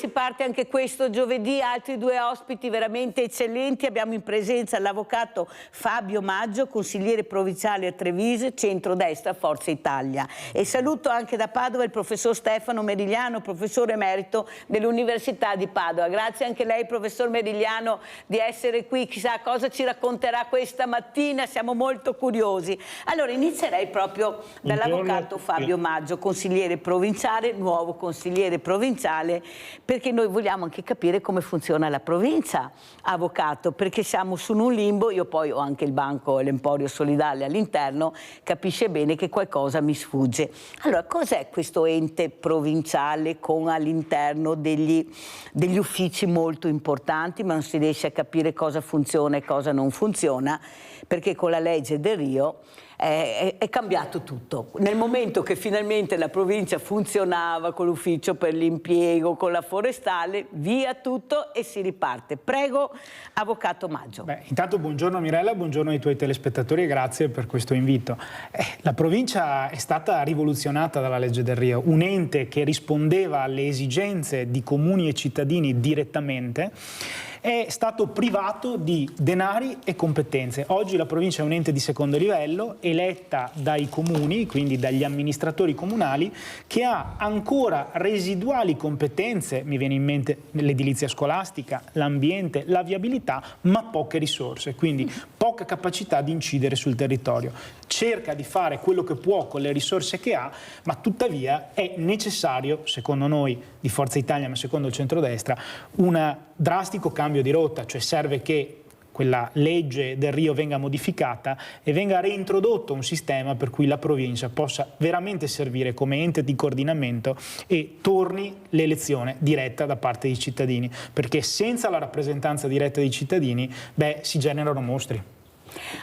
si parte anche questo giovedì, altri due ospiti veramente eccellenti. Abbiamo in presenza l'avvocato Fabio Maggio, consigliere provinciale a Treviso, centrodestra Forza Italia. E saluto anche da Padova il professor Stefano Merigliano, professore emerito dell'Università di Padova. Grazie anche a lei, professor Merigliano, di essere qui. Chissà cosa ci racconterà questa mattina, siamo molto curiosi. Allora inizierei proprio dall'avvocato Fabio Maggio, consigliere provinciale, nuovo consigliere provinciale, perché noi vogliamo anche capire come funziona la provincia, avvocato, perché siamo su un limbo. Io poi ho anche il banco e l'Emporio Solidale all'interno, capisce bene che qualcosa mi sfugge. Allora, cos'è questo ente provinciale con all'interno degli uffici molto importanti, ma non si riesce a capire cosa funziona e cosa non funziona, perché con la legge del Rio è cambiato tutto. Nel momento che finalmente la provincia funzionava con l'ufficio per l'impiego, con la forestale, via tutto e si riparte. Prego, avvocato Maggio. Beh, intanto buongiorno Mirella, buongiorno ai tuoi telespettatori e grazie per questo invito. La provincia è stata rivoluzionata dalla legge del Rio, un ente che rispondeva alle esigenze di comuni e cittadini direttamente, è stato privato di denari e competenze. Oggi la provincia è un ente di secondo livello, eletta dai comuni, quindi dagli amministratori comunali, che ha ancora residuali competenze, mi viene in mente l'edilizia scolastica, l'ambiente, la viabilità, ma poche risorse, quindi poca capacità di incidere sul territorio. Cerca di fare quello che può con le risorse che ha, ma tuttavia è necessario, secondo noi di Forza Italia, ma secondo il centrodestra, un drastico cambio di rotta, cioè serve che quella legge del Rio venga modificata e venga reintrodotto un sistema per cui la provincia possa veramente servire come ente di coordinamento e torni l'elezione diretta da parte dei cittadini, perché senza la rappresentanza diretta dei cittadini, si generano mostri.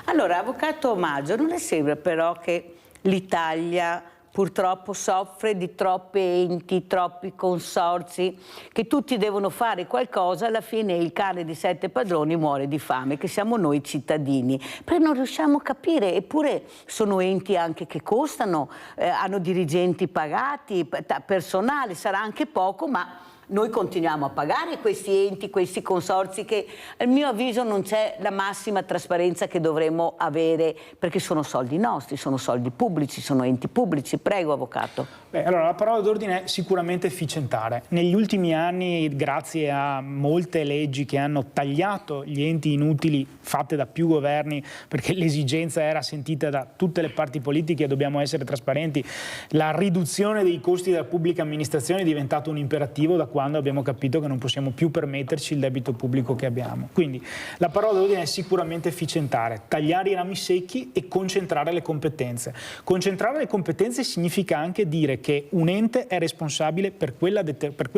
Allora, avvocato Maggio, non le sembra però che l'Italia purtroppo soffre di troppi enti, troppi consorzi, che tutti devono fare qualcosa, alla fine il cane di 7 padroni muore di fame, che siamo noi cittadini. Però non riusciamo a capire, eppure sono enti anche che costano, hanno dirigenti pagati, personale, sarà anche poco, ma noi continuiamo a pagare questi enti, questi consorzi che a mio avviso non c'è la massima trasparenza che dovremmo avere, perché sono soldi nostri, sono soldi pubblici, sono enti pubblici. Prego, avvocato. Allora, la parola d'ordine è sicuramente efficientare. Negli ultimi anni, grazie a molte leggi che hanno tagliato gli enti inutili fatte da più governi, perché l'esigenza era sentita da tutte le parti politiche, dobbiamo essere trasparenti, la riduzione dei costi della pubblica amministrazione è diventato un imperativo da quando abbiamo capito che non possiamo più permetterci il debito pubblico che abbiamo. Quindi la parola d'ordine è sicuramente efficientare, tagliare i rami secchi e concentrare le competenze. Concentrare le competenze significa anche dire che un ente è responsabile per quel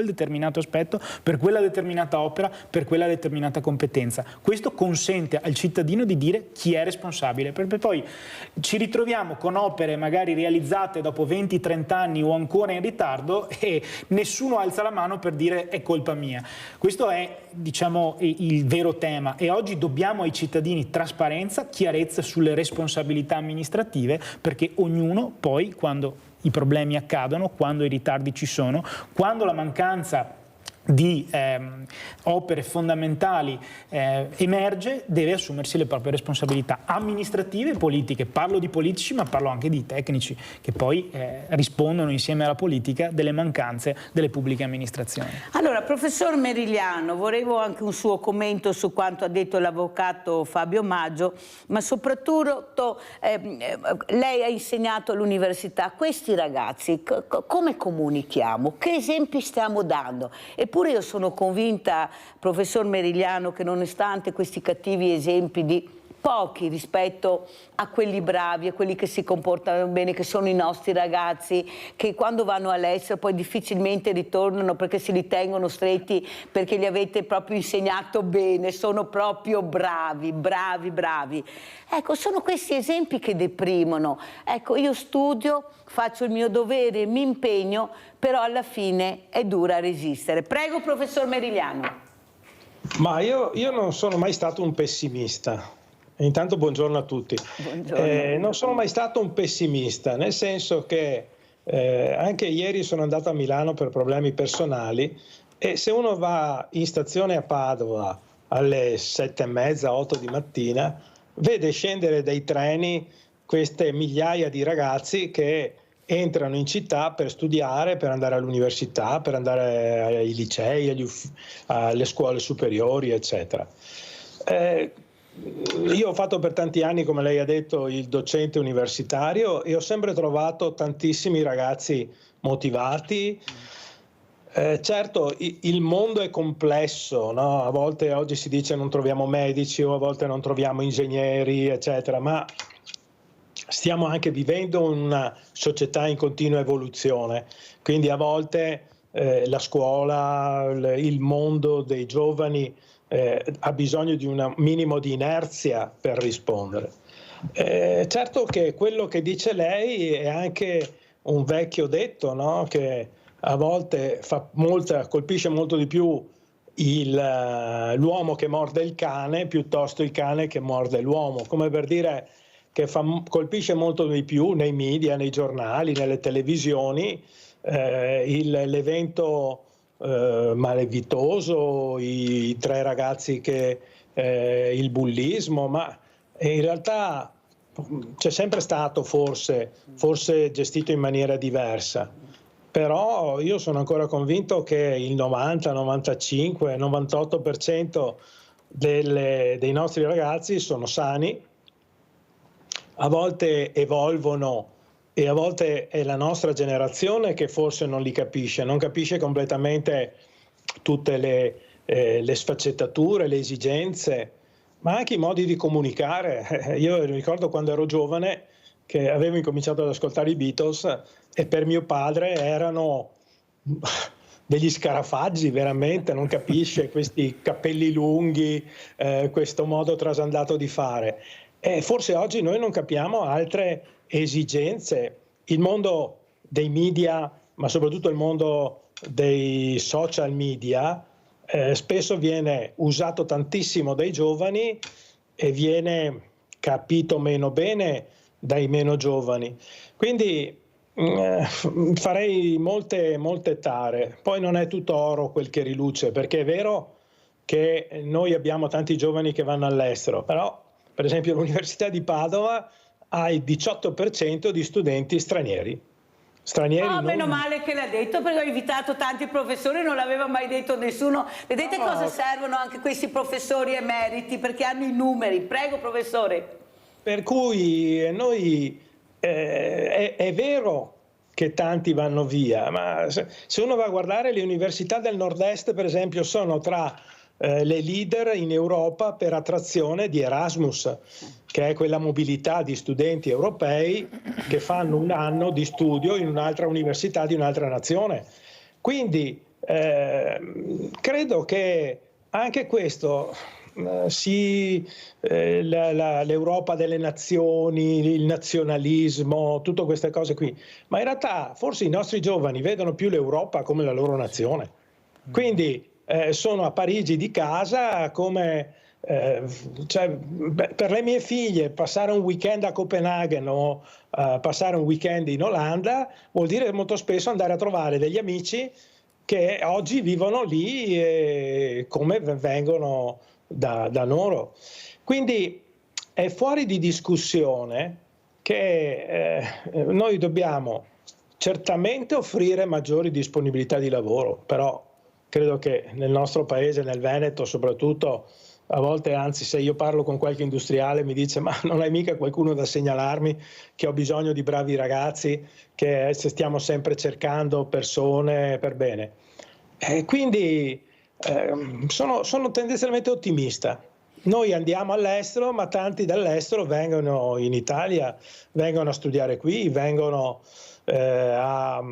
determinato aspetto, per quella determinata opera, per quella determinata competenza. Questo consente al cittadino di dire chi è responsabile, perché poi ci ritroviamo con opere magari realizzate dopo 20-30 anni o ancora in ritardo e nessuno alza la mano per dire è colpa mia. Questo è, diciamo, il vero tema e oggi dobbiamo ai cittadini trasparenza, chiarezza sulle responsabilità amministrative, perché ognuno poi, quando i problemi accadono, quando i ritardi ci sono, quando la mancanza di opere fondamentali emerge, deve assumersi le proprie responsabilità amministrative e politiche. Parlo di politici, ma parlo anche di tecnici che poi rispondono insieme alla politica delle mancanze delle pubbliche amministrazioni. Allora, professor Merigliano, volevo anche un suo commento su quanto ha detto l'avvocato Fabio Maggio, ma soprattutto lei ha insegnato all'università. Questi ragazzi come comunichiamo? Che esempi stiamo dando? Eppure io sono convinta, professor Merigliano, che nonostante questi cattivi esempi di pochi rispetto a quelli bravi, a quelli che si comportano bene, che sono i nostri ragazzi, che quando vanno all'estero poi difficilmente ritornano perché si li tengono stretti, perché gli avete proprio insegnato bene, sono proprio bravi, bravi, bravi. Ecco, sono questi esempi che deprimono. Ecco, io studio, faccio il mio dovere, mi impegno, però alla fine è dura resistere. Prego, professor Merigliano. Ma io non sono mai stato un pessimista. Intanto buongiorno a tutti. Buongiorno. Non sono mai stato un pessimista, nel senso che anche ieri sono andato a Milano per problemi personali E se uno va in stazione a Padova alle 7:30, 8 di mattina, vede scendere dai treni queste migliaia di ragazzi che entrano in città per studiare, per andare all'università, per andare ai licei, alle scuole superiori, eccetera. Io ho fatto per tanti anni, come lei ha detto, il docente universitario e ho sempre trovato tantissimi ragazzi motivati. Certo, il mondo è complesso, no? A volte oggi si dice non troviamo medici o a volte non troviamo ingegneri, eccetera, ma stiamo anche vivendo una società in continua evoluzione, quindi a volte la scuola, il mondo dei giovani ha bisogno di un minimo di inerzia per rispondere. Certo che quello che dice lei è anche un vecchio detto, no? Che a volte colpisce molto di più l'uomo che morde il cane piuttosto il cane che morde l'uomo, come per dire che colpisce molto di più nei media, nei giornali, nelle televisioni, l'evento malavitoso, i 3 ragazzi il bullismo, ma in realtà c'è sempre stato forse gestito in maniera diversa. Però io sono ancora convinto che il 90, 95, 98% dei nostri ragazzi sono sani, a volte evolvono e a volte è la nostra generazione che forse non li capisce, non capisce completamente tutte le sfaccettature, le esigenze, ma anche i modi di comunicare. Io ricordo quando ero giovane che avevo incominciato ad ascoltare i Beatles e per mio padre erano degli scarafaggi, veramente, non capisce questi capelli lunghi, questo modo trasandato di fare. E forse oggi noi non capiamo altre esigenze. Il mondo dei media, ma soprattutto il mondo dei social media, spesso viene usato tantissimo dai giovani e viene capito meno bene dai meno giovani. Quindi farei molte tare. Poi non è tutto oro quel che riluce, perché è vero che noi abbiamo tanti giovani che vanno all'estero, però per esempio l'Università di Padova ha il 18% di studenti stranieri. Meno male che l'ha detto, perché ho invitato tanti professori, non l'aveva mai detto nessuno. Vedete cosa servono anche questi professori emeriti, perché hanno i numeri. Prego, professore. Per cui noi è vero che tanti vanno via, ma se uno va a guardare le università del nord-est, per esempio, sono tra le leader in Europa per attrazione di Erasmus, che è quella mobilità di studenti europei che fanno un anno di studio in un'altra università di un'altra nazione. Quindi credo che anche questo l'Europa delle nazioni, il nazionalismo, tutte queste cose qui, ma in realtà forse i nostri giovani vedono più l'Europa come la loro nazione. Quindi sono a Parigi di casa come per le mie figlie passare un weekend a Copenaghen o passare un weekend in Olanda vuol dire molto spesso andare a trovare degli amici che oggi vivono lì e come vengono da loro. Quindi è fuori di discussione che noi dobbiamo certamente offrire maggiori disponibilità di lavoro, però credo che nel nostro paese, nel Veneto soprattutto, a volte, anzi, se io parlo con qualche industriale mi dice ma non hai mica qualcuno da segnalarmi che ho bisogno di bravi ragazzi, che stiamo sempre cercando persone per bene. Quindi sono tendenzialmente ottimista. Noi andiamo all'estero, ma tanti dall'estero vengono in Italia, vengono a studiare qui, vengono a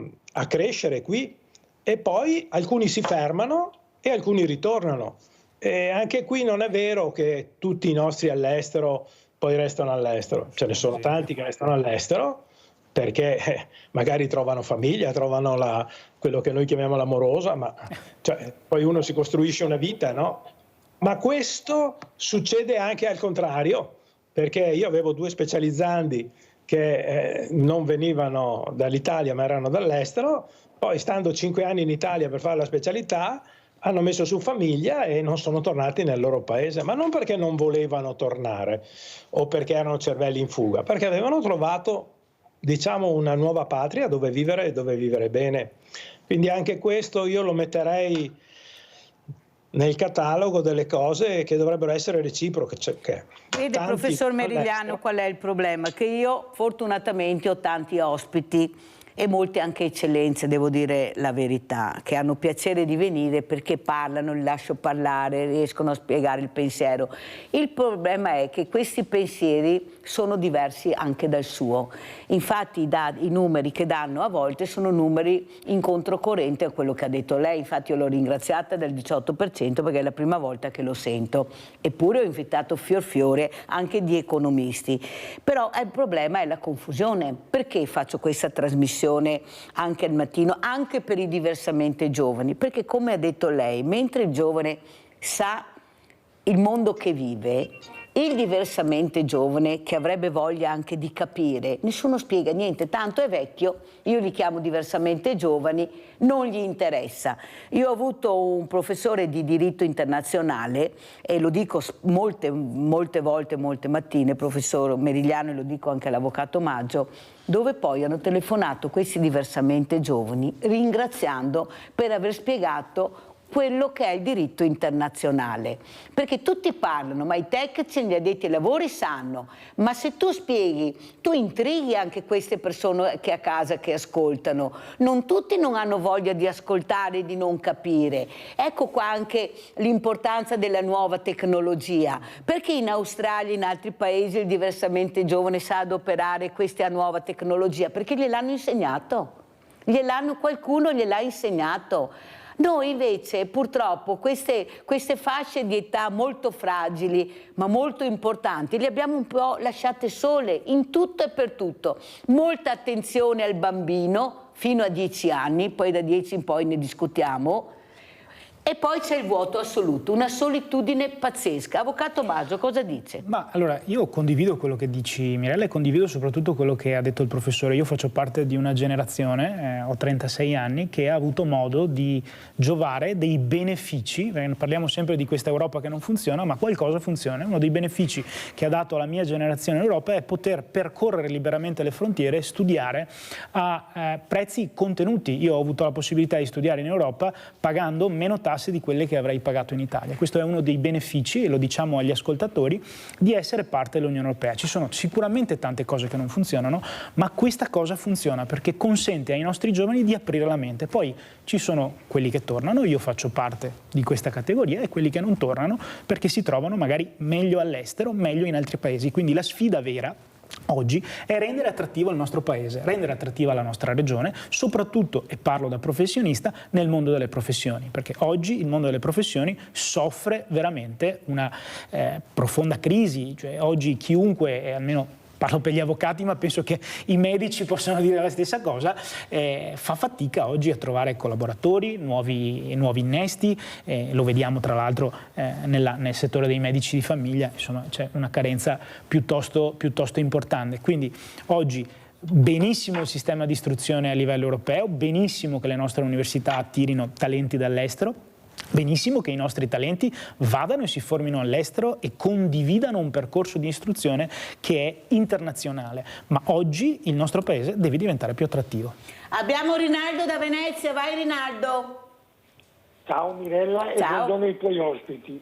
crescere qui. E poi alcuni si fermano e alcuni ritornano. E anche qui non è vero che tutti i nostri all'estero poi restano all'estero. Ce ne sono tanti che restano all'estero perché magari trovano famiglia, trovano quello che noi chiamiamo l'amorosa, ma poi uno si costruisce una vita, no? Ma questo succede anche al contrario, perché io avevo 2 specializzandi che non venivano dall'Italia ma erano dall'estero, poi stando 5 anni in Italia per fare la specialità hanno messo su famiglia e non sono tornati nel loro paese, ma non perché non volevano tornare o perché erano cervelli in fuga, perché avevano trovato, diciamo, una nuova patria dove vivere e dove vivere bene. Quindi anche questo io lo metterei nel catalogo delle cose che dovrebbero essere reciproche. Vede, professor Merigliano, qual è il problema? Che io fortunatamente ho tanti ospiti e molte anche eccellenze, devo dire la verità, che hanno piacere di venire perché parlano, li lascio parlare, riescono a spiegare il pensiero. Il problema è che questi pensieri sono diversi anche dal suo. Infatti i numeri che danno a volte sono numeri in controcorrente a quello che ha detto lei. Infatti io l'ho ringraziata del 18% perché è la prima volta che lo sento. Eppure ho invitato fior anche di economisti. Però il problema è la confusione. Perché faccio questa trasmissione anche al mattino, anche per i diversamente giovani? Perché, come ha detto lei, mentre il giovane sa il mondo che vive, il diversamente giovane, che avrebbe voglia anche di capire, nessuno spiega niente, tanto è vecchio, io li chiamo diversamente giovani, non gli interessa. Io ho avuto un professore di diritto internazionale, e lo dico molte volte, molte mattine, professor Merigliano, e lo dico anche all'avvocato Maggio, dove poi hanno telefonato questi diversamente giovani ringraziando per aver spiegato quello che è il diritto internazionale, perché tutti parlano, ma i tecnici, gli addetti ai lavori sanno, ma se tu spieghi, tu intrighi anche queste persone che a casa che ascoltano, non tutti non hanno voglia di ascoltare e di non capire. Ecco qua anche l'importanza della nuova tecnologia, perché in Australia e in altri paesi il diversamente giovane sa adoperare questa nuova tecnologia, perché gliel'hanno insegnato, qualcuno gliel'ha insegnato. Noi invece purtroppo queste fasce di età molto fragili ma molto importanti le abbiamo un po' lasciate sole in tutto e per tutto. Molta attenzione al bambino fino a 10 anni, poi da 10 in poi ne discutiamo, e poi c'è il vuoto assoluto, una solitudine pazzesca. Avvocato Maggio, cosa dice? Ma allora, io condivido quello che dici, Mirella, e condivido soprattutto quello che ha detto il professore. Io faccio parte di una generazione, ho 36 anni, che ha avuto modo di giovare dei benefici. Parliamo sempre di questa Europa che non funziona, ma qualcosa funziona. Uno dei benefici che ha dato alla mia generazione in Europa è poter percorrere liberamente le frontiere e studiare a prezzi contenuti. Io ho avuto la possibilità di studiare in Europa pagando meno tasse di quelle che avrei pagato in Italia. Questo è uno dei benefici, e lo diciamo agli ascoltatori, di essere parte dell'Unione Europea. Ci sono sicuramente tante cose che non funzionano, ma questa cosa funziona perché consente ai nostri giovani di aprire la mente. Poi ci sono quelli che tornano, io faccio parte di questa categoria, e quelli che non tornano perché si trovano magari meglio all'estero, meglio in altri paesi. Quindi la sfida vera oggi è rendere attrattivo il nostro paese, rendere attrattiva la nostra regione, soprattutto, e parlo da professionista, nel mondo delle professioni, perché oggi il mondo delle professioni soffre veramente una profonda crisi. Cioè, oggi chiunque, almeno parlo per gli avvocati, ma penso che i medici possano dire la stessa cosa, fa fatica oggi a trovare collaboratori, nuovi innesti, lo vediamo tra l'altro nel settore dei medici di famiglia, insomma c'è una carenza piuttosto importante. Quindi oggi benissimo il sistema di istruzione a livello europeo, benissimo che le nostre università attirino talenti dall'estero, benissimo che i nostri talenti vadano e si formino all'estero e condividano un percorso di istruzione che è internazionale, ma oggi il nostro paese deve diventare più attrattivo. Abbiamo Rinaldo da Venezia, vai Rinaldo. Ciao Mirella. Ciao. E buongiorno ai tuoi ospiti.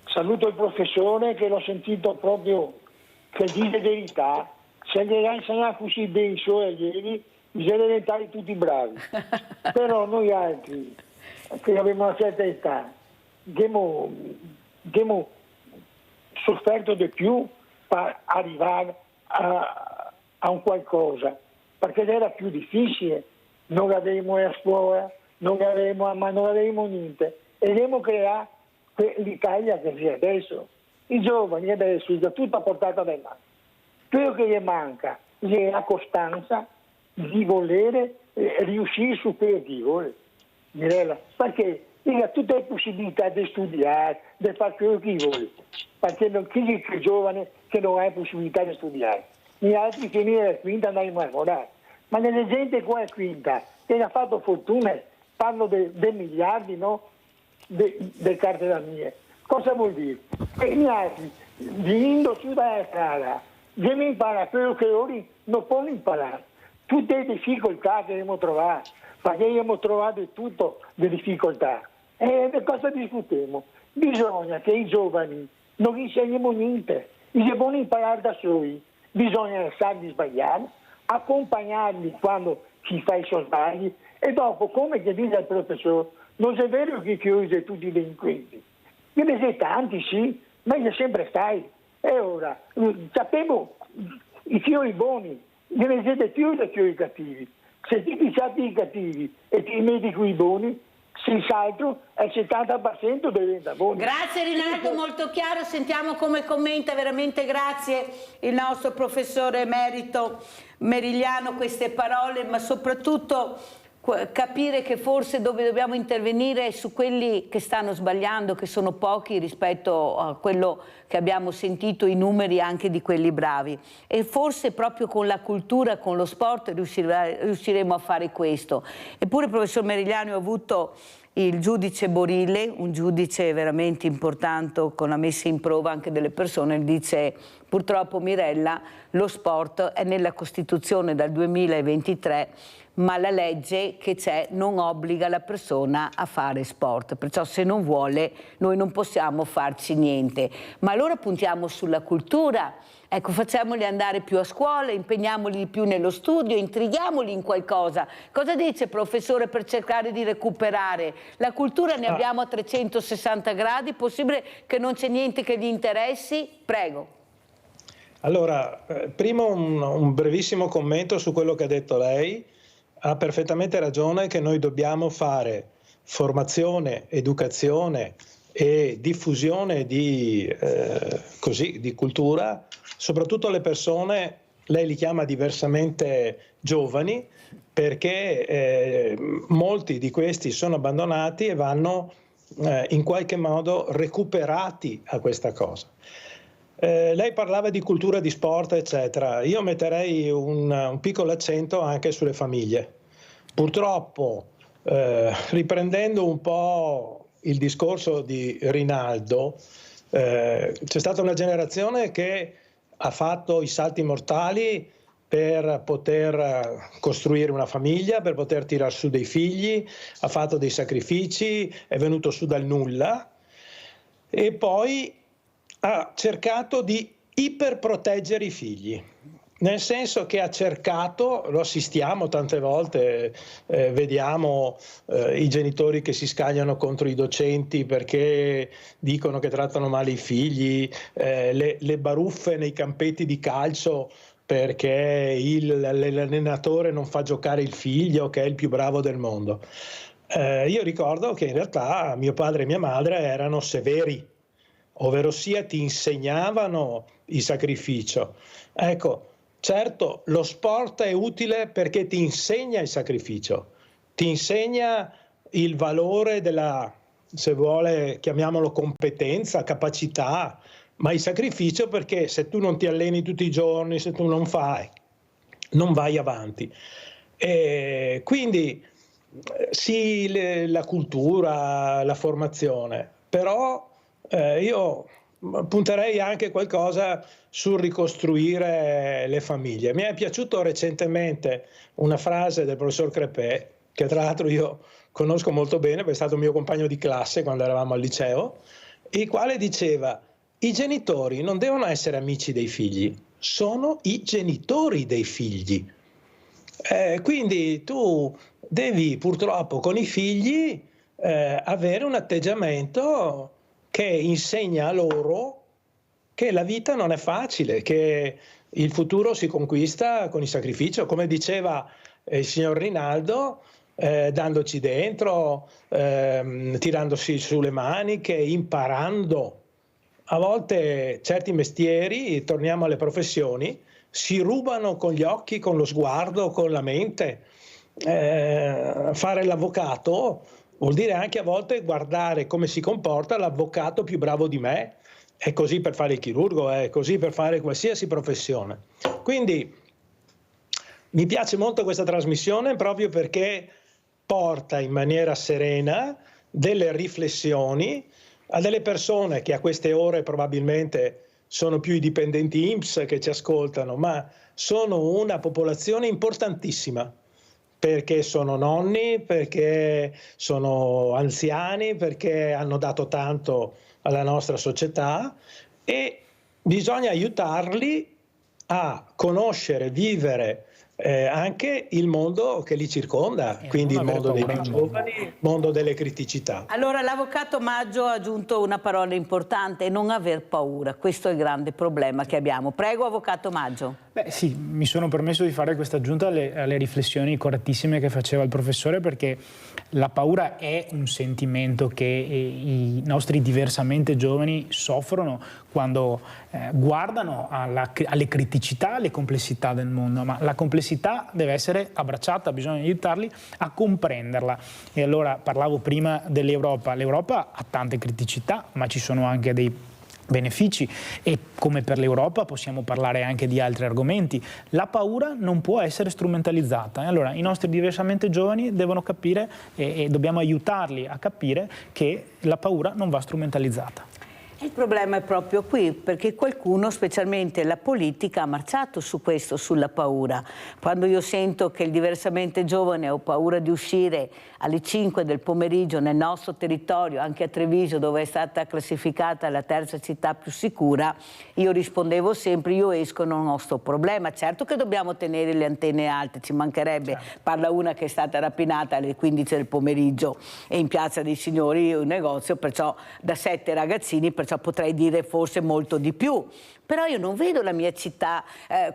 Saluto il professore, che l'ho sentito proprio che dice verità. Se gli ha insegnato così bene i suoi allievi, bisogna diventare tutti bravi. Però noi altri, che abbiamo una certa età, abbiamo sofferto di più per arrivare a un qualcosa, perché era più difficile, non avevamo la scuola, non avevamo niente, e abbiamo creato l'Italia che c'è adesso. I giovani adesso è tutta portata dai mani. Quello che gli manca è la costanza di volere riuscire su quello che vuole. Mirella, perché ha tutte le possibilità di studiare, di fare quello che vuole, perché non chi è più giovane che non ha possibilità di studiare. gli altri che nella quinta andavamo a lavorare. Ma nelle gente qua è quinta, che ha fatto fortuna, parlo dei miliardi, no? Delle carte da mie. Cosa vuol dire? E gli altri, venendo su dalla strada, devono imparare quello che loro non possono imparare. Tutte le difficoltà che abbiamo trovato, perché abbiamo trovato tutto le difficoltà. E cosa discutiamo? Bisogna che i giovani non insegniamo niente, li devono imparare da soli. Bisogna lasciarli sbagliare, accompagnarli quando si fa i suoi sbagli e dopo, come che dice il professore, non è vero che chiude tutti i delinquenti. Io ne sei tanti, sì, ma io sempre stai. E ora, sappiamo i fiori buoni, ne siete più da fiori cattivi. Se ti pisciati i cattivi e ti metti qui i buoni, senz'altro il 70% diventa buono. Grazie Rinaldo, molto chiaro. Sentiamo come commenta, veramente grazie il nostro professore emerito Merigliano queste parole, ma soprattutto capire che forse dove dobbiamo intervenire è su quelli che stanno sbagliando, che sono pochi rispetto a quello che abbiamo sentito, i numeri anche di quelli bravi, e forse proprio con la cultura, con lo sport riusciremo a fare questo. Eppure, professor Merigliano, ho avuto il giudice Borile, un giudice veramente importante con la messa in prova anche delle persone, dice: purtroppo Mirella, lo sport è nella Costituzione dal 2023, ma la legge che c'è non obbliga la persona a fare sport, perciò se non vuole noi non possiamo farci niente. Ma allora puntiamo sulla cultura, ecco, facciamoli andare più a scuola, impegniamoli di più nello studio, intrighiamoli in qualcosa. Cosa dice, professore, per cercare di recuperare? La cultura ne abbiamo a 360 gradi, possibile che non c'è niente che gli interessi? Prego. Allora, prima un brevissimo commento su quello che ha detto lei. Ha perfettamente ragione che noi dobbiamo fare formazione, educazione e diffusione di cultura, soprattutto alle persone, lei li chiama diversamente giovani, perché molti di questi sono abbandonati e vanno in qualche modo recuperati a questa cosa. Lei parlava di cultura di sport, eccetera. Io metterei un piccolo accento anche sulle famiglie. Purtroppo, riprendendo un po' il discorso di Rinaldo, c'è stata una generazione che ha fatto i salti mortali per poter costruire una famiglia, per poter tirar su dei figli, ha fatto dei sacrifici, è venuto su dal nulla e poi ha cercato di iperproteggere i figli, nel senso che ha cercato, lo assistiamo tante volte, vediamo i genitori che si scagliano contro i docenti perché dicono che trattano male i figli, le baruffe nei campetti di calcio perché l'allenatore non fa giocare il figlio che è il più bravo del mondo. Io ricordo che in realtà mio padre e mia madre erano severi, ovvero sia ti insegnavano il sacrificio. Ecco, certo, lo sport è utile perché ti insegna il sacrificio, ti insegna il valore della, se vuole, chiamiamolo competenza, capacità, ma il sacrificio perché se tu non ti alleni tutti i giorni, se tu non fai, non vai avanti. E quindi sì, la cultura, la formazione, però io punterei anche qualcosa sul ricostruire le famiglie. Mi è piaciuto recentemente una frase del professor Crepè, che tra l'altro io conosco molto bene perché è stato mio compagno di classe quando eravamo al liceo, il quale diceva: i genitori non devono essere amici dei figli, sono i genitori dei figli. Quindi tu devi purtroppo con i figli avere un atteggiamento che insegna a loro che la vita non è facile, che il futuro si conquista con il sacrificio, come diceva il signor Rinaldo, dandoci dentro, tirandosi sulle maniche, imparando. A volte certi mestieri, torniamo alle professioni, si rubano con gli occhi, con lo sguardo, con la mente. Fare l'avvocato vuol dire anche a volte guardare come si comporta l'avvocato più bravo di me, è così per fare il chirurgo, è così per fare qualsiasi professione. Quindi mi piace molto questa trasmissione proprio perché porta in maniera serena delle riflessioni a delle persone che a queste ore probabilmente sono più i dipendenti INPS che ci ascoltano, ma sono una popolazione importantissima, perché sono nonni, perché sono anziani, perché hanno dato tanto alla nostra società e bisogna aiutarli a conoscere, vivere anche il mondo che li circonda, quindi il mondo dei più giovani, il mondo delle criticità. Allora l'avvocato Maggio ha aggiunto una parola importante: non aver paura. Questo è il grande problema che abbiamo. Prego, avvocato Maggio. Beh sì, mi sono permesso di fare questa aggiunta alle riflessioni correttissime che faceva il professore, perché la paura è un sentimento che i nostri diversamente giovani soffrono quando guardano alle criticità, alle complessità del mondo, ma la complessità deve essere abbracciata, bisogna aiutarli a comprenderla. E allora parlavo prima dell'Europa. L'Europa ha tante criticità, ma ci sono anche dei benefici e come per l'Europa possiamo parlare anche di altri argomenti. La paura non può essere strumentalizzata. Allora i nostri diversamente giovani devono capire e dobbiamo aiutarli a capire che la paura non va strumentalizzata. Il problema è proprio qui, perché qualcuno, specialmente la politica, ha marciato su questo, sulla paura. Quando io sento che il diversamente giovane ho paura di uscire alle 5 del pomeriggio nel nostro territorio, anche a Treviso, dove è stata classificata la terza città più sicura, io rispondevo sempre: io esco, non ho sto problema. Certo che dobbiamo tenere le antenne alte, ci mancherebbe. Certo. Parla una che è stata rapinata alle 15 del pomeriggio e in Piazza dei Signori un negozio, perciò da 7 ragazzini, perciò potrei dire forse molto di più. Però io non vedo la mia città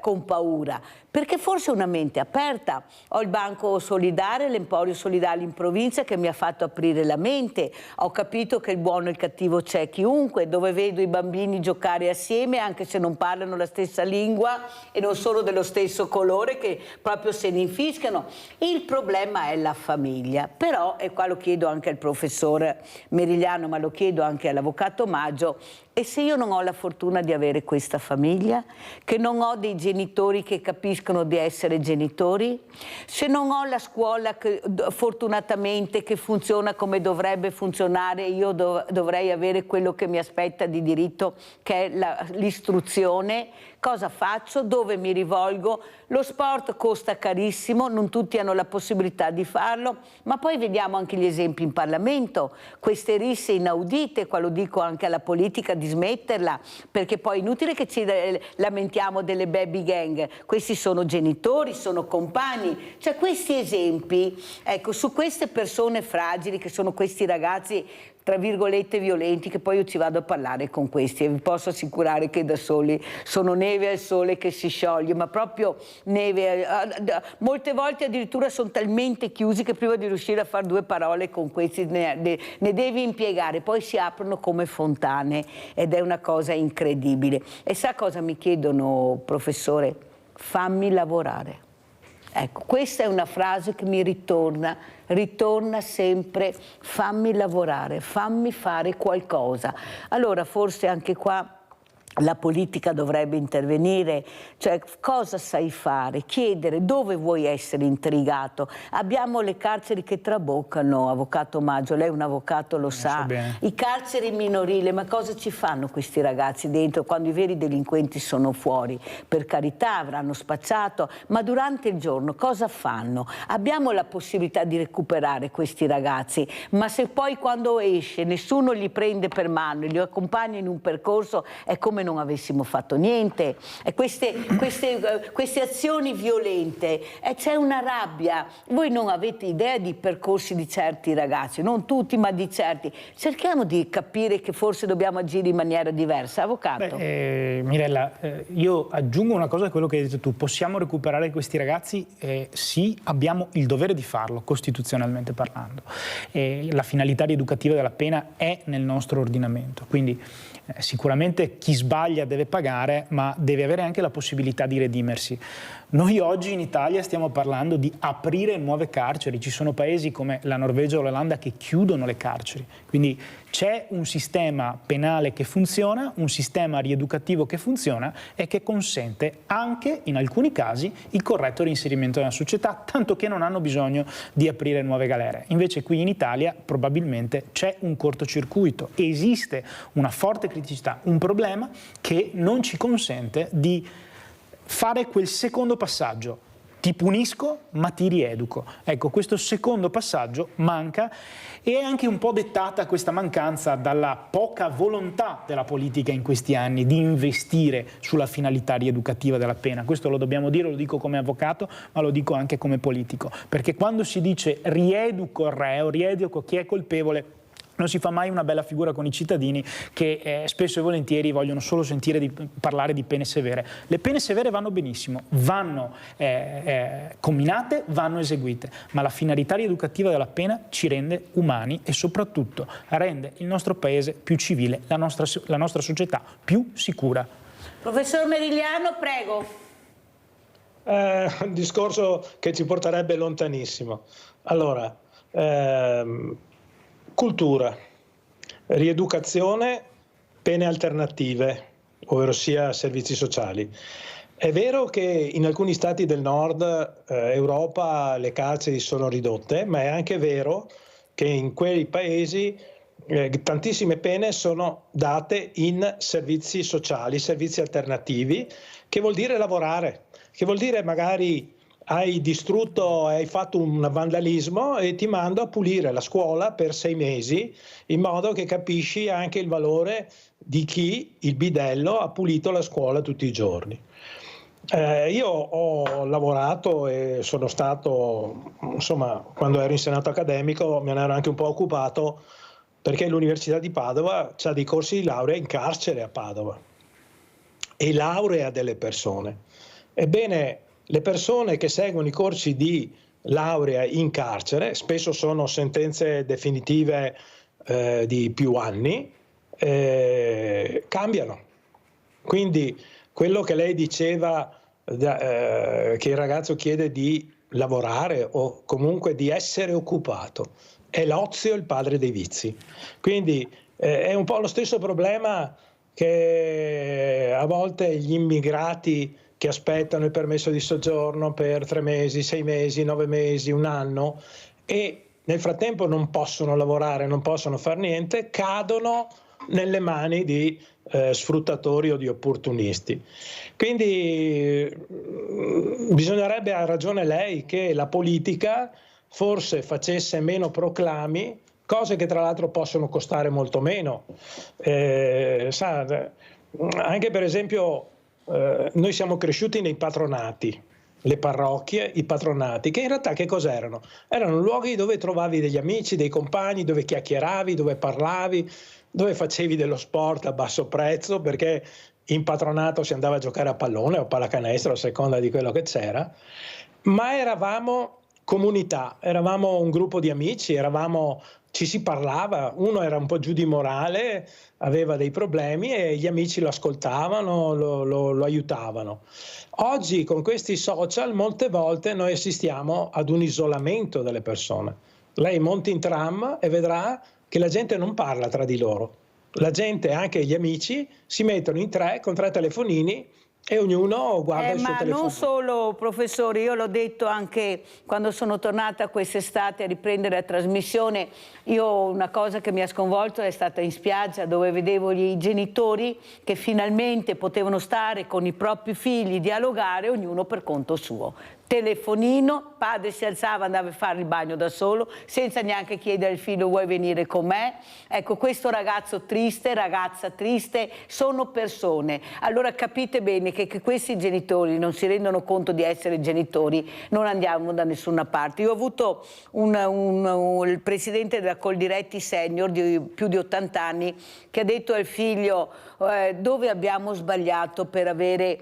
con paura, perché forse una mente aperta. Ho il Banco Solidale, l'Emporio Solidale in provincia, che mi ha fatto aprire la mente. Ho capito che il buono e il cattivo c'è chiunque, dove vedo i bambini giocare assieme, anche se non parlano la stessa lingua e non sono dello stesso colore, che proprio se ne infischiano. Il problema è la famiglia. Però, e qua lo chiedo anche al professor Merigliano, ma lo chiedo anche all'avvocato Maggio, e se io non ho la fortuna di avere questa famiglia, che non ho dei genitori che capiscono di essere genitori, se non ho la scuola che fortunatamente che funziona come dovrebbe funzionare, io dovrei avere quello che mi aspetta di diritto, che è l'istruzione, cosa faccio? Dove mi rivolgo? Lo sport costa carissimo, non tutti hanno la possibilità di farlo, ma poi vediamo anche gli esempi in Parlamento, queste risse inaudite, qua lo dico anche alla politica, di smetterla, perché poi è inutile che ci lamentiamo delle baby gang, questi sono genitori, sono compagni, cioè questi esempi, ecco, su queste persone fragili che sono questi ragazzi tra virgolette violenti, che poi io ci vado a parlare con questi e vi posso assicurare che da soli sono neve al sole che si scioglie, ma proprio neve, molte volte addirittura sono talmente chiusi che prima di riuscire a fare due parole con questi ne devi impiegare, poi si aprono come fontane ed è una cosa incredibile. E sa cosa mi chiedono, professore? Fammi lavorare. Ecco, questa è una frase che mi ritorna sempre: fammi lavorare, fammi fare qualcosa. Allora forse anche qua la politica dovrebbe intervenire, cioè cosa sai fare, chiedere dove vuoi essere intrigato. Abbiamo le carceri che traboccano, avvocato Maggio, lei è un avvocato, lo sa, i carceri minorili, ma cosa ci fanno questi ragazzi dentro quando i veri delinquenti sono fuori? Per carità, avranno spacciato, ma durante il giorno cosa fanno? Abbiamo la possibilità di recuperare questi ragazzi, ma se poi quando esce nessuno li prende per mano e li accompagna in un percorso, è come non avessimo fatto niente. E queste azioni violente, c'è una rabbia. Voi non avete idea di percorsi di certi ragazzi, non tutti ma di certi. Cerchiamo di capire che forse dobbiamo agire in maniera diversa. Avvocato. Mirella, io aggiungo una cosa a quello che hai detto tu. Possiamo recuperare questi ragazzi? Sì, abbiamo il dovere di farlo, costituzionalmente parlando. La finalità rieducativa della pena è nel nostro ordinamento, quindi sicuramente chi sbaglia deve pagare, ma deve avere anche la possibilità di redimersi. Noi oggi in Italia stiamo parlando di aprire nuove carceri, ci sono paesi come la Norvegia o l'Olanda che chiudono le carceri, quindi c'è un sistema penale che funziona, un sistema rieducativo che funziona e che consente anche in alcuni casi il corretto reinserimento nella società, tanto che non hanno bisogno di aprire nuove galere. Invece qui in Italia probabilmente c'è un cortocircuito, esiste una forte criticità, un problema che non ci consente di fare quel secondo passaggio, ti punisco ma ti rieduco. Ecco, questo secondo passaggio manca e è anche un po' dettata questa mancanza dalla poca volontà della politica in questi anni di investire sulla finalità rieducativa della pena. Questo lo dobbiamo dire, lo dico come avvocato, ma lo dico anche come politico, perché quando si dice rieduco il reo, rieduco chi è colpevole, non si fa mai una bella figura con i cittadini che spesso e volentieri vogliono solo sentire parlare di pene severe. Le pene severe vanno benissimo, vanno comminate, vanno eseguite, ma la finalità rieducativa della pena ci rende umani e soprattutto rende il nostro paese più civile, la nostra società più sicura. Professor Merigliano, prego. Un discorso che ci porterebbe lontanissimo. Allora, cultura, rieducazione, pene alternative, ovvero sia servizi sociali. È vero che in alcuni stati del nord Europa le carceri sono ridotte, ma è anche vero che in quei paesi tantissime pene sono date in servizi sociali, servizi alternativi, che vuol dire lavorare, che vuol dire magari hai distrutto, hai fatto un vandalismo e ti mando a pulire la scuola per 6 mesi, in modo che capisci anche il valore di chi, il bidello, ha pulito la scuola tutti i giorni. Io ho lavorato e sono stato, insomma, quando ero in senato accademico me ne ero anche un po' occupato, perché l'Università di Padova ha dei corsi di laurea in carcere a Padova e laurea delle persone. Ebbene, le persone che seguono i corsi di laurea in carcere, spesso sono sentenze definitive di più anni, cambiano. Quindi quello che lei diceva, che il ragazzo chiede di lavorare o comunque di essere occupato, è l'ozio il padre dei vizi. Quindi è un po' lo stesso problema che a volte gli immigrati che aspettano il permesso di soggiorno per 3 mesi, 6 mesi, 9 mesi, un anno e nel frattempo non possono lavorare, non possono fare niente, cadono nelle mani di sfruttatori o di opportunisti. Quindi bisognerebbe, ha ragione lei, che la politica forse facesse meno proclami, cose che tra l'altro possono costare molto meno. Anche per esempio noi siamo cresciuti nei patronati, le parrocchie, i patronati, che in realtà che cos'erano? Erano luoghi dove trovavi degli amici, dei compagni, dove chiacchieravi, dove parlavi, dove facevi dello sport a basso prezzo, perché in patronato si andava a giocare a pallone o pallacanestro a seconda di quello che c'era, ma eravamo comunità, eravamo un gruppo di amici, ci si parlava, uno era un po' giù di morale, aveva dei problemi e gli amici lo ascoltavano, lo aiutavano. Oggi con questi social molte volte noi assistiamo ad un isolamento delle persone. Lei monti in tram e vedrà che la gente non parla tra di loro. La gente, anche gli amici, si mettono in 3 con 3 telefonini e ognuno guarda il suo telefono. Ma non solo, professore, io l'ho detto anche quando sono tornata quest'estate a riprendere la trasmissione. Io una cosa che mi ha sconvolto è stata in spiaggia, dove vedevo i genitori che finalmente potevano stare con i propri figli, dialogare, ognuno per conto suo. Telefonino, padre si alzava, andava a fare il bagno da solo, senza neanche chiedere al figlio vuoi venire con me. Ecco, questo ragazzo triste, ragazza triste, sono persone. Allora capite bene che questi genitori non si rendono conto di essere genitori, non andiamo da nessuna parte. Io ho avuto il presidente della Coldiretti Senior di più di 80 anni che ha detto al figlio dove abbiamo sbagliato per avere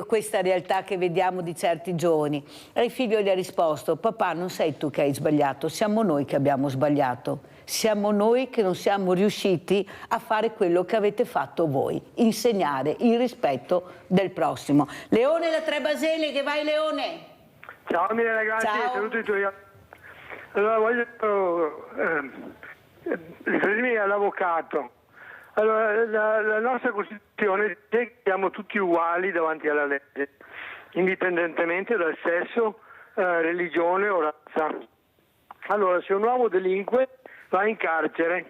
questa realtà che vediamo di certi giovani. E il figlio gli ha risposto: papà, non sei tu che hai sbagliato, siamo noi che abbiamo sbagliato, siamo noi che non siamo riusciti a fare quello che avete fatto voi, insegnare il rispetto del del prossimo. Leone da Tre Baseleghe, vai Leone! Ciao mille ragazzi, Ciao. saluto i tuoi. Allora voglio riferirmi all'avvocato. Allora, la nostra Costituzione dice che siamo tutti uguali davanti alla legge, indipendentemente dal sesso, religione o razza. Allora, se un uomo delinque va in carcere,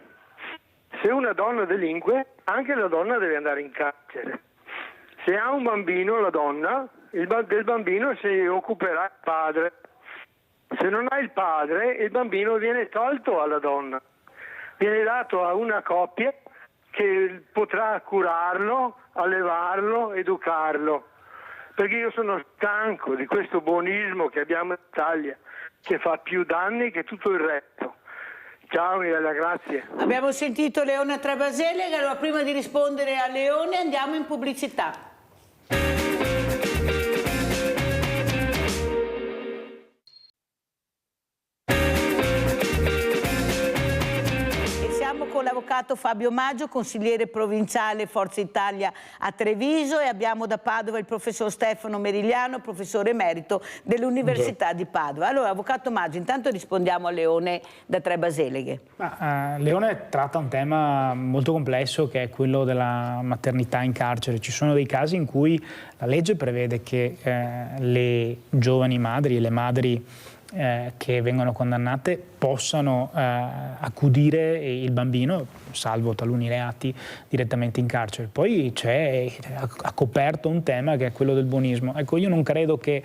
se una donna delinque, anche la donna deve andare in carcere. Se ha un bambino, la donna, del bambino si occuperà il padre. Se non ha il padre, il bambino viene tolto alla donna, viene dato a una coppia che potrà curarlo, allevarlo, educarlo. Perché io sono stanco di questo buonismo che abbiamo in Italia, che fa più danni che tutto il resto. Ciao Mirella, grazie. Abbiamo sentito Leone Tre Baseleghe, allora prima di rispondere a Leone andiamo in pubblicità. Con l'avvocato Fabio Maggio, consigliere provinciale Forza Italia a Treviso, e abbiamo da Padova il professor Stefano Merigliano, professore emerito dell'Università di Padova. Allora, avvocato Maggio, intanto rispondiamo a Leone da Tre Baseleghe. Leone tratta un tema molto complesso, che è quello della maternità in carcere. Ci sono dei casi in cui la legge prevede che le giovani madri e le madri che vengono condannate possano accudire il bambino, salvo taluni reati, direttamente in carcere. Poi ha coperto un tema che è quello del buonismo. Ecco, io non credo che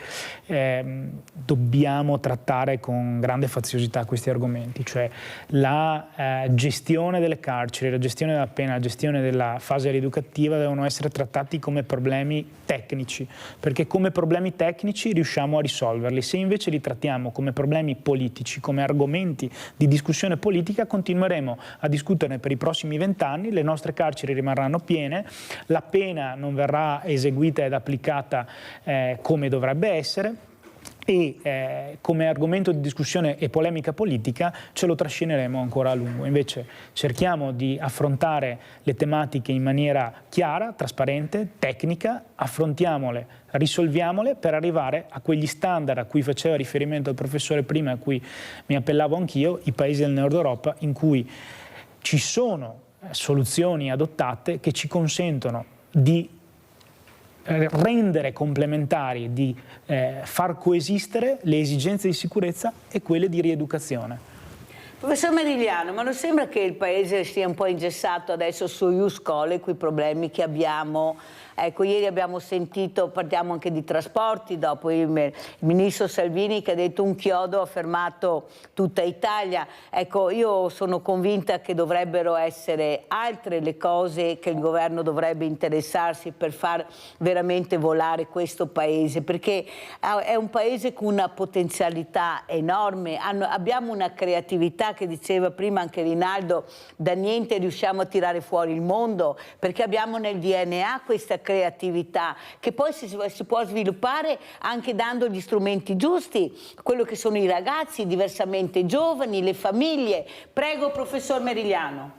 dobbiamo trattare con grande faziosità questi argomenti, cioè la gestione delle carceri, la gestione della pena, la gestione della fase rieducativa devono essere trattati come problemi tecnici, perché come problemi tecnici riusciamo a risolverli. Se invece li trattiamo come problemi politici, come argomenti di discussione politica, continueremo a discuterne per i prossimi 20 anni, le nostre carceri rimarranno piene, la pena non verrà eseguita ed applicata come dovrebbe essere, e come argomento di discussione e polemica politica ce lo trascineremo ancora a lungo. Invece cerchiamo di affrontare le tematiche in maniera chiara, trasparente, tecnica, affrontiamole, risolviamole per arrivare a quegli standard a cui faceva riferimento il professore prima, a cui mi appellavo anch'io, i paesi del Nord Europa, in cui ci sono soluzioni adottate che ci consentono di rendere complementari, di far coesistere le esigenze di sicurezza e quelle di rieducazione. Professor Merigliano, ma non sembra che il Paese sia un po' ingessato adesso su Ius Scholae, quei problemi che abbiamo? Ecco, ieri abbiamo sentito, parliamo anche di trasporti, dopo il ministro Salvini che ha detto un chiodo ha fermato tutta Italia. Ecco, io sono convinta che dovrebbero essere altre le cose che il governo dovrebbe interessarsi per far veramente volare questo Paese, perché è un Paese con una potenzialità enorme, abbiamo una creatività che diceva prima anche Rinaldo, da niente riusciamo a tirare fuori il mondo, perché abbiamo nel DNA questa creatività che poi si può sviluppare anche dando gli strumenti giusti, quello che sono i ragazzi diversamente giovani, le famiglie. Prego, professor Merigliano.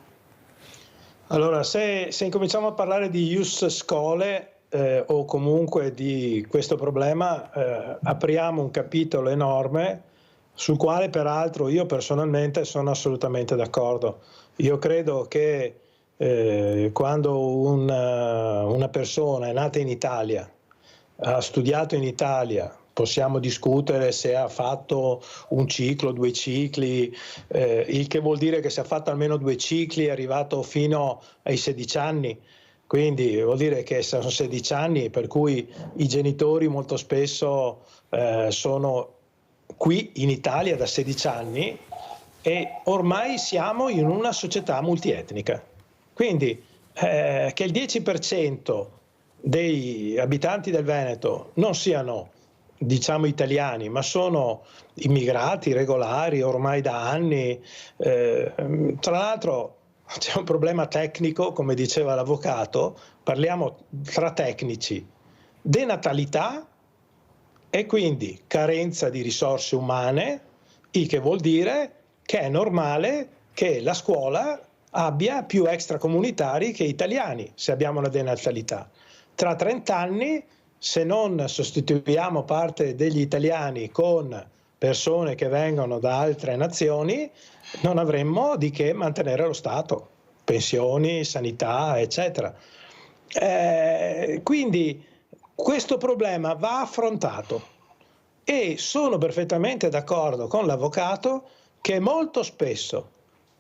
Allora, se incominciamo a parlare di Ius Scholae o comunque di questo problema, apriamo un capitolo enorme sul quale peraltro io personalmente sono assolutamente d'accordo. Io credo che quando una persona è nata in Italia, ha studiato in Italia, possiamo discutere se ha fatto un ciclo, 2 cicli, il che vuol dire che se ha fatto almeno 2 cicli è arrivato fino ai 16 anni, quindi vuol dire che sono 16 anni per cui i genitori molto spesso sono qui in Italia da 16 anni e ormai siamo in una società multietnica. Quindi che il 10% dei abitanti del Veneto non siano, diciamo, italiani, ma sono immigrati regolari ormai da anni. Tra l'altro c'è un problema tecnico, come diceva l'avvocato, parliamo tra tecnici, denatalità e quindi carenza di risorse umane, il che vuol dire che è normale che la scuola abbia più extracomunitari che italiani, se abbiamo una denatalità. tra 30 anni, se non sostituiamo parte degli italiani con persone che vengono da altre nazioni, non avremmo di che mantenere lo Stato, pensioni, sanità, eccetera. Quindi questo problema va affrontato e sono perfettamente d'accordo con l'avvocato che molto spesso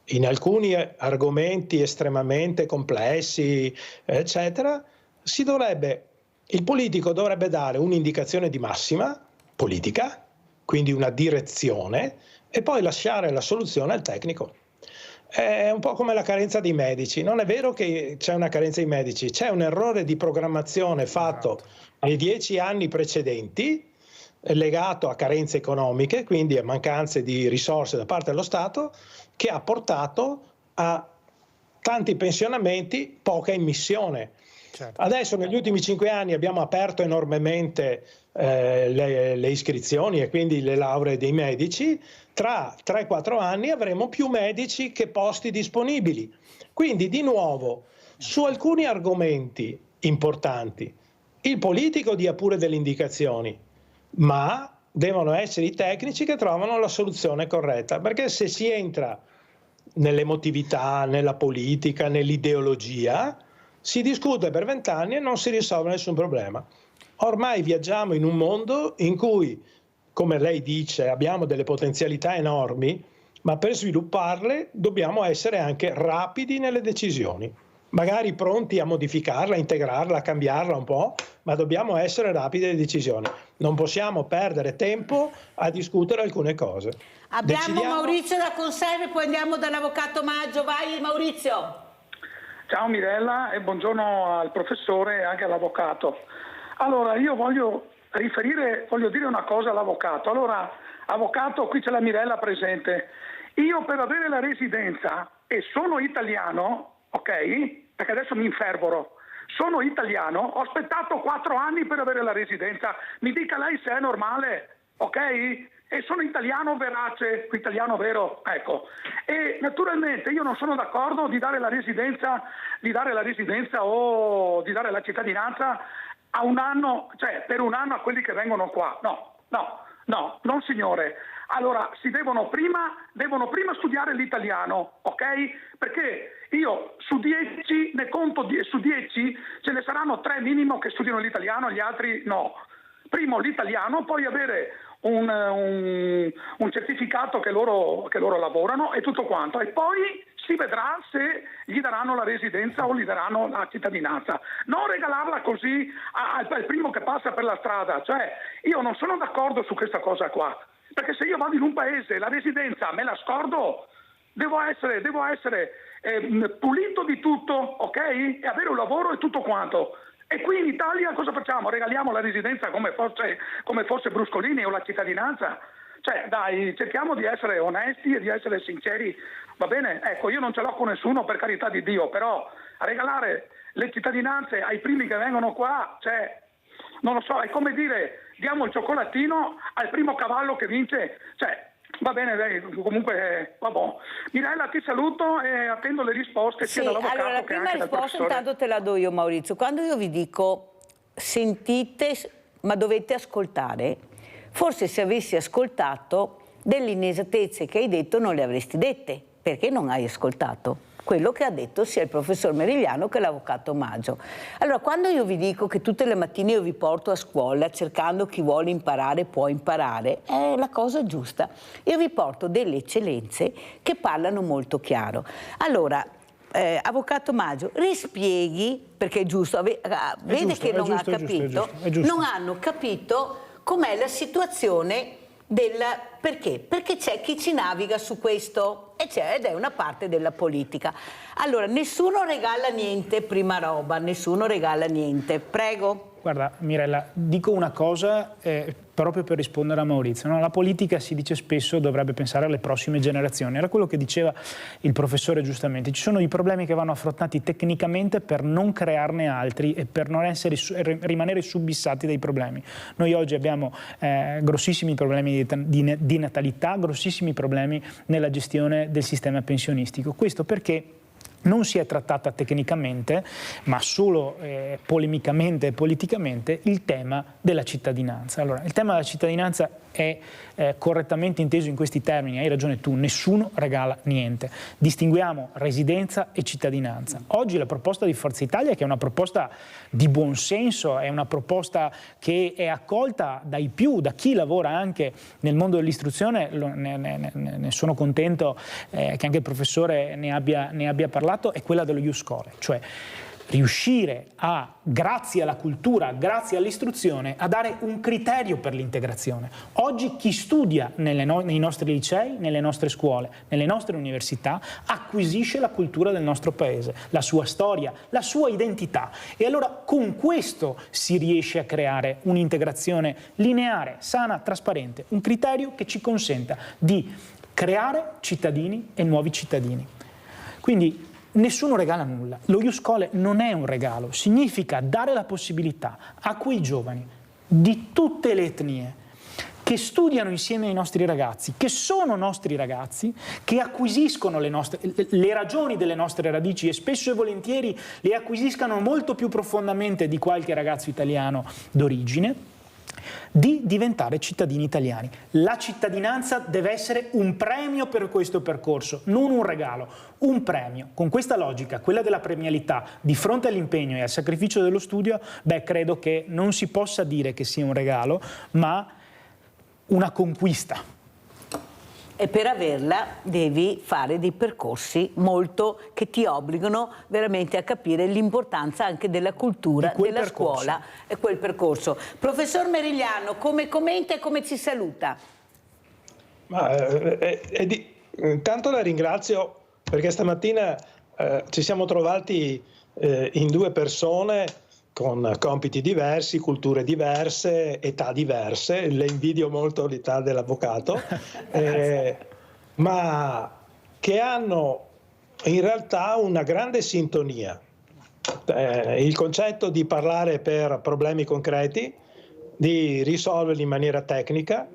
in alcuni argomenti estremamente complessi, eccetera, il politico dovrebbe dare un'indicazione di massima politica, quindi una direzione, e poi lasciare la soluzione al tecnico. È un po' come la carenza dei medici. Non è vero che c'è una carenza di medici, c'è un errore di programmazione fatto nei 10 anni precedenti, legato a carenze economiche, quindi a mancanze di risorse da parte dello Stato, che ha portato a tanti pensionamenti, poca immissione. Certo. Adesso negli ultimi 5 anni abbiamo aperto enormemente le iscrizioni e quindi le lauree dei medici. Tra 3-4 anni avremo più medici che posti disponibili. Quindi di nuovo su alcuni argomenti importanti il politico dia pure delle indicazioni, ma devono essere i tecnici che trovano la soluzione corretta, perché se si entra nell'emotività, nella politica, nell'ideologia, si discute per 20 anni e non si risolve nessun problema. Ormai viaggiamo in un mondo in cui, come lei dice, abbiamo delle potenzialità enormi, ma per svilupparle dobbiamo essere anche rapidi nelle decisioni. Magari pronti a modificarla, a integrarla, a cambiarla un po', ma dobbiamo essere rapidi nelle decisioni. Non possiamo perdere tempo a discutere alcune cose. Abbiamo Maurizio da Conserve, poi andiamo dall'avvocato Maggio. Vai Maurizio. Ciao Mirella e buongiorno al professore e anche all'avvocato. Allora, io voglio dire una cosa all'avvocato. Allora, avvocato, qui c'è la Mirella presente. Io per avere la residenza, e sono italiano, ok? Perché adesso mi infervoro. Sono italiano, ho aspettato 4 anni per avere la residenza. Mi dica lei se è normale, ok? E sono italiano verace, italiano vero, ecco. E naturalmente io non sono d'accordo di dare la residenza o di dare la cittadinanza a un anno, cioè per un anno a quelli che vengono qua. No, non signore. Allora si devono prima studiare l'italiano, ok? Perché io su 10 ne conto, su 10 ce ne saranno 3 minimo che studiano l'italiano, gli altri no. Primo l'italiano, poi avere un certificato che loro lavorano e tutto quanto, e poi si vedrà se gli daranno la residenza o gli daranno la cittadinanza. Non regalarla così al primo che passa per la strada. Cioè, io non sono d'accordo su questa cosa qua, perché se io vado in un paese la residenza me la scordo, devo essere pulito di tutto, ok? E avere un lavoro e tutto quanto. E qui in Italia cosa facciamo? Regaliamo la residenza come fosse Bruscolini o la cittadinanza? Cioè, dai, cerchiamo di essere onesti e di essere sinceri, va bene? Ecco, io non ce l'ho con nessuno, per carità di Dio, però a regalare le cittadinanze ai primi che vengono qua, cioè, non lo so, è come dire, diamo il cioccolatino al primo cavallo che vince, cioè, va bene, lei, comunque, vabbè. Mirella, ti saluto e attendo le risposte sia dall'avvocato allora, la che prima anche dal risposta professore. intanto te la do io, Maurizio. Quando io vi dico sentite, ma dovete ascoltare, forse se avessi ascoltato delle inesattezze che hai detto non le avresti dette, perché non hai ascoltato quello che ha detto sia il professor Merigliano che l'avvocato Maggio. Allora, quando io vi dico che tutte le mattine io vi porto a scuola cercando chi vuole imparare può imparare, è la cosa giusta. Io vi porto delle eccellenze che parlano molto chiaro. Allora, avvocato Maggio, rispieghi, perché è giusto, vede che non ha capito, non hanno capito com'è la situazione perché? Perché c'è chi ci naviga su questo ed è una parte della politica. Allora, nessuno regala niente, prima roba, nessuno regala niente. Prego. Guarda Mirella, dico una cosa proprio per rispondere a Maurizio. No? La politica, si dice spesso, dovrebbe pensare alle prossime generazioni. Era quello che diceva il professore giustamente. Ci sono i problemi che vanno affrontati tecnicamente per non crearne altri e per non rimanere subissati dai problemi. Noi oggi abbiamo grossissimi problemi di natalità, grossissimi problemi nella gestione del sistema pensionistico. Questo perché non si è trattata tecnicamente, ma solo polemicamente e politicamente, il tema della cittadinanza. Allora, il tema della cittadinanza è correttamente inteso in questi termini, hai ragione tu, nessuno regala niente. Distinguiamo residenza e cittadinanza. Oggi la proposta di Forza Italia, che è una proposta di buonsenso, è una proposta che è accolta da chi lavora anche nel mondo dell'istruzione, ne sono contento che anche il professore ne abbia parlato, è quella dello Ius Scholae, cioè riuscire grazie alla cultura, grazie all'istruzione, a dare un criterio per l'integrazione. Oggi chi studia nei nostri licei, nelle nostre scuole, nelle nostre università, acquisisce la cultura del nostro paese, la sua storia, la sua identità. E allora con questo si riesce a creare un'integrazione lineare, sana, trasparente, un criterio che ci consenta di creare cittadini e nuovi cittadini. Quindi nessuno regala nulla. Lo Ius Scholae non è un regalo, significa dare la possibilità a quei giovani di tutte le etnie che studiano insieme ai nostri ragazzi, che sono nostri ragazzi, che acquisiscono le ragioni delle nostre radici e spesso e volentieri le acquisiscano molto più profondamente di qualche ragazzo italiano d'origine, di diventare cittadini italiani. La cittadinanza deve essere un premio per questo percorso, non un regalo, un premio. Con questa logica, quella della premialità, di fronte all'impegno e al sacrificio dello studio, credo che non si possa dire che sia un regalo, ma una conquista. E per averla devi fare dei percorsi che ti obbligano veramente a capire l'importanza anche della cultura, della scuola e quel percorso. Professor Merigliano, come commenta e come ci saluta? Intanto la ringrazio perché stamattina ci siamo trovati in due persone con compiti diversi, culture diverse, età diverse. Le invidio molto l'età dell'avvocato, ma che hanno in realtà una grande sintonia. Il concetto di parlare per problemi concreti, di risolverli in maniera tecnica,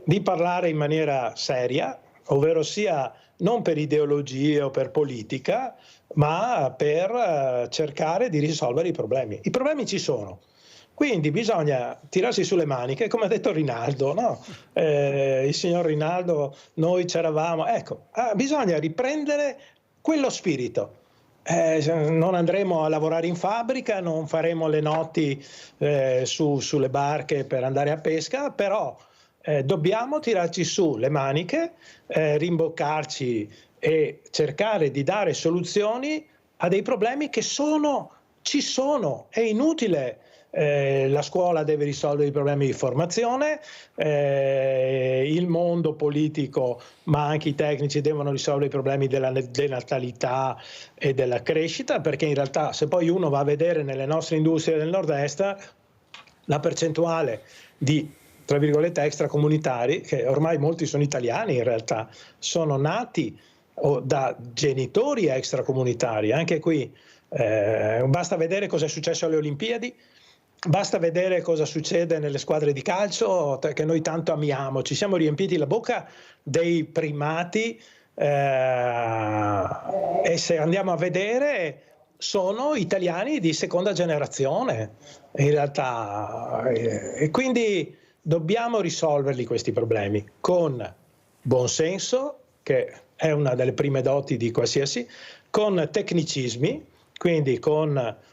di parlare in maniera seria, ovvero sia non per ideologie o per politica, ma per cercare di risolvere i problemi. I problemi ci sono, quindi bisogna tirarsi sulle maniche, come ha detto Rinaldo, no? Il signor Rinaldo, noi c'eravamo, ecco, bisogna riprendere quello spirito. Non andremo a lavorare in fabbrica, non faremo le notti sulle barche per andare a pesca, però dobbiamo tirarci su le maniche, rimboccarci e cercare di dare soluzioni a dei problemi che ci sono. È inutile, la scuola deve risolvere i problemi di formazione, il mondo politico, ma anche i tecnici devono risolvere i problemi della denatalità e della crescita, perché in realtà se poi uno va a vedere nelle nostre industrie del nord-est la percentuale di, tra virgolette, extracomunitari, che ormai molti sono italiani in realtà, sono nati o da genitori extracomunitari. Anche qui basta vedere cosa è successo alle Olimpiadi, basta vedere cosa succede nelle squadre di calcio che noi tanto amiamo. Ci siamo riempiti la bocca dei primati e se andiamo a vedere sono italiani di seconda generazione in realtà, e quindi dobbiamo risolverli questi problemi con buonsenso, che è una delle prime doti di qualsiasi, con tecnicismi, quindi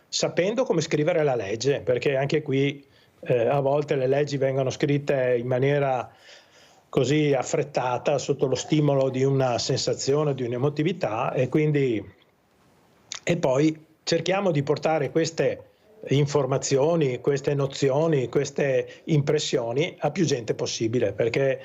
sapendo come scrivere la legge, perché anche qui a volte le leggi vengono scritte in maniera così affrettata, sotto lo stimolo di una sensazione, di un'emotività, e poi cerchiamo di portare queste informazioni, queste nozioni, queste impressioni a più gente possibile, perché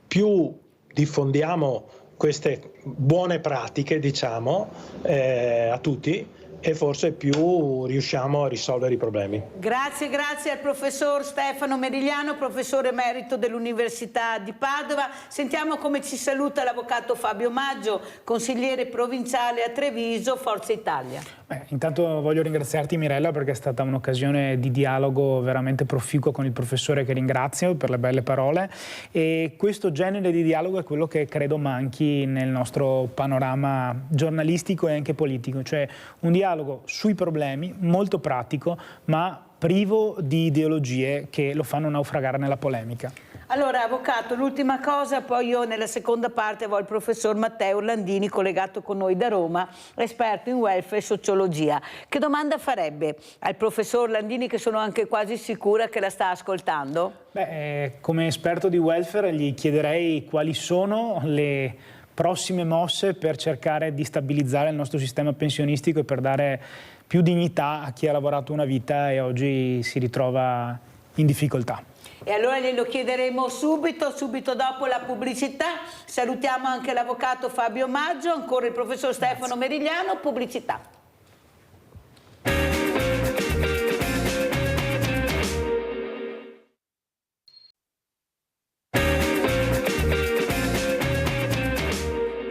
più diffondiamo queste buone pratiche, diciamo, a tutti, e forse più riusciamo a risolvere i problemi. Grazie al professor Stefano Merigliano, professore emerito dell'Università di Padova. Sentiamo come ci saluta l'avvocato Fabio Maggio, consigliere provinciale a Treviso, Forza Italia. Intanto voglio ringraziarti, Mirella, perché è stata un'occasione di dialogo veramente proficuo con il professore, che ringrazio per le belle parole, e questo genere di dialogo è quello che credo manchi nel nostro panorama giornalistico e anche politico, cioè un dialogo sui problemi molto pratico ma privo di ideologie che lo fanno naufragare nella polemica. Allora, avvocato, l'ultima cosa, poi io nella seconda parte ho il professor Matteo Orlandini collegato con noi da Roma, esperto in welfare e sociologia. Che domanda farebbe al professor Orlandini, che sono anche quasi sicura che la sta ascoltando? Come esperto di welfare gli chiederei quali sono le prossime mosse per cercare di stabilizzare il nostro sistema pensionistico e per dare più dignità a chi ha lavorato una vita e oggi si ritrova in difficoltà. E allora glielo chiederemo subito dopo la pubblicità. Salutiamo anche l'avvocato Fabio Maggio, ancora il professor Stefano Merigliano, pubblicità.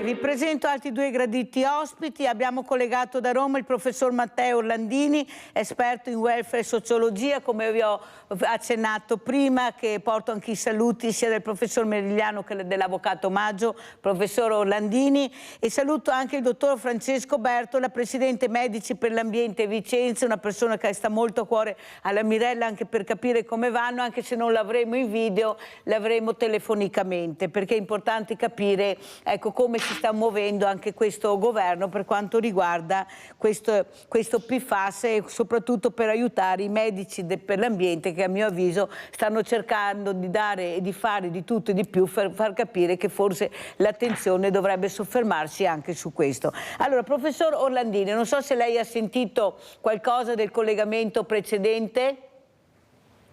Vi presento altri due graditi ospiti. Abbiamo collegato da Roma il professor Matteo Orlandini, esperto in welfare e sociologia, come vi ho accennato prima, che porto anche i saluti sia del professor Merigliano che dell'avvocato Maggio, professor Orlandini, e saluto anche il dottor Francesco Bertola, presidente Medici per l'Ambiente Vicenza, una persona che sta molto a cuore alla Mirella anche per capire come vanno, anche se non l'avremo in video, l'avremo telefonicamente, perché è importante capire, ecco, come si sta muovendo anche questo governo per quanto riguarda questo PFAS, e soprattutto per aiutare i medici per l'ambiente, che a mio avviso stanno cercando di dare e di fare di tutto e di più per far capire che forse l'attenzione dovrebbe soffermarsi anche su questo. Allora, professor Orlandini, non so se lei ha sentito qualcosa del collegamento precedente.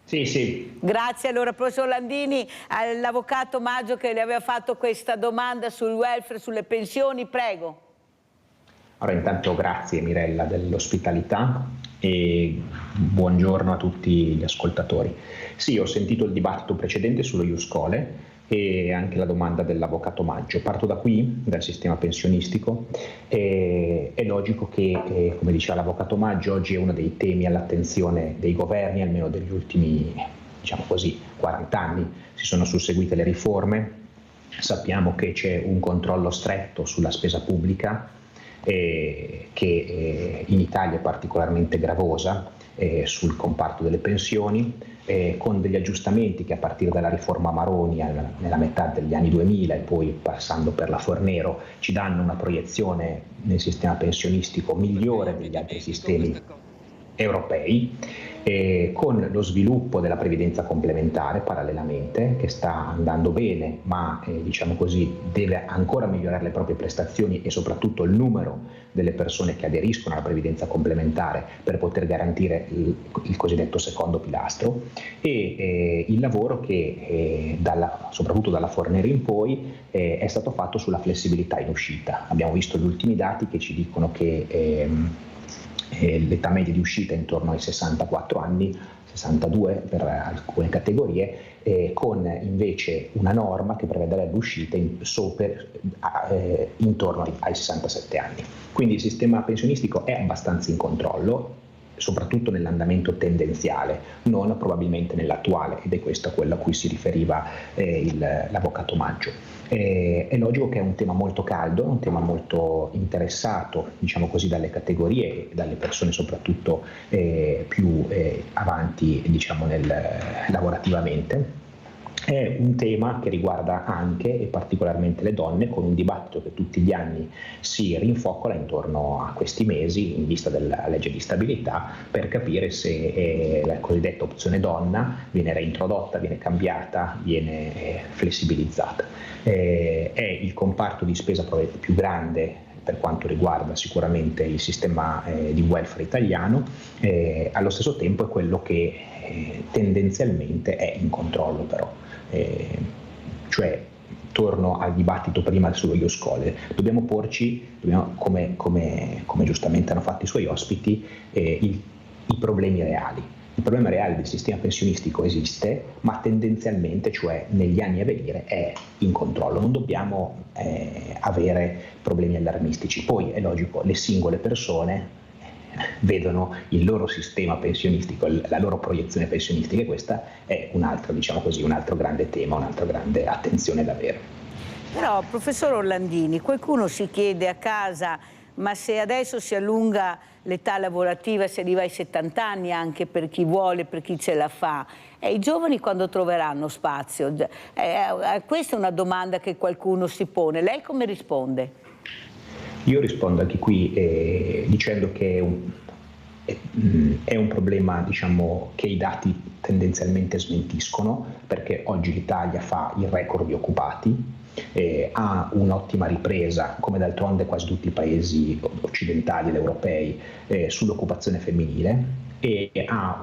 Sì. Grazie. Allora, professor Orlandini, all'avvocato Maggio che le aveva fatto questa domanda sul welfare, sulle pensioni, prego. Allora, intanto grazie Mirella dell'ospitalità e buongiorno a tutti gli ascoltatori. Sì, ho sentito il dibattito precedente sullo Ius Scholae e anche la domanda dell'avvocato Maggio. Parto da qui, dal sistema pensionistico. È logico che, come diceva l'avvocato Maggio, oggi è uno dei temi all'attenzione dei governi, almeno degli ultimi, diciamo così, 40 anni. Si sono susseguite le riforme, sappiamo che c'è un controllo stretto sulla spesa pubblica, che in Italia è particolarmente gravosa sul comparto delle pensioni, con degli aggiustamenti che a partire dalla riforma Maroni nella metà degli anni 2000 e poi passando per la Fornero ci danno una proiezione nel sistema pensionistico migliore degli altri sistemi europei, con lo sviluppo della previdenza complementare parallelamente, che sta andando bene, ma diciamo così deve ancora migliorare le proprie prestazioni e soprattutto il numero delle persone che aderiscono alla previdenza complementare per poter garantire il cosiddetto secondo pilastro, e il lavoro che soprattutto dalla Fornero in poi è stato fatto sulla flessibilità in uscita. Abbiamo visto gli ultimi dati che ci dicono che l'età media di uscita è intorno ai 64 anni, 62 per alcune categorie, con invece una norma che prevede l'uscita intorno ai 67 anni. Quindi il sistema pensionistico è abbastanza in controllo, soprattutto nell'andamento tendenziale, non probabilmente nell'attuale, ed è questo quello a cui si riferiva l'avvocato Maggio. È logico che è un tema molto caldo, un tema molto interessato, diciamo così, dalle categorie e dalle persone soprattutto più avanti, diciamo, lavorativamente. È un tema che riguarda anche e particolarmente le donne, con un dibattito che tutti gli anni si rinfocola intorno a questi mesi in vista della legge di stabilità, per capire se la cosiddetta opzione donna viene reintrodotta, viene cambiata, viene flessibilizzata. È il comparto di spesa più grande per quanto riguarda sicuramente il sistema di welfare italiano, allo stesso tempo è quello che tendenzialmente è in controllo però, cioè torno al dibattito prima sullo Ius Scholae, dobbiamo porci, come giustamente hanno fatto i suoi ospiti, i problemi reali. Il problema reale del sistema pensionistico esiste, ma tendenzialmente, cioè negli anni a venire, è in controllo. Non dobbiamo avere problemi allarmistici. Poi è logico, le singole persone vedono il loro sistema pensionistico, la loro proiezione pensionistica, e questa è un altro grande tema, un'altra grande attenzione da avere. Però, professor Orlandini, qualcuno si chiede a casa, ma se adesso si allunga l'età lavorativa, si arriva ai 70 anni anche per chi vuole, per chi ce la fa, e i giovani quando troveranno spazio? Questa è una domanda che qualcuno si pone. Lei come risponde? Io rispondo anche qui dicendo che è un problema, diciamo, che i dati tendenzialmente smentiscono, perché oggi l'Italia fa il record di occupati, ha un'ottima ripresa, come d'altronde quasi tutti i paesi occidentali ed europei, sull'occupazione femminile, e ha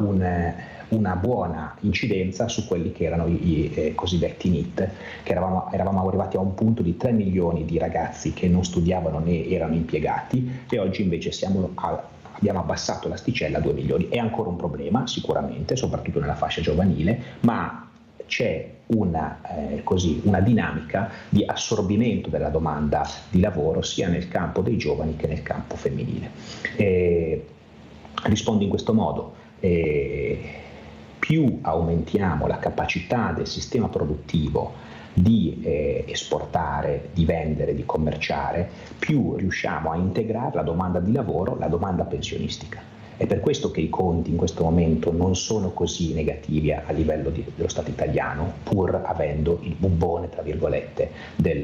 una buona incidenza su quelli che erano i cosiddetti NEET, che eravamo arrivati a un punto di 3 milioni di ragazzi che non studiavano né erano impiegati, e oggi invece abbiamo abbassato l'asticella a 2 milioni. È ancora un problema sicuramente, soprattutto nella fascia giovanile, ma c'è una dinamica di assorbimento della domanda di lavoro sia nel campo dei giovani che nel campo femminile. Rispondo in questo modo: più aumentiamo la capacità del sistema produttivo di esportare, di vendere, di commerciare, più riusciamo a integrare la domanda di lavoro, la domanda pensionistica. È per questo che i conti in questo momento non sono così negativi a livello dello Stato italiano, pur avendo il bubbone, tra virgolette, del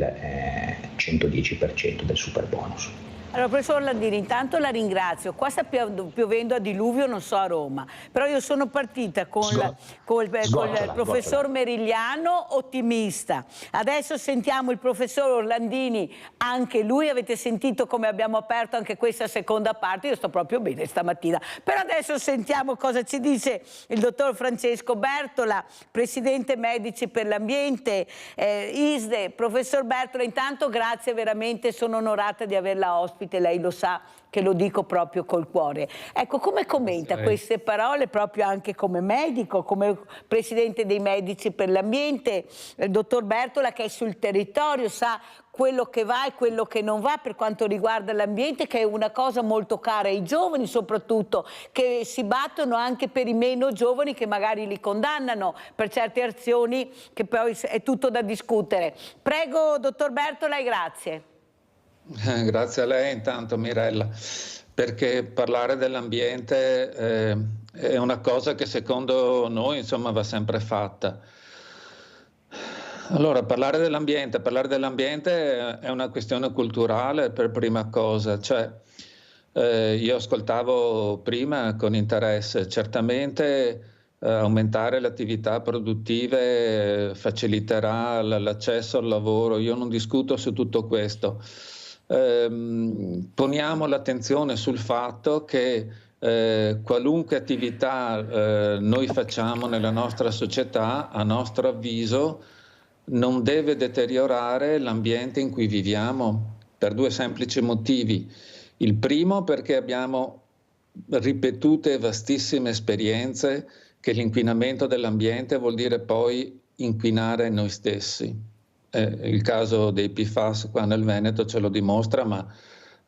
110% del super bonus. Allora, professor Orlandini, intanto la ringrazio. Qua sta piovendo a diluvio, non so a Roma, però io sono partita con il professor Merigliano ottimista. Adesso sentiamo il professor Orlandini, anche lui, avete sentito come abbiamo aperto anche questa seconda parte, io sto proprio bene stamattina. Però adesso sentiamo cosa ci dice il dottor Francesco Bertola, presidente Medici per l'Ambiente, ISDE. Professor Bertola, intanto grazie veramente, sono onorata di averla ospite. Lei lo sa che lo dico proprio col cuore. Ecco, come commenta queste parole proprio anche come medico, come presidente dei Medici per l'Ambiente, il dottor Bertola, che è sul territorio, sa quello che va e quello che non va per quanto riguarda l'ambiente, che è una cosa molto cara ai giovani soprattutto, che si battono anche per i meno giovani che magari li condannano per certe azioni, che poi è tutto da discutere. Prego, dottor Bertola, e grazie. Grazie a lei intanto, Mirella, perché parlare dell'ambiente è una cosa che secondo noi, insomma, va sempre fatta. Allora, parlare dell'ambiente è una questione culturale per prima cosa, cioè io ascoltavo prima con interesse, certamente aumentare le attività produttive faciliterà l'accesso al lavoro, io non discuto su tutto questo. Poniamo l'attenzione sul fatto che qualunque attività noi facciamo nella nostra società, a nostro avviso, non deve deteriorare l'ambiente in cui viviamo, per due semplici motivi. Il primo, perché abbiamo ripetute vastissime esperienze che l'inquinamento dell'ambiente vuol dire poi inquinare noi stessi. Il caso dei PFAS qua nel Veneto ce lo dimostra, ma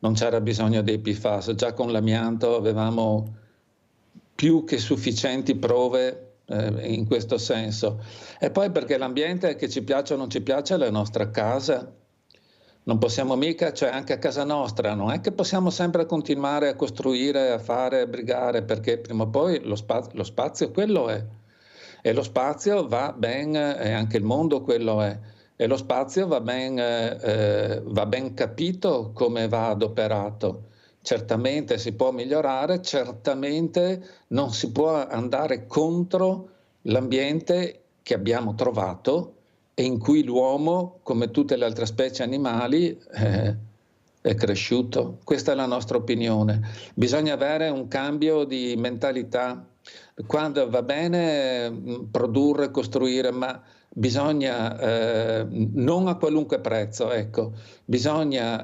non c'era bisogno dei PFAS. Già con l'amianto avevamo più che sufficienti prove in questo senso. E poi perché l'ambiente, che ci piaccia o non ci piaccia, è la nostra casa. Non possiamo mica, cioè anche a casa nostra, non è che possiamo sempre continuare a costruire, a fare, a brigare, perché prima o poi lo spazio quello è. E lo spazio va ben, e anche il mondo quello è. E lo spazio va ben capito come va adoperato. Certamente si può migliorare, certamente non si può andare contro l'ambiente che abbiamo trovato e in cui l'uomo, come tutte le altre specie animali, è cresciuto. Questa è la nostra opinione. Bisogna avere un cambio di mentalità. Quando va bene produrre, costruire, ma bisogna, non a qualunque prezzo, ecco, bisogna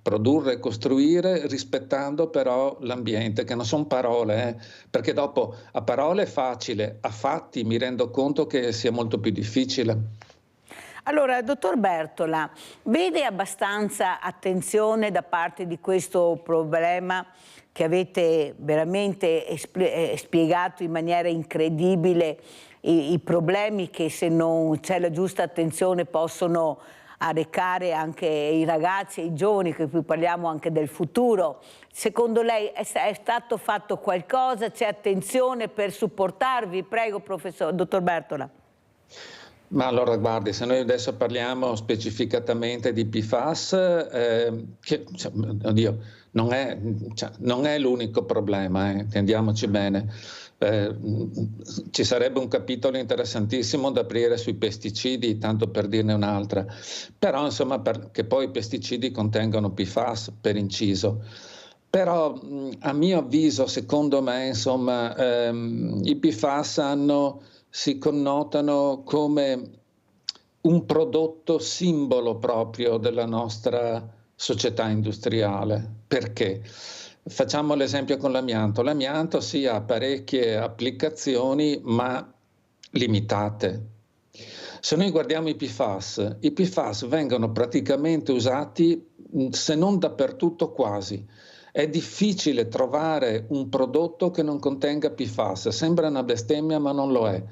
produrre e costruire rispettando però l'ambiente, che non sono parole, perché dopo a parole è facile, a fatti mi rendo conto che sia molto più difficile. Allora, dottor Bertola, vede abbastanza attenzione da parte di questo problema che avete veramente spiegato in maniera incredibile, i problemi che se non c'è la giusta attenzione possono arrecare anche i ragazzi e i giovani, che qui parliamo anche del futuro. Secondo lei è stato fatto qualcosa? C'è attenzione per supportarvi? Prego, dottor Bertola. Ma allora guardi, se noi adesso parliamo specificatamente di PFAS, che oddio, non è l'unico problema, intendiamoci bene. Ci sarebbe un capitolo interessantissimo da aprire sui pesticidi, tanto per dirne un'altra, però insomma che poi i pesticidi contengono PFAS per inciso. Però a mio avviso, secondo me, insomma, i PFAS si connotano come un prodotto simbolo proprio della nostra società industriale. Perché? Facciamo l'esempio con l'amianto. L'amianto sì, ha parecchie applicazioni, ma limitate. Se noi guardiamo i PFAS vengono praticamente usati, se non dappertutto, quasi. È difficile trovare un prodotto che non contenga PFAS, sembra una bestemmia ma non lo è,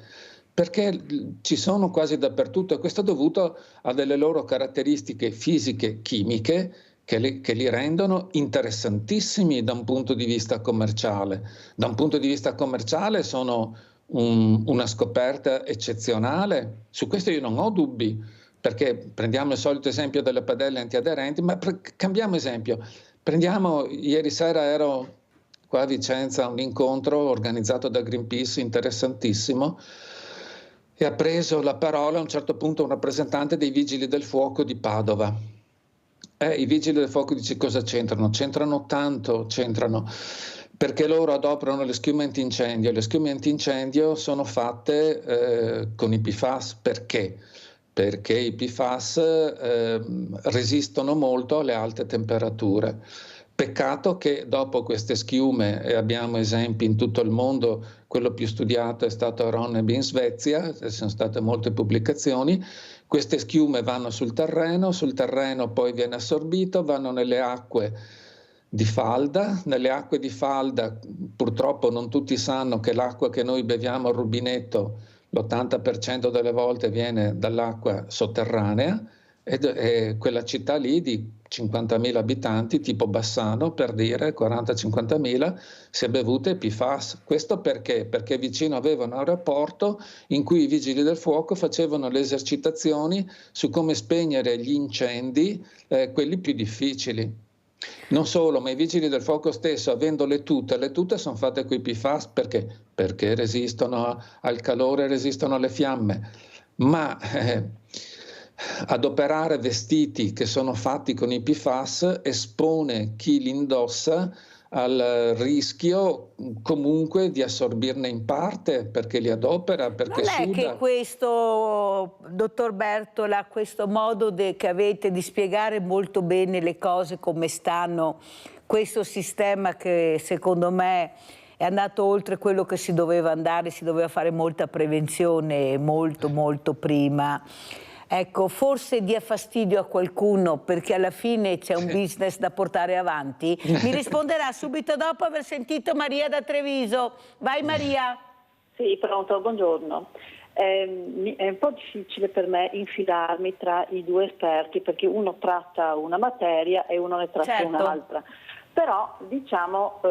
perché ci sono quasi dappertutto, e questo è dovuto a delle loro caratteristiche fisiche, chimiche, che li rendono interessantissimi da un punto di vista commerciale. Da un punto di vista commerciale sono una scoperta eccezionale, su questo io non ho dubbi, perché prendiamo il solito esempio delle padelle antiaderenti, ma cambiamo esempio. Ieri sera ero qua a Vicenza a un incontro organizzato da Greenpeace interessantissimo, e ha preso la parola a un certo punto un rappresentante dei Vigili del Fuoco di Padova. I Vigili del Fuoco dice cosa c'entrano? C'entrano tanto, perché loro adoperano le schiume antincendio. Le schiume antincendio sono fatte con i PFAS. Perché? Perché i PFAS resistono molto alle alte temperature. Peccato che dopo queste schiume, e abbiamo esempi in tutto il mondo, quello più studiato è stato Ronneby in Svezia, ci sono state molte pubblicazioni, queste schiume vanno sul terreno poi viene assorbito, vanno nelle acque di falda. Nelle acque di falda purtroppo non tutti sanno che l'acqua che noi beviamo al rubinetto l'80% delle volte viene dall'acqua sotterranea, e quella città lì di 50.000 abitanti, tipo Bassano per dire, 40-50.000, si è bevuta i PFAS. Questo perché? Perché vicino avevano un aeroporto in cui i vigili del fuoco facevano le esercitazioni su come spegnere gli incendi, quelli più difficili. Non solo, ma i vigili del fuoco stesso, avendo le tute sono fatte con i PFAS perché? Perché resistono al calore, resistono alle fiamme. Ma adoperare vestiti che sono fatti con i PFAS espone chi li indossa al rischio comunque di assorbirne in parte, perché li adopera, perché suda. Non è che questo, dottor Bertola, questo modo che avete di spiegare molto bene le cose come stanno, questo sistema che secondo me è andato oltre quello che si doveva andare, si doveva fare molta prevenzione molto prima. Ecco, forse dia fastidio a qualcuno perché alla fine c'è un business da portare avanti. Mi risponderà subito dopo aver sentito Maria da Treviso. Vai Maria. Sì, pronto, buongiorno. È un po' difficile per me infilarmi tra i due esperti perché uno tratta una materia e uno ne tratta un'altra. Però diciamo,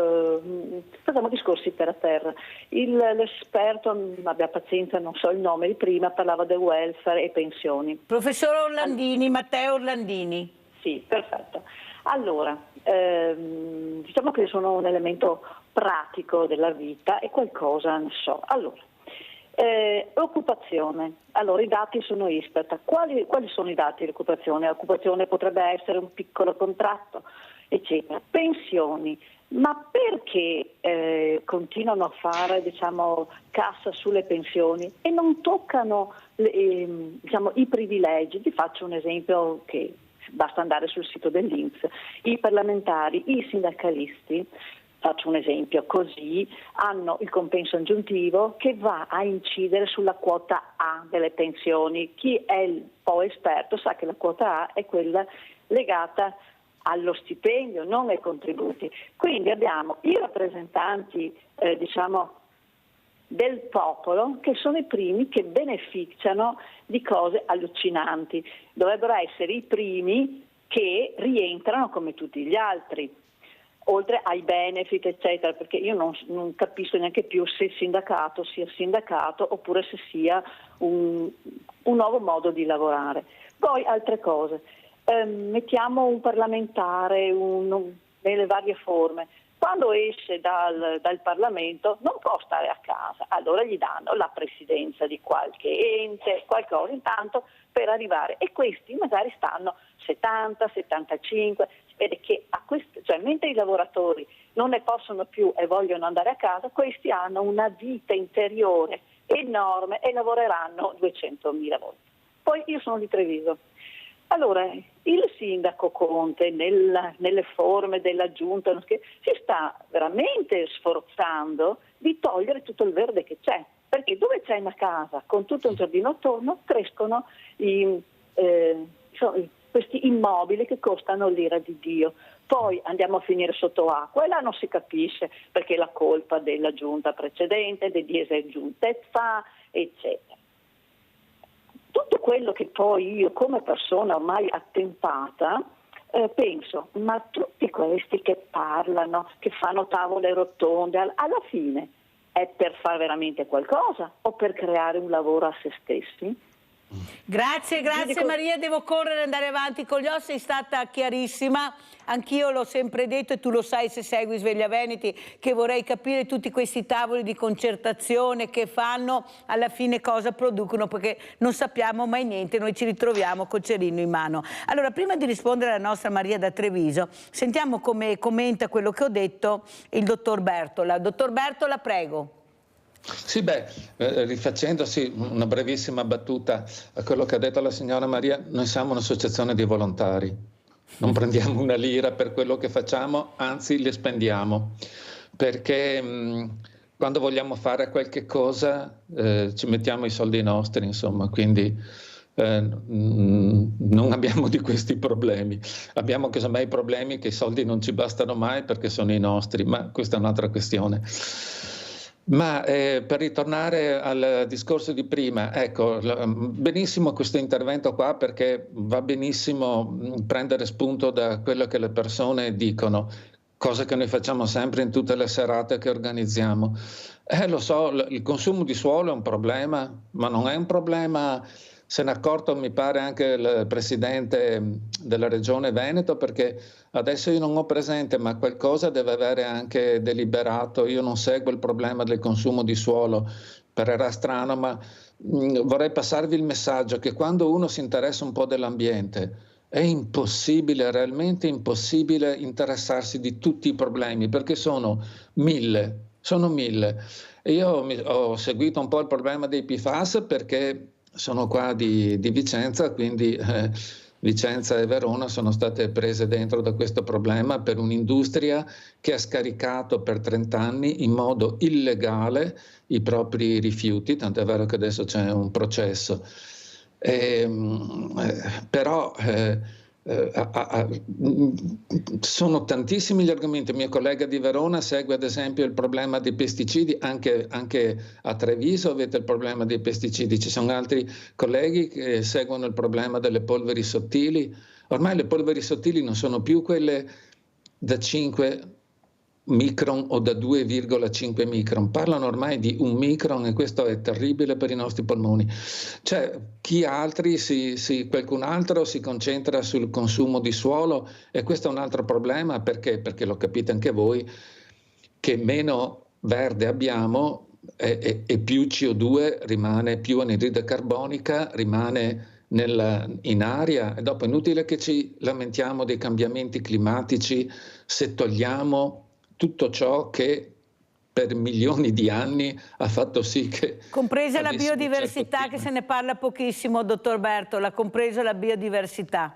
facciamo discorsi per terra. L'esperto, abbia pazienza, non so il nome di prima, parlava del welfare e pensioni. Professor Orlandini, Matteo Orlandini. Sì, perfetto. Allora, diciamo che sono un elemento pratico della vita e qualcosa ne so. Allora, occupazione. Allora, i dati sono Istat. Quali sono i dati di occupazione? L'occupazione potrebbe essere un piccolo contratto. eccetera. Pensioni. Ma perché continuano a fare cassa sulle pensioni e non toccano i privilegi? Vi faccio un esempio che basta andare sul sito dell'INPS. I parlamentari, i sindacalisti, faccio un esempio così, hanno il compenso aggiuntivo che va a incidere sulla quota A delle pensioni. Chi è un po' esperto sa che la quota A è quella legata allo stipendio, non ai contributi. Quindi abbiamo i rappresentanti del popolo che sono i primi che beneficiano di cose allucinanti. Dovrebbero essere i primi che rientrano come tutti gli altri, oltre ai benefit eccetera, perché io non capisco neanche più se il sindacato sia sindacato oppure se sia un nuovo modo di lavorare. Poi altre cose. Mettiamo un parlamentare nelle varie forme, quando esce dal Parlamento non può stare a casa, allora gli danno la presidenza di qualche ente, qualcosa intanto per arrivare, e questi magari stanno 70, 75, si vede che mentre i lavoratori non ne possono più e vogliono andare a casa, questi hanno una vita interiore enorme e lavoreranno 200.000 volte. Poi io sono di Treviso. Allora, il sindaco Conte nelle forme della giunta si sta veramente sforzando di togliere tutto il verde che c'è, perché dove c'è una casa con tutto un giardino attorno crescono questi immobili che costano l'ira di Dio. Poi andiamo a finire sotto acqua e là non si capisce perché è la colpa della giunta precedente, dei diesel giunte fa, eccetera. Tutto quello che poi io come persona ormai attempata penso, ma tutti questi che parlano, che fanno tavole rotonde, alla fine è per fare veramente qualcosa o per creare un lavoro a se stessi? Grazie Maria, devo correre e andare avanti con gli ossi, sei stata chiarissima, anch'io l'ho sempre detto e tu lo sai se segui Sveglia Veneti che vorrei capire tutti questi tavoli di concertazione che fanno, alla fine cosa producono, perché non sappiamo mai niente, noi ci ritroviamo col cerino in mano. Allora, prima di rispondere alla nostra Maria da Treviso, sentiamo come commenta quello che ho detto il dottor Bertola. Dottor Bertola, prego. Sì, rifacendosi una brevissima battuta a quello che ha detto la signora Maria, noi siamo un'associazione di volontari, non prendiamo una lira per quello che facciamo, anzi le spendiamo, perché quando vogliamo fare qualche cosa ci mettiamo i soldi nostri, insomma, quindi non abbiamo di questi problemi. Abbiamo casomai problemi che i soldi non ci bastano mai perché sono i nostri, ma questa è un'altra questione. Ma per ritornare al discorso di prima, ecco, benissimo questo intervento qua perché va benissimo prendere spunto da quello che le persone dicono, cosa che noi facciamo sempre in tutte le serate che organizziamo. Lo so, il consumo di suolo è un problema, ma non è un problema. Se n'è accorto, mi pare, anche il presidente della regione Veneto, perché adesso io non ho presente, ma qualcosa deve avere anche deliberato. Io non seguo il problema del consumo di suolo, parerà strano, ma vorrei passarvi il messaggio che quando uno si interessa un po' dell'ambiente è impossibile, realmente impossibile interessarsi di tutti i problemi, perché sono mille. E io ho seguito un po' il problema dei PFAS perché sono qua di Vicenza, quindi Vicenza e Verona sono state prese dentro da questo problema per un'industria che ha scaricato per 30 anni in modo illegale i propri rifiuti, tant'è vero che adesso c'è un processo. Però sono tantissimi gli argomenti. Il mio collega di Verona segue ad esempio il problema dei pesticidi, anche a Treviso avete il problema dei pesticidi, ci sono altri colleghi che seguono il problema delle polveri sottili. Ormai le polveri sottili non sono più quelle da 5 micron o da 2,5 micron, parlano ormai di 1 micron e questo è terribile per i nostri polmoni. Cioè, qualcun altro si concentra sul consumo di suolo e questo è un altro problema, perché lo capite anche voi, che meno verde abbiamo e più CO2 rimane, più anidride carbonica rimane in aria, e dopo è inutile che ci lamentiamo dei cambiamenti climatici se togliamo tutto ciò che per milioni di anni ha fatto sì che... Compresa la biodiversità, certo che se ne parla pochissimo, dottor Bertola, compresa la biodiversità.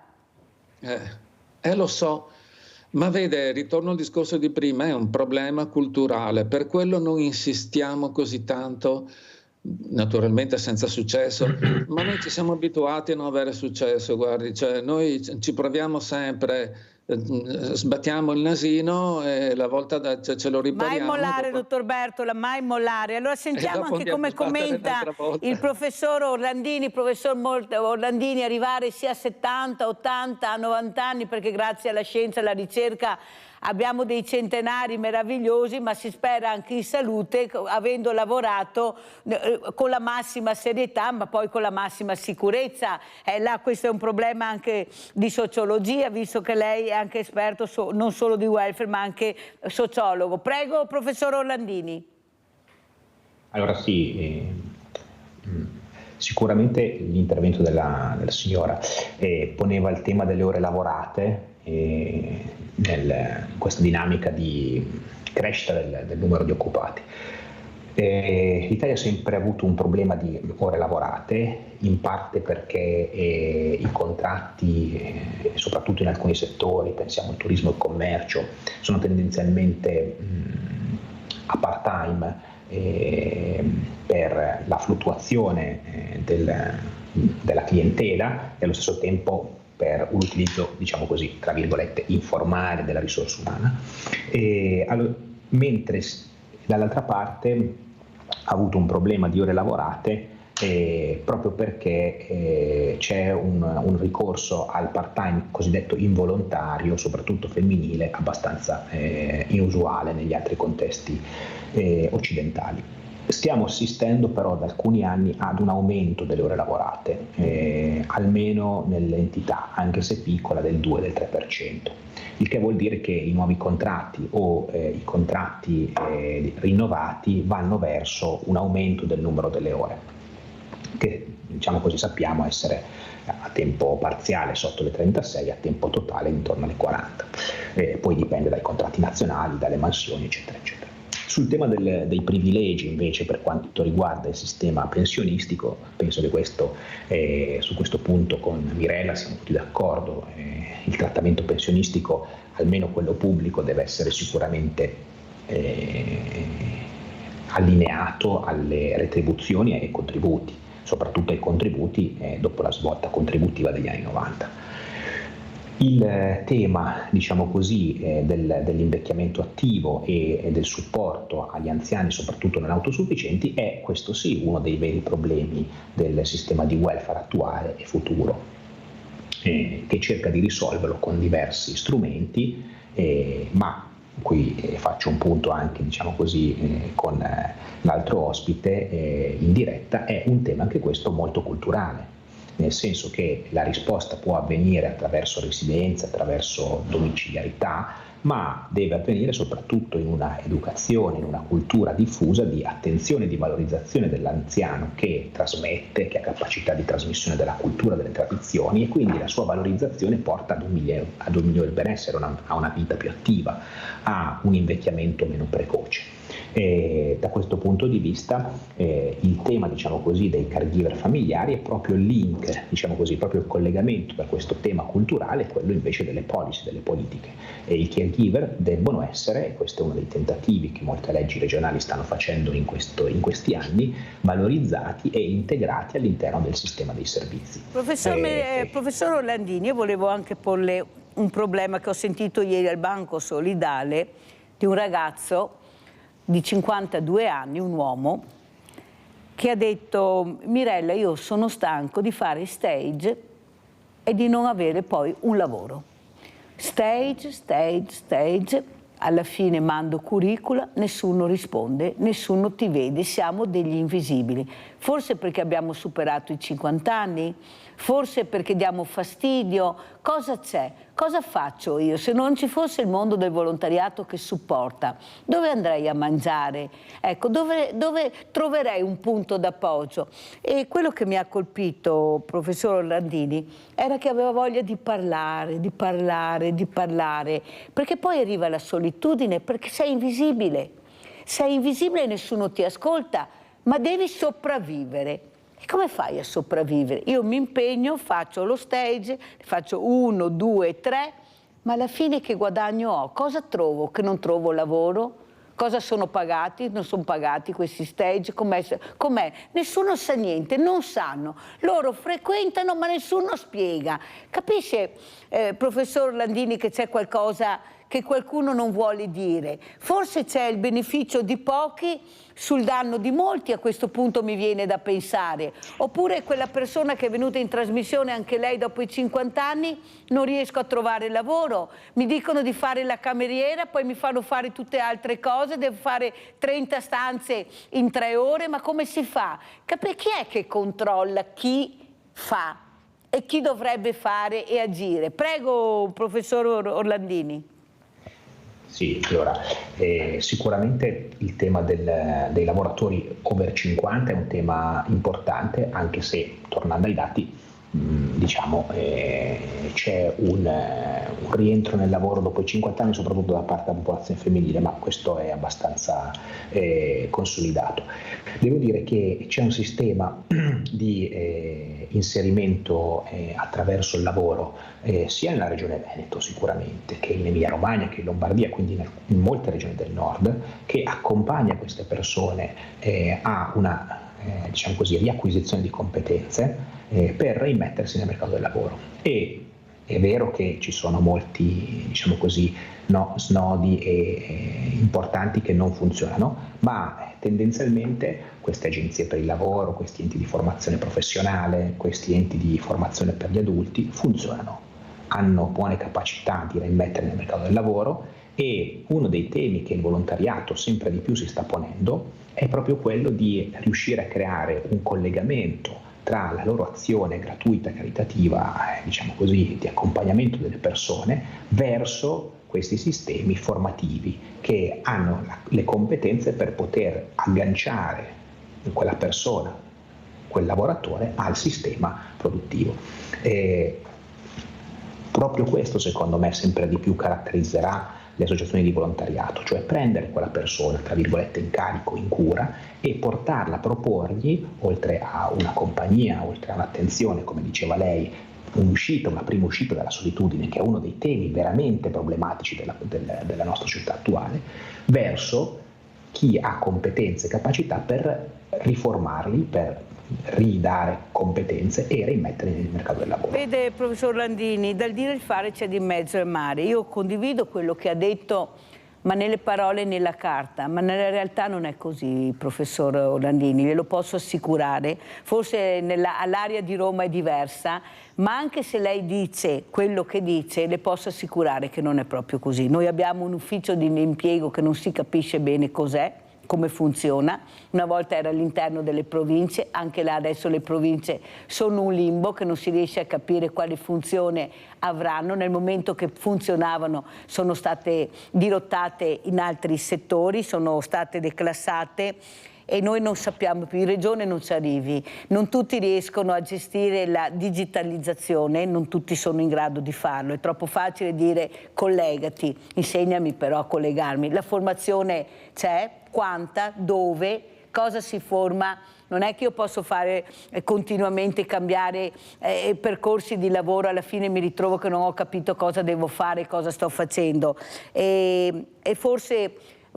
Lo so, ma vede, ritorno al discorso di prima, è un problema culturale, per quello non insistiamo così tanto, naturalmente senza successo, ma noi ci siamo abituati a non avere successo, guardi, cioè noi ci proviamo sempre, sbattiamo il nasino e la volta ce lo ripariamo. Mai mollare, dottor Bertola, mai mollare. Allora sentiamo anche come commenta il professor Orlandini, arrivare sia a 70, 80, a 90 anni, perché grazie alla scienza e alla ricerca abbiamo dei centenari meravigliosi, ma si spera anche in salute, avendo lavorato con la massima serietà, ma poi con la massima sicurezza. Questo è un problema anche di sociologia, visto che lei è anche esperto non solo di welfare, ma anche sociologo. Prego, professor Orlandini. Allora sì, sicuramente l'intervento della signora poneva il tema delle ore lavorate in questa dinamica di crescita del numero di occupati. L'Italia ha sempre avuto un problema di ore lavorate, in parte perché i contratti, soprattutto in alcuni settori, pensiamo al turismo e al commercio, sono tendenzialmente a part-time per la fluttuazione della clientela e allo stesso tempo per un utilizzo, diciamo così, tra virgolette, informale della risorsa umana, mentre dall'altra parte ha avuto un problema di ore lavorate proprio perché c'è un ricorso al part-time cosiddetto involontario, soprattutto femminile, abbastanza inusuale negli altri contesti occidentali. Stiamo assistendo però da alcuni anni ad un aumento delle ore lavorate, almeno nell'entità, anche se piccola, del 2-3%, il che vuol dire che i nuovi contratti o i contratti rinnovati vanno verso un aumento del numero delle ore, che diciamo così sappiamo essere a tempo parziale sotto le 36, a tempo totale intorno alle 40. Poi dipende dai contratti nazionali, dalle mansioni, eccetera, eccetera. Sul tema dei privilegi invece per quanto riguarda il sistema pensionistico, penso che su questo punto con Mirella siamo tutti d'accordo, il trattamento pensionistico, almeno quello pubblico, deve essere sicuramente allineato alle retribuzioni e ai contributi, soprattutto ai contributi dopo la svolta contributiva degli anni 90. Il tema, diciamo così, dell'invecchiamento attivo e del supporto agli anziani, soprattutto non autosufficienti, è, questo sì, uno dei veri problemi del sistema di welfare attuale e futuro, che cerca di risolverlo con diversi strumenti, ma qui faccio un punto anche, diciamo così, con l'altro ospite in diretta, è un tema anche questo molto culturale. Nel senso che la risposta può avvenire attraverso residenza, attraverso domiciliarità, ma deve avvenire soprattutto in una educazione, in una cultura diffusa di attenzione e di valorizzazione dell'anziano che trasmette, che ha capacità di trasmissione della cultura, delle tradizioni, e quindi la sua valorizzazione porta ad un migliore benessere, a una vita più attiva, a un invecchiamento meno precoce. Da questo punto di vista il tema, diciamo così, dei caregiver familiari è proprio il link, diciamo così, proprio il collegamento per questo tema culturale, quello invece delle policy, delle politiche. E i caregiver debbono essere, e questo è uno dei tentativi che molte leggi regionali stanno facendo in questi anni, valorizzati e integrati all'interno del sistema dei servizi. Professor Orlandini, io volevo anche porle un problema che ho sentito ieri al Banco Solidale di un ragazzo di 52 anni, un uomo, che ha detto: Mirella, io sono stanco di fare stage e di non avere poi un lavoro. Stage, alla fine mando curricula, nessuno risponde, nessuno ti vede, siamo degli invisibili. Forse perché abbiamo superato i 50 anni? Forse perché diamo fastidio? Cosa c'è? Cosa faccio io se non ci fosse il mondo del volontariato che supporta? Dove andrei a mangiare? Ecco, dove troverei un punto d'appoggio? E quello che mi ha colpito, professor Orlandini, era che aveva voglia di parlare, perché poi arriva la solitudine, perché sei invisibile e nessuno ti ascolta, ma devi sopravvivere. E come fai a sopravvivere? Io mi impegno, faccio lo stage, faccio 1, 2, 3, ma alla fine che guadagno ho? Cosa trovo? Che non trovo lavoro? Cosa sono pagati? Non sono pagati questi stage? Com'è? Nessuno sa niente, non sanno. Loro frequentano ma nessuno spiega. Capisce, professor Orlandini, che c'è qualcosa che qualcuno non vuole dire? Forse c'è il beneficio di pochi sul danno di molti, a questo punto mi viene da pensare. Oppure quella persona che è venuta in trasmissione, anche lei dopo i 50 anni, non riesco a trovare lavoro, mi dicono di fare la cameriera, poi mi fanno fare tutte altre cose, devo fare 30 stanze in 3 ore, ma come si fa? Chi è che controlla chi fa e chi dovrebbe fare e agire? Prego, professor Orlandini. Sì, allora, sicuramente il tema dei lavoratori over 50 è un tema importante, anche se, tornando ai dati, diciamo, c'è un rientro nel lavoro dopo i 50 anni, soprattutto da parte della popolazione femminile, ma questo è abbastanza consolidato. Devo dire che c'è un sistema di inserimento attraverso il lavoro sia nella regione Veneto sicuramente, che in Emilia Romagna, che in Lombardia, quindi in molte regioni del nord, che accompagna queste persone a una diciamo così, riacquisizione di competenze per rimettersi nel mercato del lavoro. E è vero che ci sono molti, diciamo così, snodi importanti che non funzionano, ma tendenzialmente queste agenzie per il lavoro, questi enti di formazione professionale, questi enti di formazione per gli adulti funzionano, hanno buone capacità di rimettere nel mercato del lavoro. E uno dei temi che il volontariato sempre di più si sta ponendo è proprio quello di riuscire a creare un collegamento tra la loro azione gratuita, caritativa, diciamo così, di accompagnamento delle persone verso questi sistemi formativi che hanno le competenze per poter agganciare quella persona, quel lavoratore al sistema produttivo. Proprio questo, secondo me, sempre di più caratterizzerà le associazioni di volontariato, cioè prendere quella persona, tra virgolette, in carico, in cura, e portarla, proporgli, oltre a una compagnia, oltre a un'attenzione, come diceva lei, una prima uscita dalla solitudine, che è uno dei temi veramente problematici della nostra società attuale, verso chi ha competenze e capacità per riformarli, per ridare competenze e rimetterli nel mercato del lavoro. Vede, professor Orlandini, dal dire il fare c'è di mezzo il mare. Io condivido quello che ha detto, ma nelle parole e nella carta, ma nella realtà non è così, professor Orlandini, glielo posso assicurare. Forse all'area di Roma è diversa, ma anche se lei dice quello che dice, le posso assicurare che non è proprio così. Noi abbiamo un ufficio di impiego che non si capisce bene cos'è, come funziona. Una volta era all'interno delle province, anche là adesso le province sono un limbo che non si riesce a capire quale funzione avranno. Nel momento che funzionavano sono state dirottate in altri settori, sono state declassate e noi non sappiamo più, in regione non ci arrivi, non tutti riescono a gestire la digitalizzazione, non tutti sono in grado di farlo, è troppo facile dire collegati, insegnami però a collegarmi, la formazione c'è, quanta, dove, cosa si forma, non è che io posso fare continuamente cambiare percorsi di lavoro, alla fine mi ritrovo che non ho capito cosa devo fare, cosa sto facendo e forse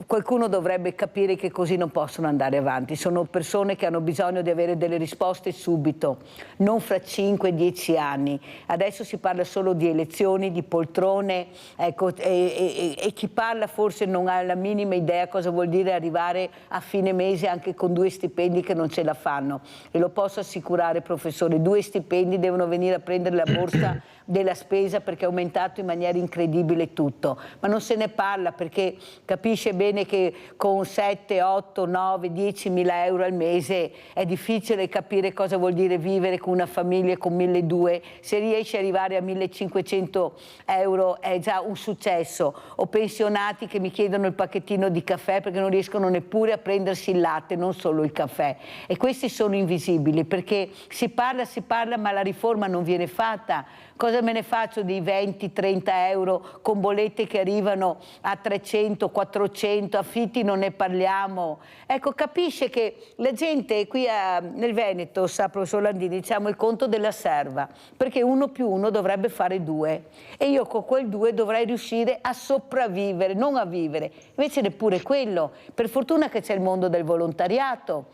qualcuno dovrebbe capire che così non possono andare avanti. Sono persone che hanno bisogno di avere delle risposte subito, non fra 5-10 anni. Adesso si parla solo di elezioni, di poltrone, ecco, e chi parla forse non ha la minima idea cosa vuol dire arrivare a fine mese anche con 2 stipendi che non ce la fanno. E lo posso assicurare, professore, 2 stipendi devono venire a prendere la borsa della spesa perché è aumentato in maniera incredibile tutto. Ma non se ne parla perché capisce bene bene che con 7, 8, 9, 10 mila euro al mese è difficile capire cosa vuol dire vivere con una famiglia con 1.200. Se riesci ad arrivare a 1.500 euro è già un successo. Ho pensionati che mi chiedono il pacchettino di caffè perché non riescono neppure a prendersi il latte, non solo il caffè. E questi sono invisibili perché si parla, ma la riforma non viene fatta. Cosa me ne faccio di 20, 30 euro con bollette che arrivano a 300, 400, affitti non ne parliamo. Ecco, capisce che la gente qui nel Veneto, sa professor Landini, diciamo il conto della serva, perché 1 più 1 dovrebbe fare 2 e io con quel 2 dovrei riuscire a sopravvivere, non a vivere. Invece neppure quello. Per fortuna che c'è il mondo del volontariato.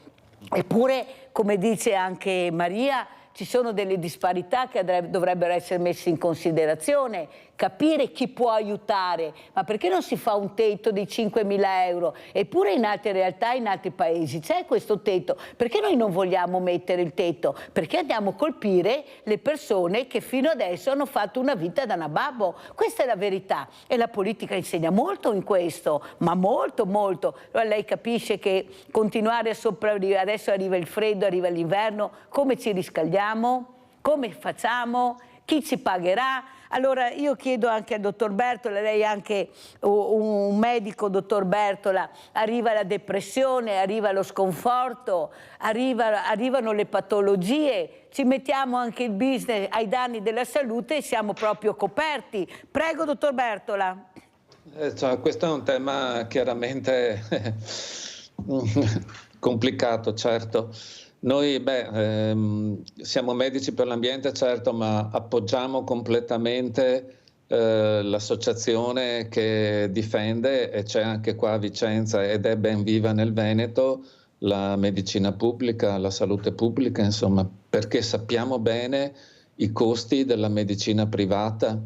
Eppure, come dice anche Maria, ci sono delle disparità che dovrebbero essere messe in considerazione, capire chi può aiutare, ma perché non si fa un tetto di 5.000 euro? Eppure in altre realtà, in altri paesi c'è questo tetto. Perché noi non vogliamo mettere il tetto? Perché andiamo a colpire le persone che fino adesso hanno fatto una vita da nababbo. Questa è la verità e la politica insegna molto in questo, ma molto, molto. Allora lei capisce che continuare a sopravvivere, adesso arriva il freddo, arriva l'inverno, come ci riscaldiamo? Come facciamo? Chi ci pagherà? Allora io chiedo anche al dottor Bertola, lei è anche un medico, dottor Bertola, arriva la depressione, arriva lo sconforto, arrivano le patologie, ci mettiamo anche il business ai danni della salute e siamo proprio coperti. Prego, dottor Bertola. Questo è un tema chiaramente complicato, certo. Noi siamo medici per l'ambiente, certo, ma appoggiamo completamente l'associazione che difende, e c'è anche qua a Vicenza ed è ben viva nel Veneto, la medicina pubblica, la salute pubblica, insomma, perché sappiamo bene i costi della medicina privata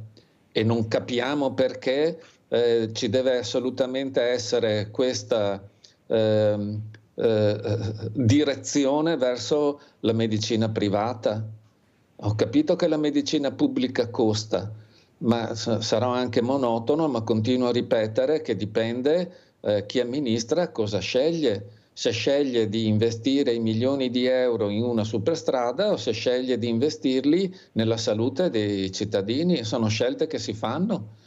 e non capiamo perché ci deve assolutamente essere questa direzione verso la medicina privata. Ho capito che la medicina pubblica costa, ma sarò anche monotono, ma continuo a ripetere che dipende chi amministra cosa sceglie. Se sceglie di investire i milioni di euro in una superstrada o se sceglie di investirli nella salute dei cittadini, sono scelte che si fanno.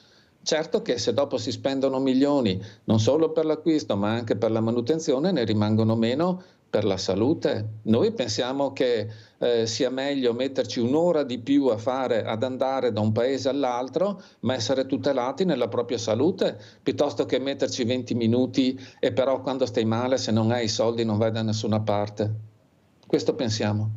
Certo che se dopo si spendono milioni non solo per l'acquisto ma anche per la manutenzione, ne rimangono meno per la salute. Noi pensiamo che sia meglio metterci un'ora di più ad andare da un paese all'altro, ma essere tutelati nella propria salute, piuttosto che metterci 20 minuti e però quando stai male, se non hai i soldi, non vai da nessuna parte. Questo pensiamo.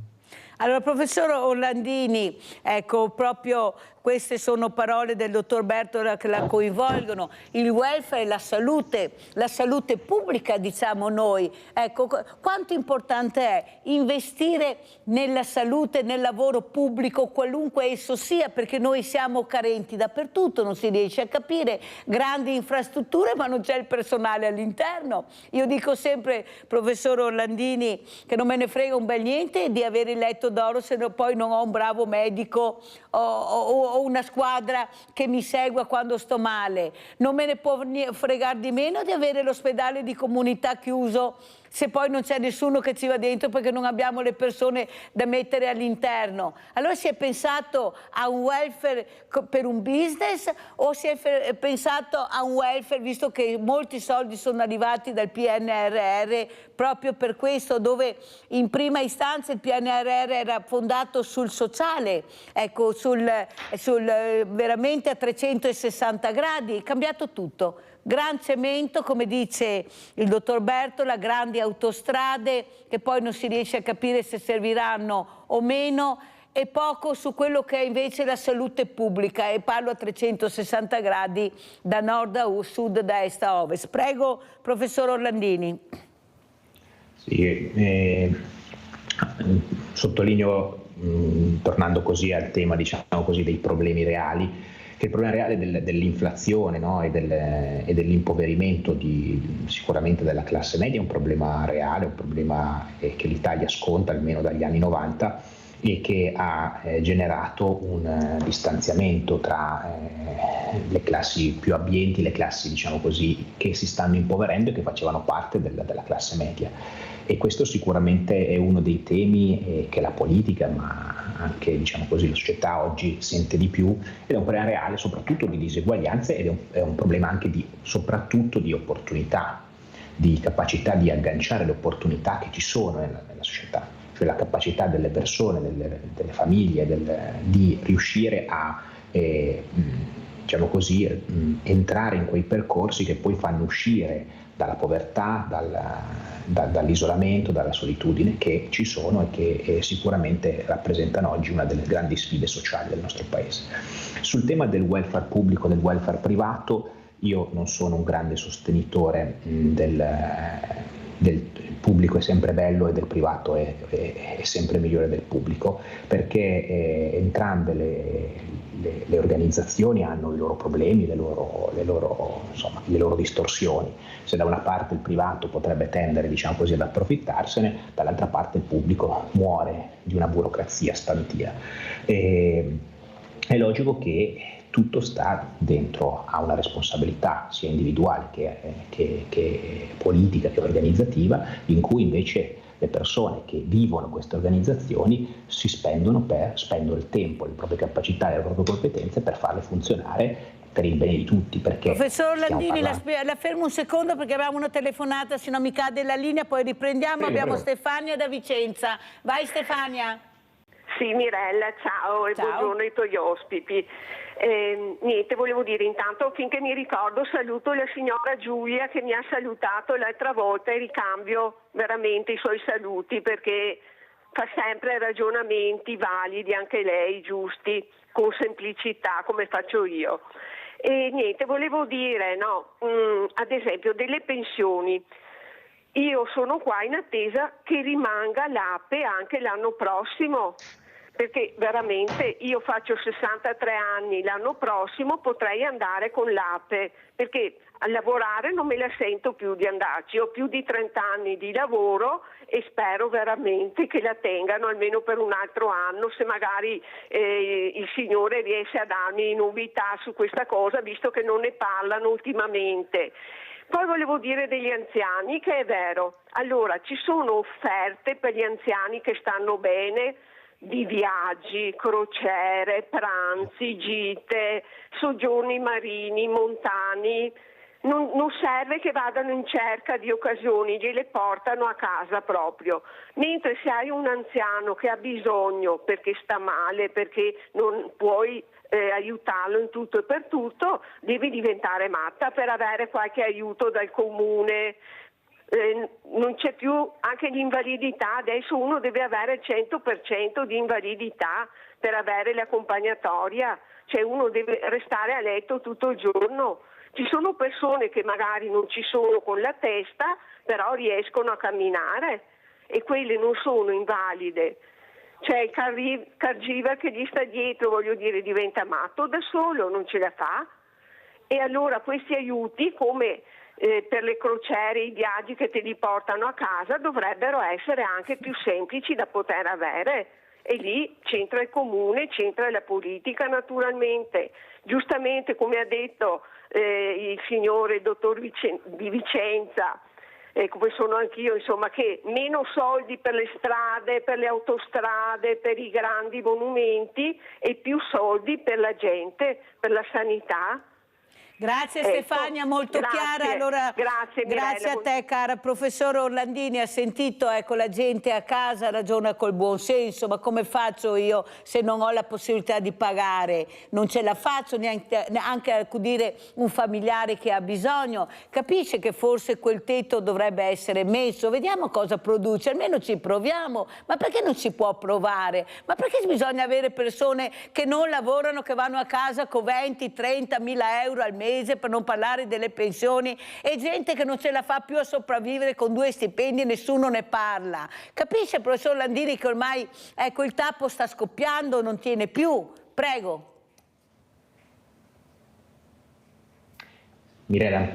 Allora, professor Orlandini, ecco, proprio queste sono parole del dottor Bertola che la coinvolgono, il welfare e la salute pubblica, diciamo noi. Ecco, quanto importante è investire nella salute, nel lavoro pubblico, qualunque esso sia, perché noi siamo carenti dappertutto, non si riesce a capire, grandi infrastrutture ma non c'è il personale all'interno. Io dico sempre, professor Orlandini, che non me ne frega un bel niente di avere il letto d'oro se poi non ho un bravo medico o una squadra che mi segua quando sto male. Non me ne può fregare di meno di avere l'ospedale di comunità chiuso se poi non c'è nessuno che ci va dentro perché non abbiamo le persone da mettere all'interno. Allora si è pensato a un welfare per un business o si è pensato a un welfare, visto che molti soldi sono arrivati dal PNRR proprio per questo, dove in prima istanza il PNRR era fondato sul sociale, ecco, veramente a 360 gradi, è cambiato tutto. Gran cemento, come dice il dottor Bertola, grandi autostrade che poi non si riesce a capire se serviranno o meno, e poco su quello che è invece la salute pubblica, e parlo a 360 gradi da nord a sud, da est a ovest. Prego, professor Orlandini. Sì, sottolineo, tornando così al tema, diciamo così, dei problemi reali, che il problema reale dell'inflazione, no, e dell'impoverimento sicuramente della classe media è un problema reale, un problema che l'Italia sconta almeno dagli anni 90, e che ha generato un distanziamento tra le classi più abbienti, le classi, diciamo così, che si stanno impoverendo e che facevano parte della classe media. E questo sicuramente è uno dei temi che la politica, ma anche, diciamo così, la società oggi sente di più, ed è un problema reale soprattutto di diseguaglianze, ed è un problema anche soprattutto di opportunità, di capacità di agganciare le opportunità che ci sono nella società, cioè la capacità delle persone, delle famiglie, di riuscire a diciamo così, entrare in quei percorsi che poi fanno uscire dalla povertà, dall'isolamento, dalla solitudine che ci sono e che sicuramente rappresentano oggi una delle grandi sfide sociali del nostro Paese. Sul tema del welfare pubblico e del welfare privato, io non sono un grande sostenitore del pubblico è sempre bello e del privato è sempre migliore del pubblico, perché entrambe le organizzazioni hanno i loro problemi, le loro distorsioni. Se da una parte il privato potrebbe tendere, diciamo così, ad approfittarsene, dall'altra parte il pubblico muore di una burocrazia stantia. È logico che tutto sta dentro a una responsabilità sia individuale che politica che organizzativa, in cui invece le persone che vivono queste organizzazioni si spendono il tempo, le proprie capacità e le proprie competenze per farle funzionare per il bene di tutti. Perché Professor Landini, la fermo un secondo perché abbiamo una telefonata, se non mi cade la linea, poi riprendiamo. Abbiamo Stefania da Vicenza. Vai Stefania. Sì, Mirella, ciao e buongiorno ai tuoi ospiti. Niente, volevo dire intanto, finché mi ricordo, saluto la signora Giulia che mi ha salutato l'altra volta e ricambio veramente i suoi saluti, perché fa sempre ragionamenti validi, anche lei, giusti, con semplicità, come faccio io. E niente, volevo dire, ad esempio, delle pensioni. Io sono qua in attesa che rimanga l'APE anche l'anno prossimo, perché veramente io faccio 63 anni, l'anno prossimo potrei andare con l'APE, perché a lavorare non me la sento più di andarci, ho più di 30 anni di lavoro e spero veramente che la tengano almeno per un altro anno, se magari il Signore riesce a darmi novità su questa cosa, visto che non ne parlano ultimamente. Poi volevo dire degli anziani, che è vero, allora ci sono offerte per gli anziani che stanno bene, di viaggi, crociere, pranzi, gite, soggiorni marini, montani. Non serve che vadano in cerca di occasioni, gliele portano a casa proprio. Mentre se hai un anziano che ha bisogno perché sta male, perché non puoi aiutarlo in tutto e per tutto, devi diventare matta per avere qualche aiuto dal comune. Non c'è più anche l'invalidità, adesso uno deve avere il 100% di invalidità per avere l'accompagnatoria, cioè uno deve restare a letto tutto il giorno. Ci sono persone che magari non ci sono con la testa, però riescono a camminare e quelle non sono invalide. C'è il caregiver che gli sta dietro, voglio dire, diventa matto da solo, non ce la fa. E allora questi aiuti, come per le crociere, i viaggi che te li portano a casa, dovrebbero essere anche più semplici da poter avere. E lì c'entra il comune, c'entra la politica naturalmente. Giustamente, come ha detto il signore il dottor di Vicenza, come sono anch'io, insomma, che meno soldi per le strade, per le autostrade, per i grandi monumenti e più soldi per la gente, per la sanità. Grazie Stefania, molto chiara. Allora, grazie a te cara professor Orlandini. Ha sentito, la gente a casa ragiona col buon senso, ma come faccio io se non ho la possibilità di pagare? Non ce la faccio neanche a accudire un familiare che ha bisogno. Capisce che forse quel tetto dovrebbe essere messo, vediamo cosa produce, almeno ci proviamo. Ma perché non si può provare? Ma perché bisogna avere persone che non lavorano, che vanno a casa con 20-30 mila euro al mese, per non parlare delle pensioni, e gente che non ce la fa più a sopravvivere con 2 stipendi e nessuno ne parla? Capisce, professor Landini, che ormai il tappo sta scoppiando, non tiene più? Prego. Mirella,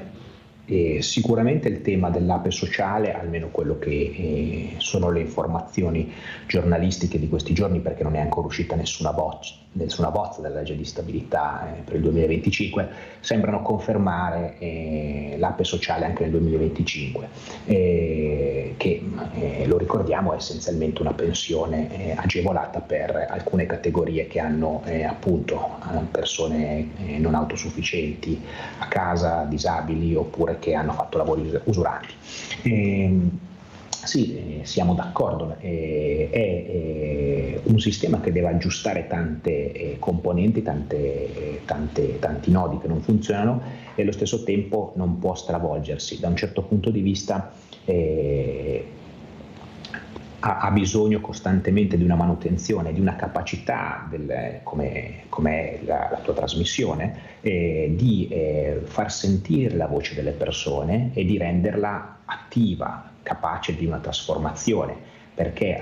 Sicuramente il tema dell'ape sociale, almeno quello che sono le informazioni giornalistiche di questi giorni, perché non è ancora uscita nessuna bozza della legge di stabilità per il 2025, sembrano confermare l'ape sociale anche nel 2025, che lo ricordiamo è essenzialmente una pensione agevolata per alcune categorie che hanno appunto persone non autosufficienti a casa, disabili oppure che hanno fatto lavori usuranti. Sì, siamo d'accordo, è un sistema che deve aggiustare tante componenti, tanti nodi che non funzionano e allo stesso tempo non può stravolgersi. Da un certo punto di vista ha bisogno costantemente di una manutenzione, di una capacità, come è la tua trasmissione, di far sentire la voce delle persone e di renderla attiva, capace di una trasformazione, perché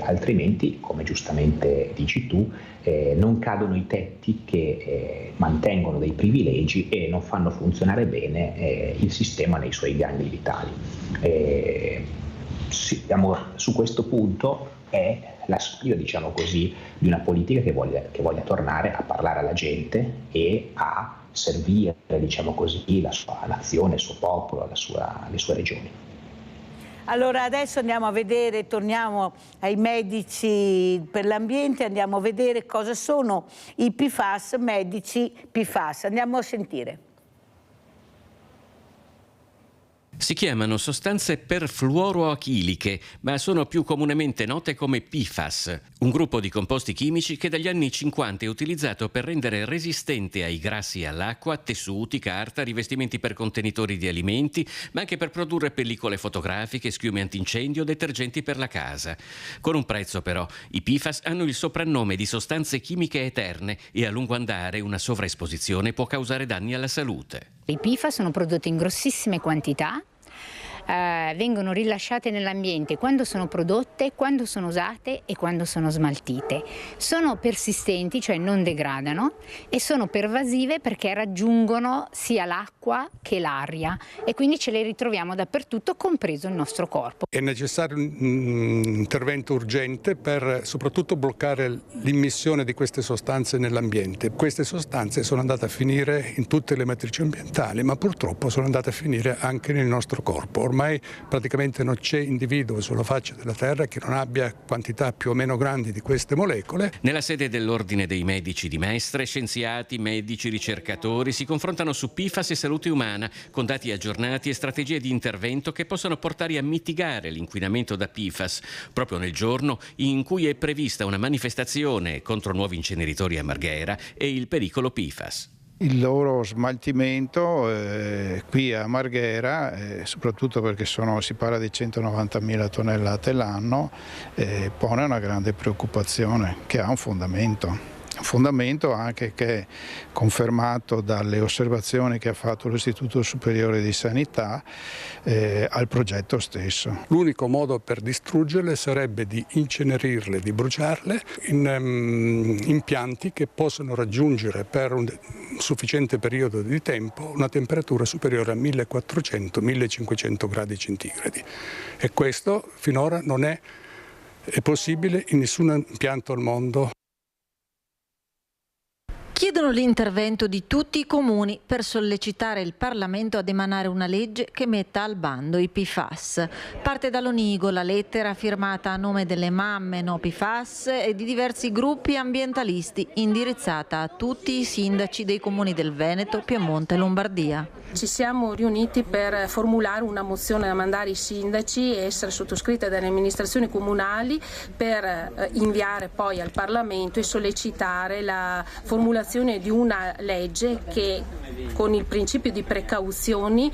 altrimenti, come giustamente dici tu, non cadono i tetti che mantengono dei privilegi e non fanno funzionare bene il sistema nei suoi gangli vitali. Su questo punto è la sfida, diciamo così, di una politica che voglia tornare a parlare alla gente e a servire, diciamo così, la sua nazione, il suo popolo, le sue regioni. Allora adesso andiamo a vedere, torniamo ai medici per l'ambiente, andiamo a vedere cosa sono i PFAS, medici PFAS. Andiamo a sentire. Si chiamano sostanze perfluoroachiliche, ma sono più comunemente note come PFAS, un gruppo di composti chimici che dagli anni 50 è utilizzato per rendere resistente ai grassi e all'acqua tessuti, carta, rivestimenti per contenitori di alimenti, ma anche per produrre pellicole fotografiche, schiume antincendio, detergenti per la casa. Con un prezzo però, i PFAS hanno il soprannome di sostanze chimiche eterne e a lungo andare una sovraesposizione può causare danni alla salute. I PFAS sono prodotti in grossissime quantità, vengono rilasciate nell'ambiente quando sono prodotte, quando sono usate e quando sono smaltite. Sono persistenti, cioè non degradano, e sono pervasive perché raggiungono sia l'acqua che l'aria e quindi ce le ritroviamo dappertutto, compreso il nostro corpo. È necessario un intervento urgente per soprattutto bloccare l'immissione di queste sostanze nell'ambiente. Queste sostanze sono andate a finire in tutte le matrici ambientali, ma purtroppo sono andate a finire anche nel nostro corpo. Ormai praticamente non c'è individuo sulla faccia della Terra che non abbia quantità più o meno grandi di queste molecole. Nella sede dell'Ordine dei Medici di Mestre, scienziati, medici, ricercatori si confrontano su PFAS e salute umana, con dati aggiornati e strategie di intervento che possono portare a mitigare l'inquinamento da PFAS, proprio nel giorno in cui è prevista una manifestazione contro nuovi inceneritori a Marghera e il pericolo PFAS. Il loro smaltimento qui a Marghera, soprattutto perché si parla di 190.000 tonnellate l'anno, pone una grande preoccupazione che ha un fondamento. Un fondamento anche che è confermato dalle osservazioni che ha fatto l'Istituto Superiore di Sanità al progetto stesso. L'unico modo per distruggerle sarebbe di incenerirle, di bruciarle in impianti che possono raggiungere per un sufficiente periodo di tempo una temperatura superiore a 1400-1500 gradi centigradi. E questo finora non è possibile in nessun impianto al mondo. Chiedono l'intervento di tutti i comuni per sollecitare il Parlamento ad emanare una legge che metta al bando i PFAS. Parte da Lonigo la lettera firmata a nome delle mamme no PFAS e di diversi gruppi ambientalisti, indirizzata a tutti i sindaci dei comuni del Veneto, Piemonte e Lombardia. Ci siamo riuniti per formulare una mozione da mandare ai sindaci e essere sottoscritta dalle amministrazioni comunali per inviare poi al Parlamento e sollecitare la formulazione di una legge che con il principio di precauzione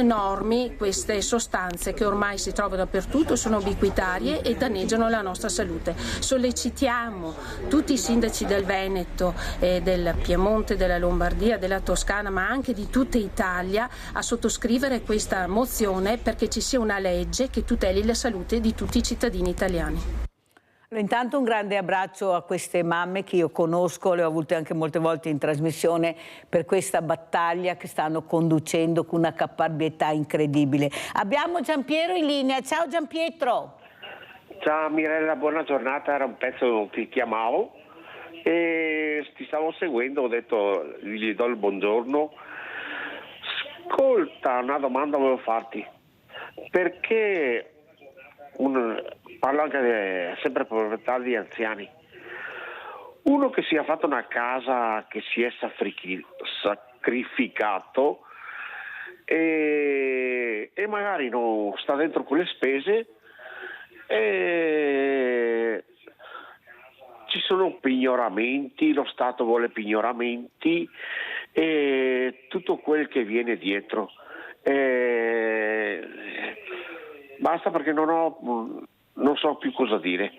normi queste sostanze che ormai si trovano dappertutto, sono ubiquitarie e danneggiano la nostra salute. Sollecitiamo tutti i sindaci del Veneto, del Piemonte, della Lombardia, della Toscana, ma anche di tutta Italia a sottoscrivere questa mozione perché ci sia una legge che tuteli la salute di tutti i cittadini italiani. Intanto un grande abbraccio a queste mamme che io conosco, le ho avute anche molte volte in trasmissione, per questa battaglia che stanno conducendo con una caparbietà incredibile. Abbiamo Giampiero in linea. Ciao Giampietro. Ciao Mirella, buona giornata, era un pezzo che chiamavo e ti stavo seguendo, ho detto gli do il buongiorno. Ascolta, una domanda volevo farti, perché parlo anche sempre proprietà di anziani, uno che si è fatto una casa, che si è sacrificato e magari non sta dentro quelle spese, e ci sono pignoramenti, lo Stato vuole pignoramenti e tutto quel che viene dietro. Basta, perché non so più cosa dire.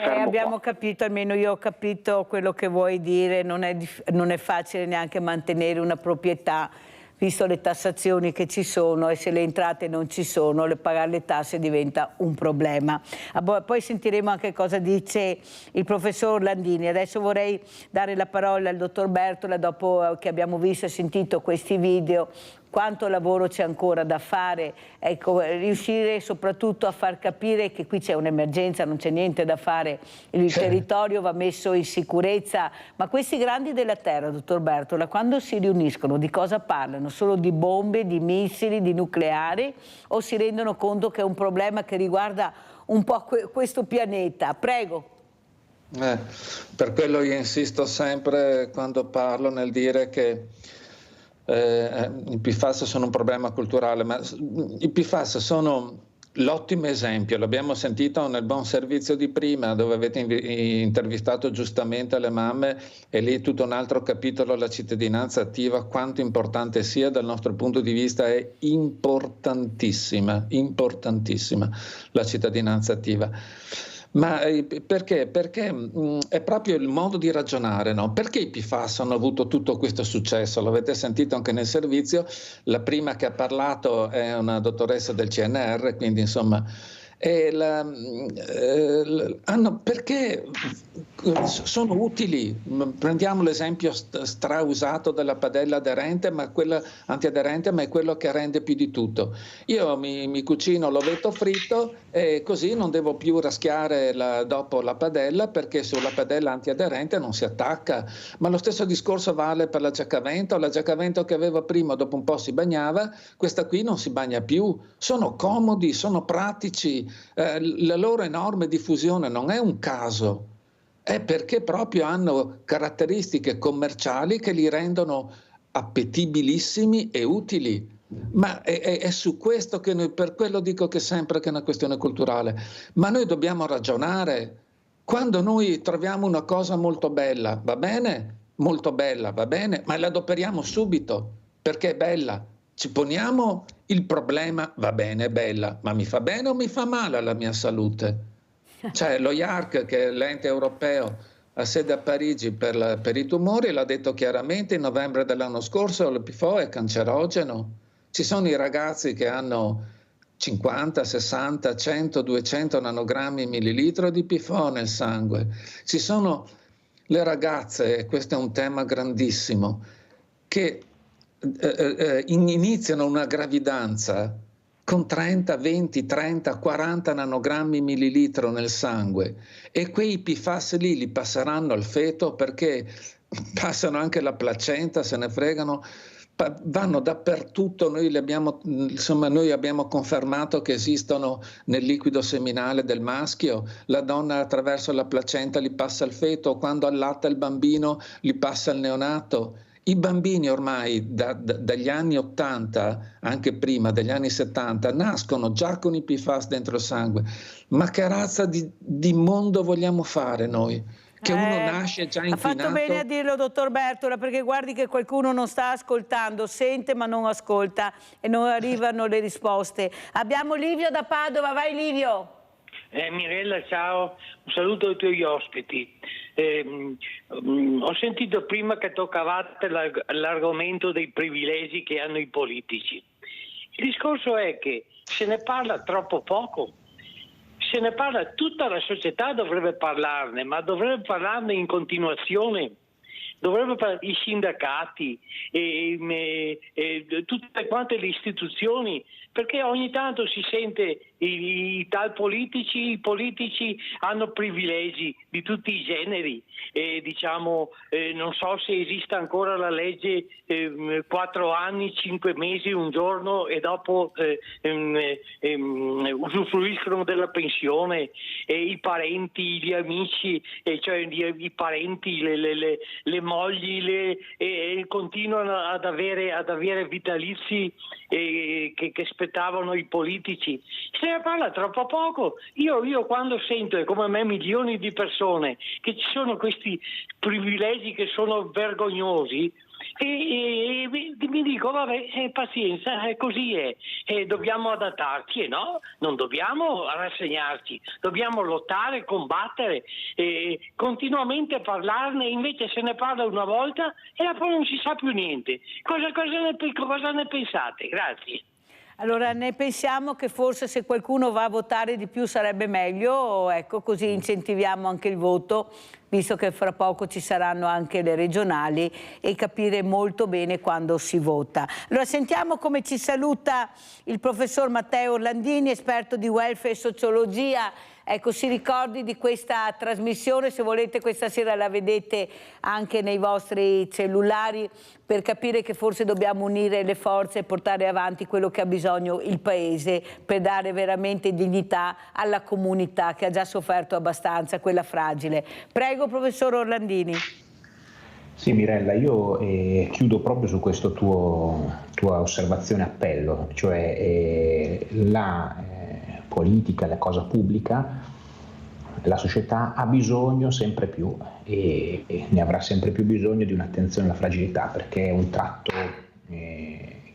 Abbiamo capito, almeno io ho capito quello che vuoi dire, non è facile neanche mantenere una proprietà, visto le tassazioni che ci sono, e se le entrate non ci sono, pagare le tasse diventa un problema. Poi sentiremo anche cosa dice il professor Landini. Adesso vorrei dare la parola al dottor Bertola, dopo che abbiamo visto e sentito questi video. Quanto lavoro c'è ancora da fare, ecco, riuscire soprattutto a far capire che qui c'è un'emergenza, non c'è niente da fare, il territorio va messo in sicurezza, ma questi grandi della terra, dottor Bertola, quando si riuniscono di cosa parlano? Solo di bombe, di missili, di nucleari, o si rendono conto che è un problema che riguarda un po' questo pianeta? Prego. Per quello io insisto sempre quando parlo nel dire che i PFAS sono un problema culturale, ma i PFAS sono l'ottimo esempio, l'abbiamo sentito nel buon servizio di prima, dove avete intervistato giustamente le mamme, e lì tutto un altro capitolo, la cittadinanza attiva, quanto importante sia dal nostro punto di vista. È importantissima la cittadinanza attiva. Ma perché? Perché è proprio il modo di ragionare, no? Perché i PFAS hanno avuto tutto questo successo? L'avete sentito anche nel servizio, la prima che ha parlato è una dottoressa del CNR, quindi insomma, perché sono utili. Prendiamo l'esempio strausato della padella aderente, ma quella antiaderente, ma è quello che rende più di tutto. Io mi cucino l'ovetto fritto e così non devo più raschiare dopo la padella, perché sulla padella antiaderente non si attacca. Ma lo stesso discorso vale per la giaccavento che avevo prima, dopo un po' si bagnava, questa qui non si bagna più. Sono comodi, sono pratici. La loro enorme diffusione non è un caso, è perché proprio hanno caratteristiche commerciali che li rendono appetibilissimi e utili. Ma è su questo che noi, per quello dico che sempre che è una questione culturale, ma noi dobbiamo ragionare. Quando noi troviamo una cosa molto bella, va bene, molto bella, va bene, ma la adoperiamo subito perché è bella. Ci poniamo il problema, va bene, è bella, ma mi fa bene o mi fa male alla mia salute? Cioè lo IARC, che è l'ente europeo, ha sede a Parigi per i tumori, l'ha detto chiaramente in novembre dell'anno scorso, il PFOA è cancerogeno. Ci sono i ragazzi che hanno 50, 60, 100, 200 nanogrammi millilitro di PFOA nel sangue. Ci sono le ragazze, e questo è un tema grandissimo, che iniziano una gravidanza con 30, 20, 30, 40 nanogrammi millilitro nel sangue, e quei PFAS lì li passeranno al feto, perché passano anche la placenta, se ne fregano, vanno dappertutto. Noi abbiamo confermato che esistono nel liquido seminale del maschio, la donna attraverso la placenta li passa al feto, quando allatta il bambino li passa al neonato. I bambini ormai dagli anni 80, anche prima, degli anni 70, nascono già con i PFAS dentro il sangue. Ma che razza di mondo vogliamo fare noi? Che uno nasce già inquinato? Ha fatto bene a dirlo, dottor Bertola, perché guardi che qualcuno non sta ascoltando, sente ma non ascolta e non arrivano le risposte. Abbiamo Livio da Padova, vai Livio. Mirella, ciao, un saluto ai tuoi ospiti. Ho sentito prima che toccavate l'argomento dei privilegi che hanno i politici. Il discorso è che se ne parla troppo poco. se ne parla, tutta la società dovrebbe parlarne, ma dovrebbe parlarne in continuazione. Dovrebbero parlare i sindacati e tutte quante le istituzioni, perché ogni tanto si sente i politici hanno privilegi di tutti i generi, non so se esista ancora la legge 4 anni, 5 mesi, un giorno e dopo usufruiscono della pensione, e i parenti, gli amici, cioè i parenti, le mogli continuano ad avere vitalizi che aspettavano i politici. Se ne parla troppo poco. Io quando sento, e come me milioni di persone, che ci sono questi privilegi che sono vergognosi, e mi dico vabbè, pazienza, così è, dobbiamo adattarci, e no, non dobbiamo rassegnarci, dobbiamo lottare, combattere, continuamente parlarne. Invece se ne parla una volta e poi non si sa più niente. Cosa ne pensate? Grazie. Allora, ne pensiamo che forse se qualcuno va a votare di più sarebbe meglio, ecco, così incentiviamo anche il voto, visto che fra poco ci saranno anche le regionali, e capire molto bene quando si vota. Allora, sentiamo come ci saluta il professor Matteo Orlandini, esperto di welfare e sociologia. Ecco, si ricordi di questa trasmissione, se volete questa sera la vedete anche nei vostri cellulari, per capire che forse dobbiamo unire le forze e portare avanti quello che ha bisogno il Paese, per dare veramente dignità alla comunità che ha già sofferto abbastanza, quella fragile. Prego, professor Orlandini. Sì, Mirella, io chiudo proprio su questo tua osservazione appello, cioè la politica, la cosa pubblica, la società ha bisogno sempre più e ne avrà sempre più bisogno di un'attenzione alla fragilità, perché è un tratto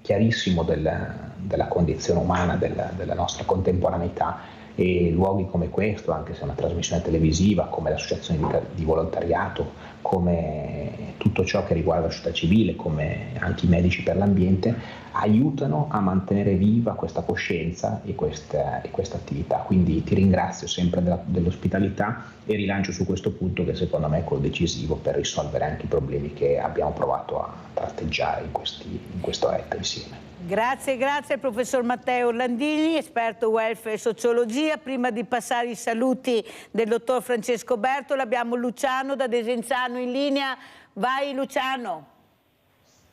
chiarissimo della condizione umana, della nostra contemporaneità, e luoghi come questo, anche se è una trasmissione televisiva, come l'associazione di volontariato, come tutto ciò che riguarda la società civile, come anche i medici per l'ambiente, aiutano a mantenere viva questa coscienza e questa attività. Quindi ti ringrazio sempre dell'ospitalità e rilancio su questo punto, che secondo me è quello decisivo per risolvere anche i problemi che abbiamo provato a tratteggiare in quest'oretta insieme. Grazie al professor Matteo Orlandini, esperto welfare e sociologia. Prima di passare i saluti del dottor Francesco Bertola, abbiamo Luciano da Desenzano in linea. Vai Luciano.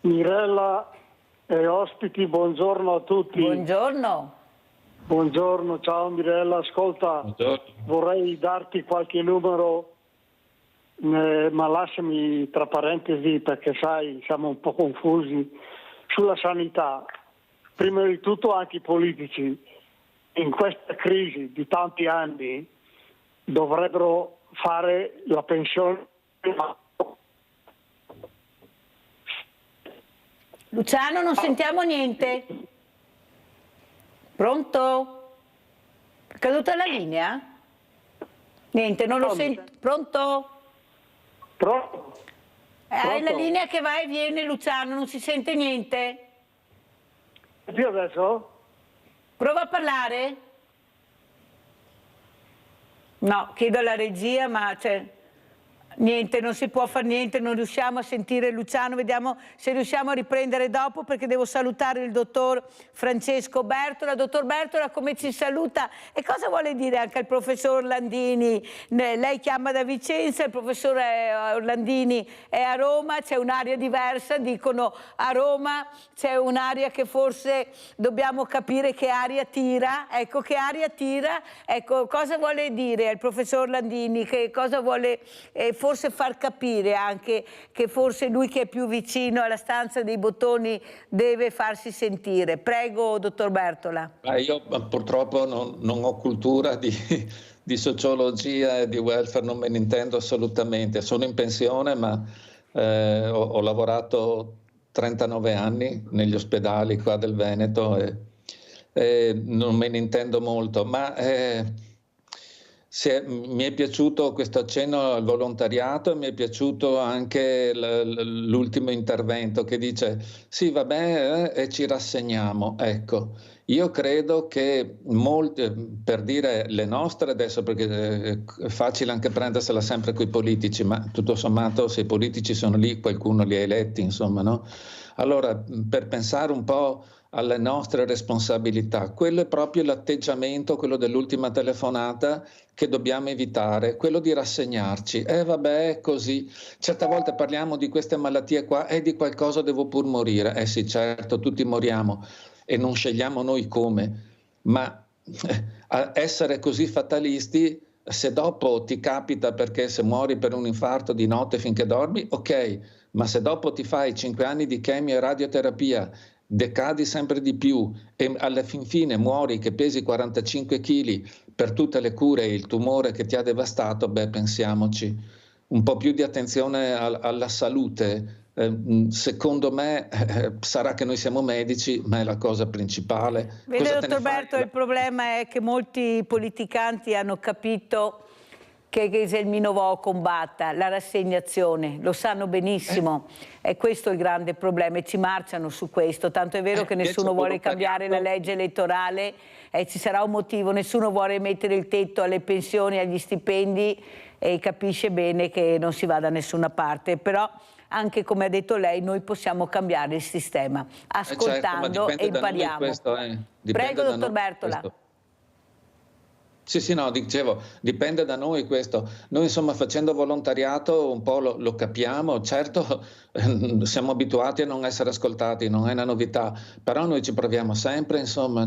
Mirella e ospiti, buongiorno a tutti. Buongiorno. Buongiorno, ciao Mirella, ascolta, vorrei darti qualche numero, ma lasciami tra parentesi perché sai, siamo un po' confusi sulla sanità. Prima di tutto anche i politici in questa crisi di tanti anni dovrebbero fare la pensione. Luciano, non sentiamo niente. Pronto? È caduta la linea? Niente, non lo sento. Pronto? Pronto? Hai la linea che va e viene, Luciano, non si sente niente? Io adesso? Prova a parlare? No, chiedo alla regia, ma niente, non si può fare niente, non riusciamo a sentire Luciano. Vediamo se riusciamo a riprendere dopo, perché devo salutare il dottor Francesco Bertola. Dottor Bertola, come ci saluta? E cosa vuole dire anche al professor Orlandini? Lei chiama da Vicenza, il professor Orlandini è a Roma, c'è un'area diversa, dicono a Roma c'è un'area che forse dobbiamo capire che aria tira. Ecco, che aria tira? Ecco, cosa vuole dire il professor Orlandini? Che cosa vuole forse far capire anche che forse lui, che è più vicino alla stanza dei bottoni, deve farsi sentire. Prego, dottor Bertola. Io purtroppo non ho cultura di sociologia e di welfare, non me ne intendo assolutamente. Sono in pensione, ma ho lavorato 39 anni negli ospedali qua del Veneto e non me ne intendo molto, ma mi è piaciuto questo accenno al volontariato e mi è piaciuto anche l'ultimo intervento che dice sì vabbè e ci rassegniamo. Ecco, io credo che per dire le nostre adesso, perché è facile anche prendersela sempre coi politici, ma tutto sommato se i politici sono lì qualcuno li ha eletti, insomma, no? Allora, per pensare un po' alle nostre responsabilità, quello è proprio l'atteggiamento, quello dell'ultima telefonata, che dobbiamo evitare, quello di rassegnarci. Vabbè, è così. Certe volte parliamo di queste malattie qua e di qualcosa devo pur morire. Sì, certo, tutti moriamo e non scegliamo noi come, ma essere così fatalisti, se dopo ti capita perché se muori per un infarto di notte finché dormi, ok, ma se dopo ti fai 5 anni di chemio e radioterapia, decadi sempre di più e alla fin fine muori che pesi 45 kg per tutte le cure e il tumore che ti ha devastato, pensiamoci, un po' più di attenzione alla salute. Secondo me sarà che noi siamo medici, ma è la cosa principale. Vede, dottor Berto, il problema è che molti politicanti hanno capito che il Minovò combatta la rassegnazione, lo sanno benissimo, è questo il grande problema e ci marciano su questo, tanto è vero che nessuno vuole cambiare la legge elettorale e ci sarà un motivo, nessuno vuole mettere il tetto alle pensioni, agli stipendi e capisce bene che non si va da nessuna parte, però anche come ha detto lei noi possiamo cambiare il sistema ascoltando e impariamo. Prego, dottor Bertola. Sì, no, dicevo, dipende da noi questo. Noi insomma facendo volontariato un po' lo capiamo, certo siamo abituati a non essere ascoltati, non è una novità, però noi ci proviamo sempre, insomma,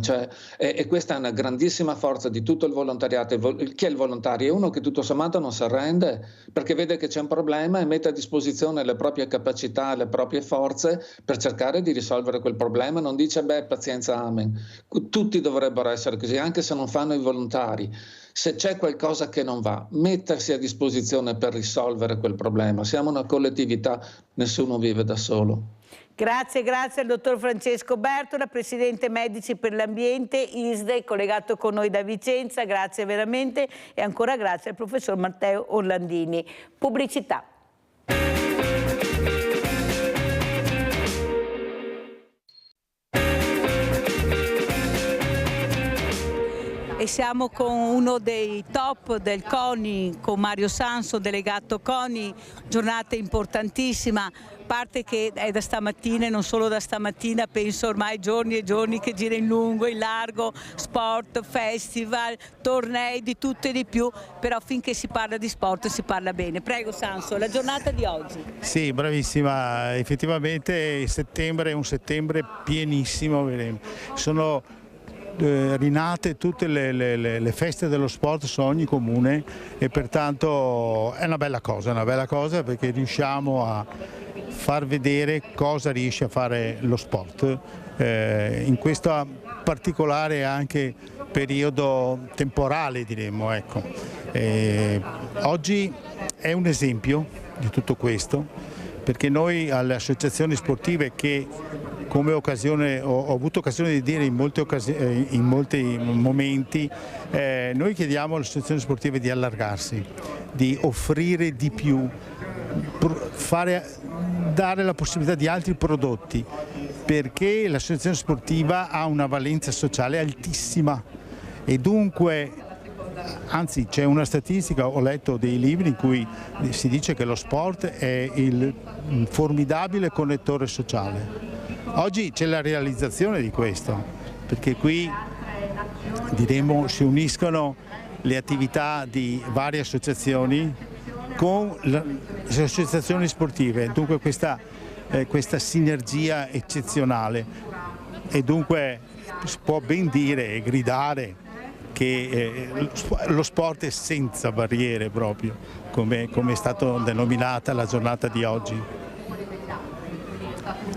e questa è una grandissima forza di tutto il volontariato. Chi è il volontario? È uno che tutto sommato non si arrende, perché vede che c'è un problema e mette a disposizione le proprie capacità, le proprie forze per cercare di risolvere quel problema, non dice pazienza, amen. Tutti dovrebbero essere così, anche se non fanno i volontari. Se c'è qualcosa che non va, mettersi a disposizione per risolvere quel problema. Siamo una collettività, nessuno vive da solo. Grazie al dottor Francesco Bertola, Presidente Medici per l'Ambiente, ISDE, collegato con noi da Vicenza, grazie veramente e ancora grazie al professor Matteo Orlandini. Pubblicità. E siamo con uno dei top del CONI, con Mario Sanso, delegato CONI, giornata importantissima, a parte che è da stamattina e non solo da stamattina, penso ormai giorni e giorni che gira in lungo, in largo, sport, festival, tornei, di tutto e di più, però finché si parla di sport si parla bene. Prego Sanso, la giornata di oggi. Sì, bravissima, effettivamente settembre è un settembre pienissimo, sono rinate tutte le feste dello sport su ogni comune e pertanto è una bella cosa perché riusciamo a far vedere cosa riesce a fare lo sport in questo particolare anche periodo temporale, diremmo. Ecco. Oggi è un esempio di tutto questo perché noi alle associazioni sportive che come ho avuto occasione di dire in molti momenti, noi chiediamo alle associazioni sportive di allargarsi, di offrire di più, dare la possibilità di altri prodotti, perché l'associazione sportiva ha una valenza sociale altissima e dunque, anzi c'è una statistica, ho letto dei libri in cui si dice che lo sport è il formidabile connettore sociale. Oggi c'è la realizzazione di questo, perché qui diremo si uniscono le attività di varie associazioni con le associazioni sportive, dunque questa sinergia eccezionale e dunque si può ben dire e gridare che lo sport è senza barriere proprio, come è stata denominata la giornata di oggi.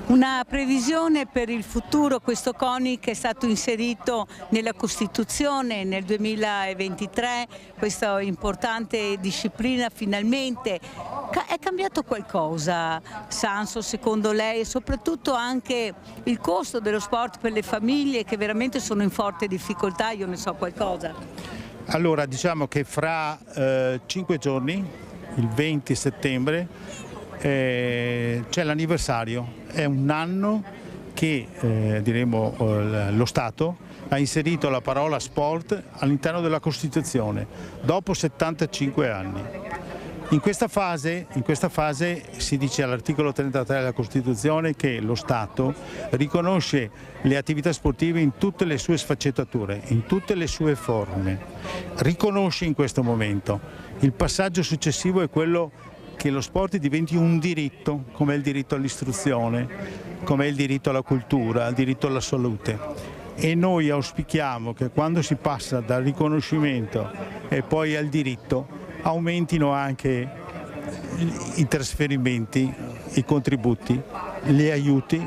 Una previsione per il futuro, questo CONI che è stato inserito nella Costituzione nel 2023, questa importante disciplina finalmente. È cambiato qualcosa, Sanso, secondo lei, e soprattutto anche il costo dello sport per le famiglie che veramente sono in forte difficoltà, io ne so qualcosa? Allora, diciamo che fra 5 giorni, il 20 settembre, c'è l'anniversario. È un anno che lo Stato ha inserito la parola sport all'interno della Costituzione, dopo 75 anni. In questa fase si dice all'articolo 33 della Costituzione che lo Stato riconosce le attività sportive in tutte le sue sfaccettature, in tutte le sue forme. Riconosce in questo momento. Il passaggio successivo è quello che lo sport diventi un diritto, come il diritto all'istruzione, come il diritto alla cultura, il diritto alla salute. E noi auspichiamo che quando si passa dal riconoscimento e poi al diritto aumentino anche i trasferimenti, i contributi, gli aiuti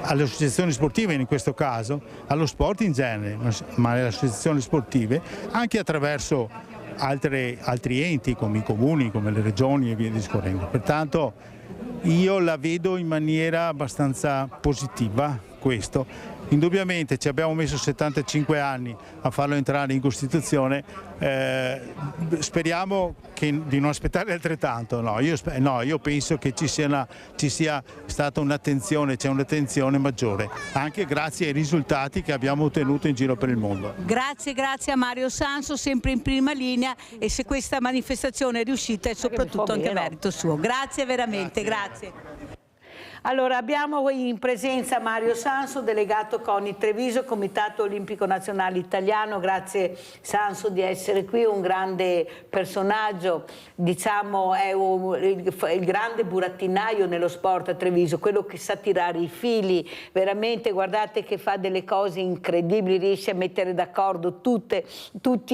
alle associazioni sportive, in questo caso allo sport in genere, ma alle associazioni sportive anche attraverso altri enti come i comuni, come le regioni e via discorrendo. Pertanto io la vedo in maniera abbastanza positiva questo. Indubbiamente ci abbiamo messo 75 anni a farlo entrare in Costituzione, speriamo di non aspettare altrettanto. Io penso che ci sia stata un'attenzione, c'è un'attenzione maggiore, anche grazie ai risultati che abbiamo ottenuto in giro per il mondo. Grazie a Mario Sanso, sempre in prima linea, e se questa manifestazione è riuscita è soprattutto anche merito suo. Grazie veramente, grazie. Allora, abbiamo in presenza Mario Sanso, delegato CONI Treviso, Comitato Olimpico Nazionale Italiano. Grazie Sanso di essere qui, un grande personaggio, diciamo è il grande burattinaio nello sport a Treviso, quello che sa tirare i fili, veramente guardate che fa delle cose incredibili, riesce a mettere d'accordo tutti,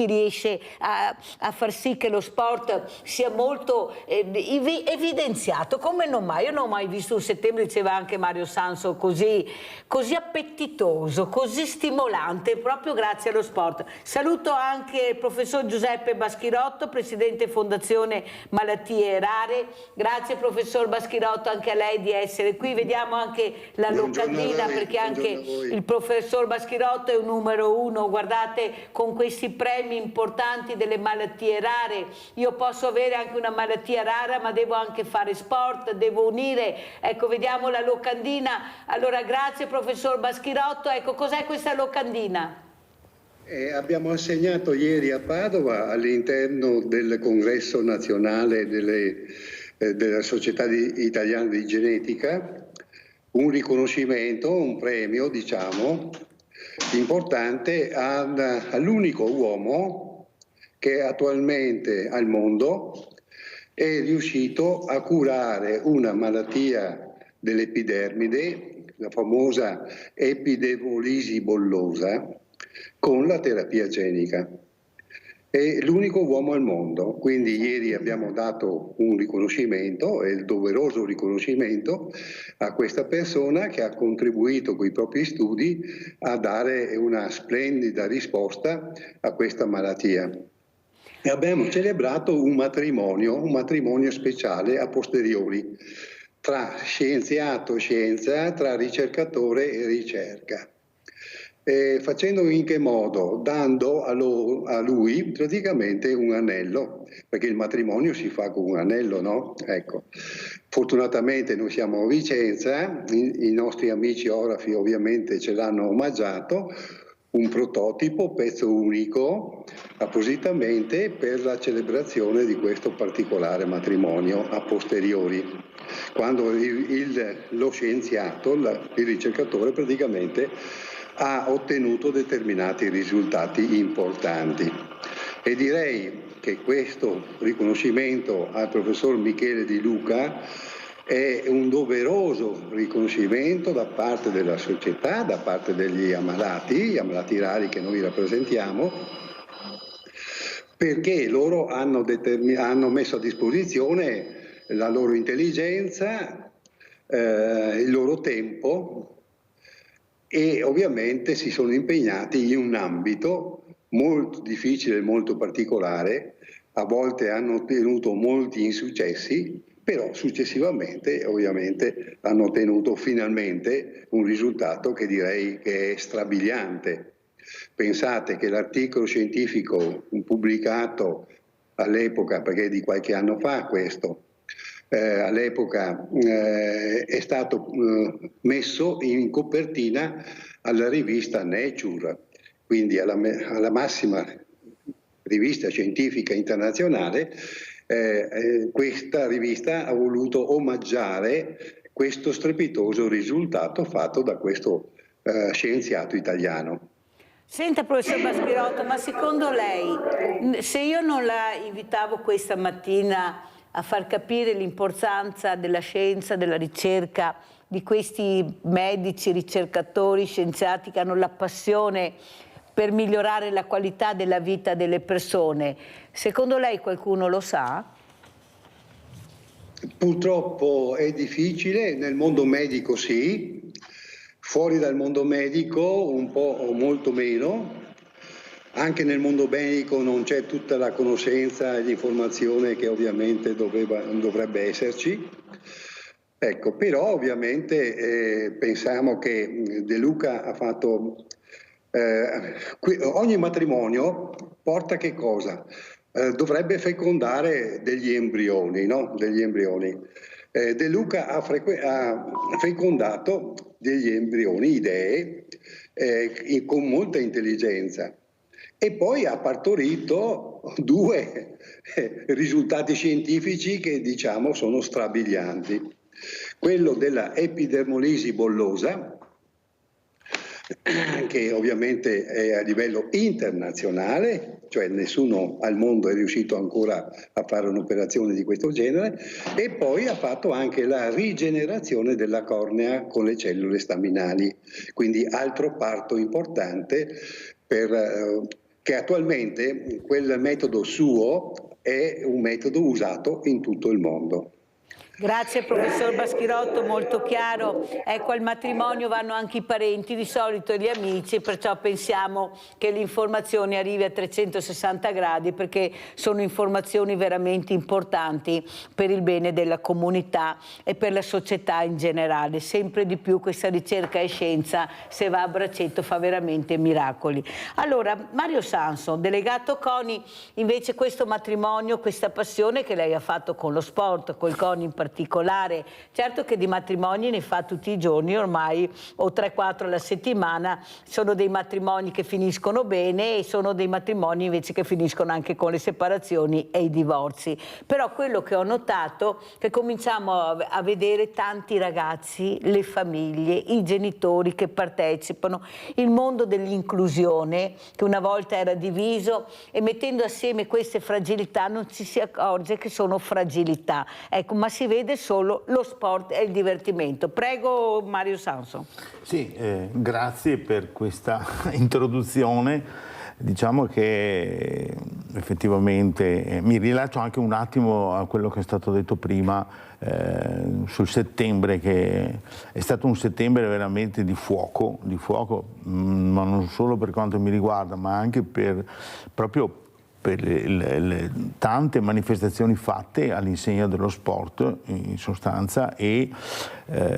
riesce a far sì che lo sport sia molto evidenziato, come non mai. Io non ho mai visto un settembre, diceva anche Mario Sanso, così appetitoso, così stimolante, proprio grazie allo sport. Saluto anche il professor Giuseppe Baschirotto, presidente Fondazione Malattie Rare. Grazie professor Baschirotto anche a lei di essere qui. Vediamo anche la locandina, perché anche il professor Baschirotto è un numero uno, guardate, con questi premi importanti delle malattie rare. Io posso avere anche una malattia rara, ma devo anche fare sport, devo unire, ecco, vediamo la locandina. Allora grazie professor Baschirotto. Ecco, cos'è questa locandina? Abbiamo assegnato ieri a Padova, all'interno del congresso nazionale della Società Italiana di Genetica, un riconoscimento, un premio, diciamo, importante all'unico uomo che attualmente al mondo è riuscito a curare una malattia dell'epidermide, la famosa epidermolisi bullosa, con la terapia genica. È l'unico uomo al mondo, quindi ieri abbiamo dato un riconoscimento, il doveroso riconoscimento a questa persona che ha contribuito con i propri studi a dare una splendida risposta a questa malattia. E abbiamo celebrato un matrimonio speciale a posteriori, tra scienziato e scienza, tra ricercatore e ricerca. Facendo in che modo? Dando a lui praticamente un anello, perché il matrimonio si fa con un anello, no? Ecco. Fortunatamente noi siamo a Vicenza, i nostri amici orafi ovviamente ce l'hanno omaggiato, un prototipo, pezzo unico, appositamente per la celebrazione di questo particolare matrimonio a posteriori, quando lo scienziato, il ricercatore praticamente ha ottenuto determinati risultati importanti. E direi che questo riconoscimento al professor Michele Di Luca è un doveroso riconoscimento da parte della società, da parte degli ammalati rari che noi rappresentiamo, perché loro hanno messo a disposizione la loro intelligenza, il loro tempo, e ovviamente si sono impegnati in un ambito molto difficile e molto particolare. A volte hanno ottenuto molti insuccessi, però successivamente ovviamente hanno ottenuto finalmente un risultato che direi che è strabiliante. Pensate che l'articolo scientifico pubblicato all'epoca, perché è di qualche anno fa questo, all'epoca è stato messo in copertina alla rivista Nature, quindi alla massima rivista scientifica internazionale. Questa rivista ha voluto omaggiare questo strepitoso risultato fatto da questo scienziato italiano. Senta, professor Baschirotto, ma secondo lei, se io non la invitavo questa mattina a far capire l'importanza della scienza, della ricerca, di questi medici, ricercatori, scienziati che hanno la passione per migliorare la qualità della vita delle persone, secondo lei qualcuno lo sa? Purtroppo è difficile, nel mondo medico sì, fuori dal mondo medico un po' o molto meno. Anche nel mondo medico non c'è tutta la conoscenza e l'informazione che ovviamente dovrebbe esserci. Ecco, però ovviamente pensiamo che De Luca ha fatto... ogni matrimonio porta che cosa? Dovrebbe fecondare degli embrioni, no? Degli embrioni. De Luca ha fecondato degli embrioni, idee, con molta intelligenza. E poi ha partorito 2 risultati scientifici che diciamo sono strabilianti. Quello della epidermolisi bollosa, che ovviamente è a livello internazionale, cioè nessuno al mondo è riuscito ancora a fare un'operazione di questo genere, e poi ha fatto anche la rigenerazione della cornea con le cellule staminali, quindi altro parto importante che attualmente quel metodo suo è un metodo usato in tutto il mondo. Grazie professor Baschirotto, molto chiaro. Ecco, al matrimonio vanno anche i parenti, di solito gli amici, perciò pensiamo che l'informazione arrivi a 360 gradi perché sono informazioni veramente importanti per il bene della comunità e per la società in generale. Sempre di più questa ricerca e scienza, se va a braccetto, fa veramente miracoli. Allora, Mario Sanso, delegato CONI, invece questo matrimonio, questa passione che lei ha fatto con lo sport, col CONI in particolare, certo che di matrimoni ne fa tutti i giorni ormai, o 3-4 alla settimana, sono dei matrimoni che finiscono bene e sono dei matrimoni invece che finiscono anche con le separazioni e i divorzi. Però quello che ho notato è che cominciamo a vedere tanti ragazzi, le famiglie, i genitori che partecipano, il mondo dell'inclusione che una volta era diviso, e mettendo assieme queste fragilità non ci si accorge che sono fragilità, ecco, ma si vede solo lo sport e il divertimento. Prego Mario Sanso. Sì, grazie per questa introduzione. Diciamo che effettivamente mi rilascio anche un attimo a quello che è stato detto prima sul settembre, che è stato un settembre veramente di fuoco, ma non solo per quanto mi riguarda, ma anche proprio per le tante manifestazioni fatte all'insegna dello sport in sostanza, e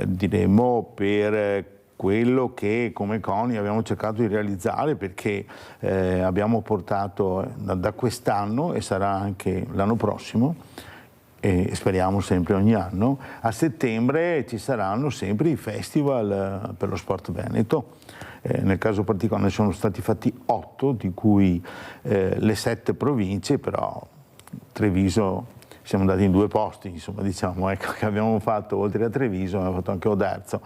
diremmo per quello che come CONI abbiamo cercato di realizzare, perché abbiamo portato da quest'anno, e sarà anche l'anno prossimo, e speriamo sempre ogni anno, a settembre ci saranno sempre i festival per lo sport veneto. Nel caso particolare ne sono stati fatti 8, di cui le 7 province, però Treviso siamo andati in 2 posti, insomma, diciamo, ecco, che abbiamo fatto, oltre a Treviso abbiamo fatto anche Oderzo,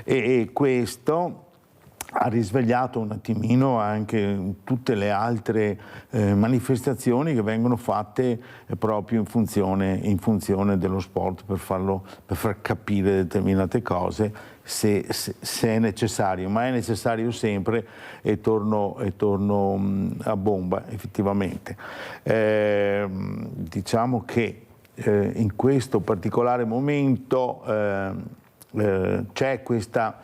e questo ha risvegliato un attimino anche tutte le altre manifestazioni che vengono fatte proprio in funzione dello sport, per far capire determinate cose, se è necessario, ma è necessario sempre, e torno a bomba effettivamente. Diciamo che in questo particolare momento c'è questa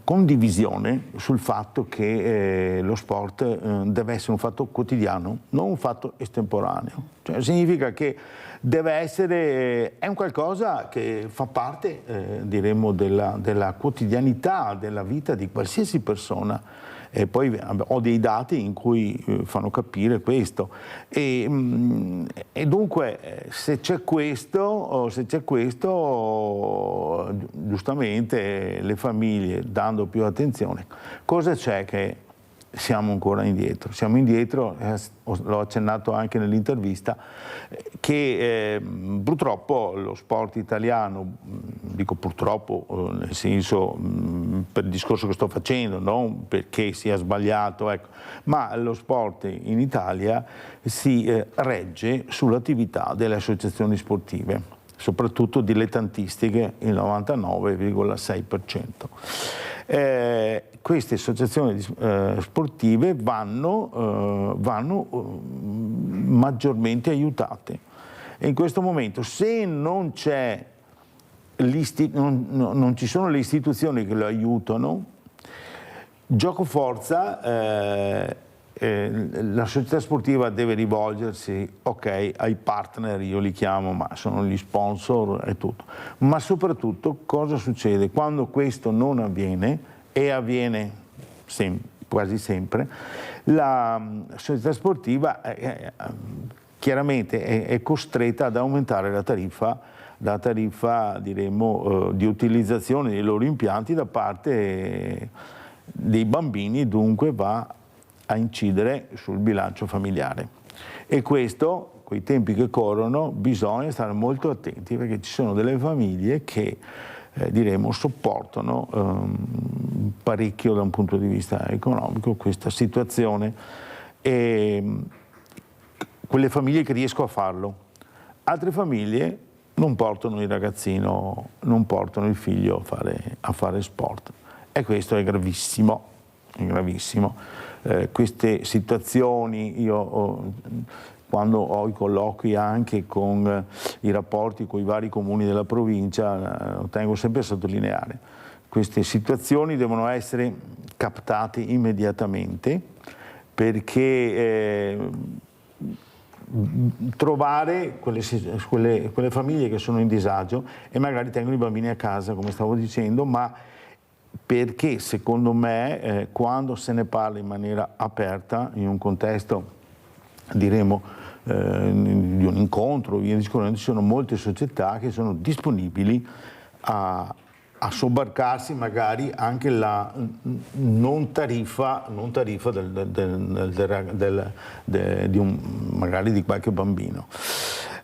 condivisione sul fatto che lo sport deve essere un fatto quotidiano, non un fatto estemporaneo. Cioè, significa che deve essere, è un qualcosa che fa parte, diremmo, della quotidianità, della vita di qualsiasi persona. E poi ho dei dati in cui fanno capire questo. E dunque, se c'è questo, giustamente le famiglie dando più attenzione, cosa c'è che siamo ancora indietro? Siamo indietro, l'ho accennato anche nell'intervista, che purtroppo lo sport italiano, dico purtroppo nel senso per il discorso che sto facendo, non perché sia sbagliato, ecco, ma lo sport in Italia si regge sull'attività delle associazioni sportive, soprattutto dilettantistiche, il 99,6%. Queste associazioni sportive vanno maggiormente aiutate. E in questo momento, se non c'è non ci sono le istituzioni che lo aiutano, gioco forza, la società sportiva deve rivolgersi, ok, ai partner, io li chiamo, ma sono gli sponsor e tutto. Ma soprattutto cosa succede? Quando questo non avviene, e avviene quasi sempre, la società sportiva chiaramente è costretta ad aumentare la tariffa diremmo, di utilizzazione dei loro impianti da parte dei bambini, dunque va a incidere sul bilancio familiare. E questo, coi tempi che corrono, bisogna stare molto attenti, perché ci sono delle famiglie che diremo sopportano parecchio da un punto di vista economico questa situazione, e quelle famiglie che riescono a farlo. Altre famiglie non portano il ragazzino, non portano il figlio a fare sport, e questo è gravissimo, è gravissimo. Queste situazioni, io quando ho i colloqui anche con i rapporti con i vari comuni della provincia, tengo sempre a sottolineare, queste situazioni devono essere captate immediatamente, perché trovare quelle famiglie che sono in disagio e magari tengono i bambini a casa, come stavo dicendo, ma perché secondo me quando se ne parla in maniera aperta, in un contesto diremo di un incontro, via discorrendo, ci sono molte società che sono disponibili a sobbarcarsi magari anche la non tariffa magari di qualche bambino.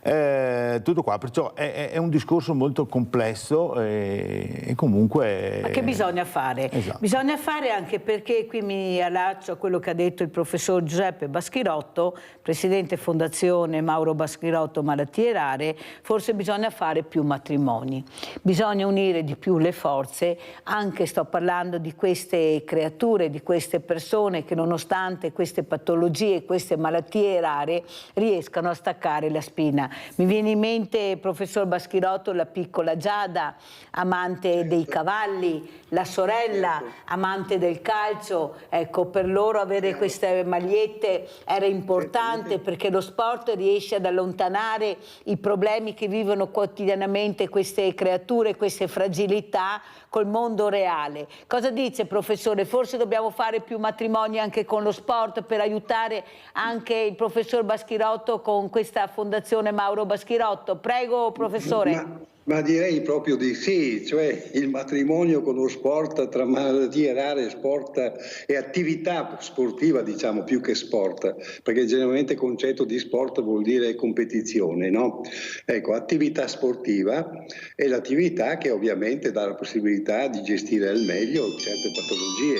Tutto qua, perciò è un discorso molto complesso e comunque... Ma che bisogna fare? Esatto. Bisogna fare anche perché, qui mi allaccio a quello che ha detto il professor Giuseppe Baschirotto, presidente Fondazione Mauro Baschirotto Malattie Rare, forse bisogna fare più matrimoni, bisogna unire di più le forze, anche sto parlando di queste creature, di queste persone che nonostante queste patologie, queste malattie rare, riescano a staccare la spina. Mi viene in mente, professor Baschirotto, la piccola Giada, amante dei cavalli, la sorella, amante del calcio. Ecco, per loro avere queste magliette era importante, perché lo sport riesce ad allontanare i problemi che vivono quotidianamente queste creature, queste fragilità col mondo reale. Cosa dice, professore? Forse dobbiamo fare più matrimoni anche con lo sport per aiutare anche il professor Baschirotto con questa fondazione Mauro Baschirotto. Prego, professore. Ma direi proprio di sì, cioè il matrimonio con lo sport, tra malattie rare, sport e attività sportiva, diciamo, più che sport, perché generalmente il concetto di sport vuol dire competizione, no? Ecco, attività sportiva è l'attività che ovviamente dà la possibilità di gestire al meglio certe patologie.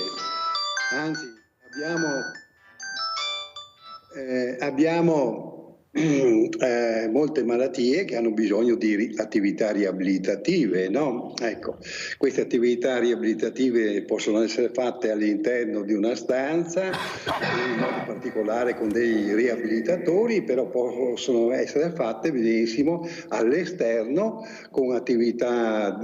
Anzi, abbiamo molte malattie che hanno bisogno di attività riabilitative, no? Ecco, queste attività riabilitative possono essere fatte all'interno di una stanza, in modo particolare con dei riabilitatori, però possono essere fatte benissimo all'esterno con attività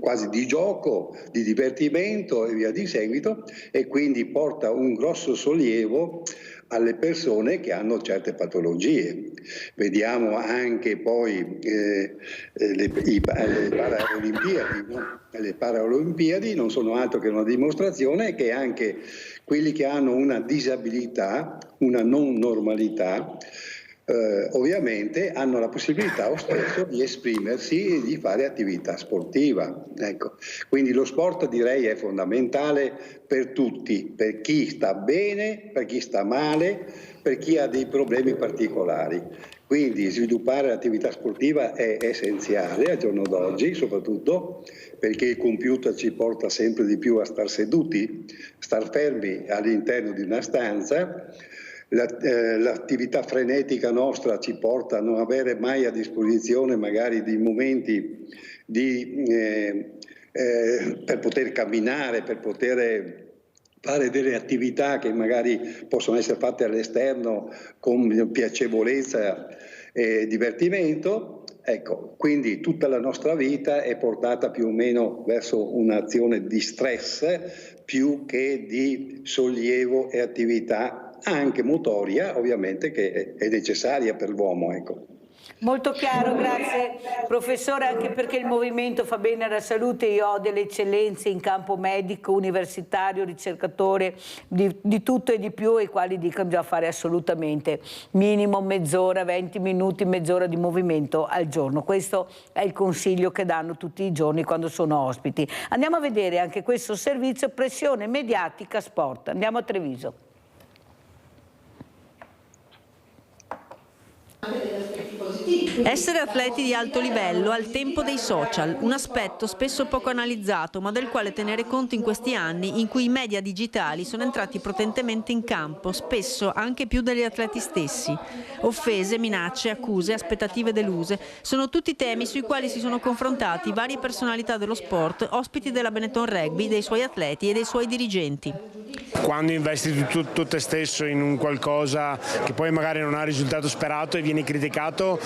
quasi di gioco, di divertimento e via di seguito, e quindi porta un grosso sollievo alle persone che hanno certe patologie. Vediamo anche poi le Paralimpiadi, no? Le Paralimpiadi non sono altro che una dimostrazione che anche quelli che hanno una disabilità, una non normalità, ovviamente hanno la possibilità lo stesso di esprimersi e di fare attività sportiva. Ecco. Quindi lo sport, direi, è fondamentale per tutti, per chi sta bene, per chi sta male, per chi ha dei problemi particolari. Quindi sviluppare l'attività sportiva è essenziale al giorno d'oggi, soprattutto perché il computer ci porta sempre di più a star seduti, star fermi all'interno di una stanza. L'attività frenetica nostra ci porta a non avere mai a disposizione magari dei momenti per poter camminare, per poter fare delle attività che magari possono essere fatte all'esterno con piacevolezza e divertimento. Ecco, quindi tutta la nostra vita è portata più o meno verso un'azione di stress più che di sollievo e attività anche motoria, ovviamente, che è necessaria per l'uomo. Ecco. Molto chiaro, grazie professore, anche perché il movimento fa bene alla salute. Io ho delle eccellenze in campo medico, universitario, ricercatore, di tutto e di più, i quali dicono bisogna fare assolutamente minimo mezz'ora, 20 minuti, mezz'ora di movimento al giorno. Questo è il consiglio che danno tutti i giorni quando sono ospiti. Andiamo a vedere anche questo servizio, pressione mediatica sport. Andiamo a Treviso. Essere atleti di alto livello al tempo dei social, un aspetto spesso poco analizzato, ma del quale tenere conto in questi anni in cui i media digitali sono entrati potentemente in campo, spesso anche più degli atleti stessi. Offese, minacce, accuse, aspettative deluse sono tutti temi sui quali si sono confrontati varie personalità dello sport, ospiti della Benetton Rugby, dei suoi atleti e dei suoi dirigenti. Quando investi tutto te stesso in un qualcosa che poi magari non ha il risultato sperato e vieni criticato,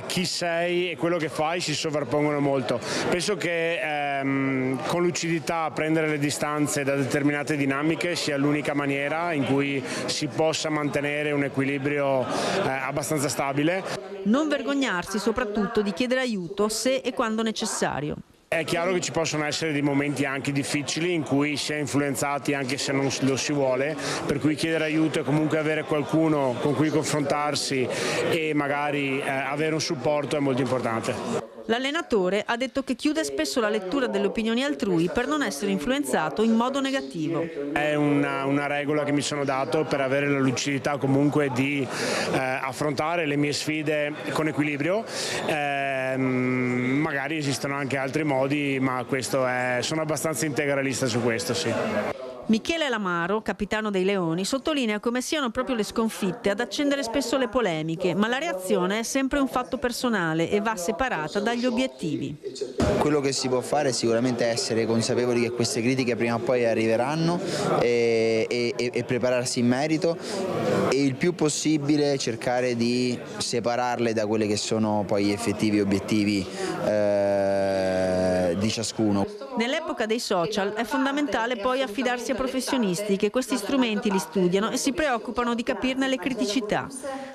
chi sei e quello che fai si sovrappongono molto. Penso che con lucidità prendere le distanze da determinate dinamiche sia l'unica maniera in cui si possa mantenere un equilibrio abbastanza stabile. Non vergognarsi soprattutto di chiedere aiuto se e quando necessario. È chiaro che ci possono essere dei momenti anche difficili in cui si è influenzati anche se non lo si vuole, per cui chiedere aiuto e comunque avere qualcuno con cui confrontarsi e magari avere un supporto è molto importante. L'allenatore ha detto che chiude spesso la lettura delle opinioni altrui per non essere influenzato in modo negativo. È una regola che mi sono dato per avere la lucidità comunque di affrontare le mie sfide con equilibrio. Magari esistono anche altri modi, ma sono abbastanza integralista su questo, sì. Michele Lamaro, capitano dei Leoni, sottolinea come siano proprio le sconfitte ad accendere spesso le polemiche, ma la reazione è sempre un fatto personale e va separata dagli obiettivi. Quello che si può fare è sicuramente essere consapevoli che queste critiche prima o poi arriveranno e prepararsi in merito e il più possibile cercare di separarle da quelli che sono poi gli effettivi obiettivi di ciascuno. Nell'epoca dei social è fondamentale poi affidarsi a professionisti che questi strumenti li studiano e si preoccupano di capirne le criticità.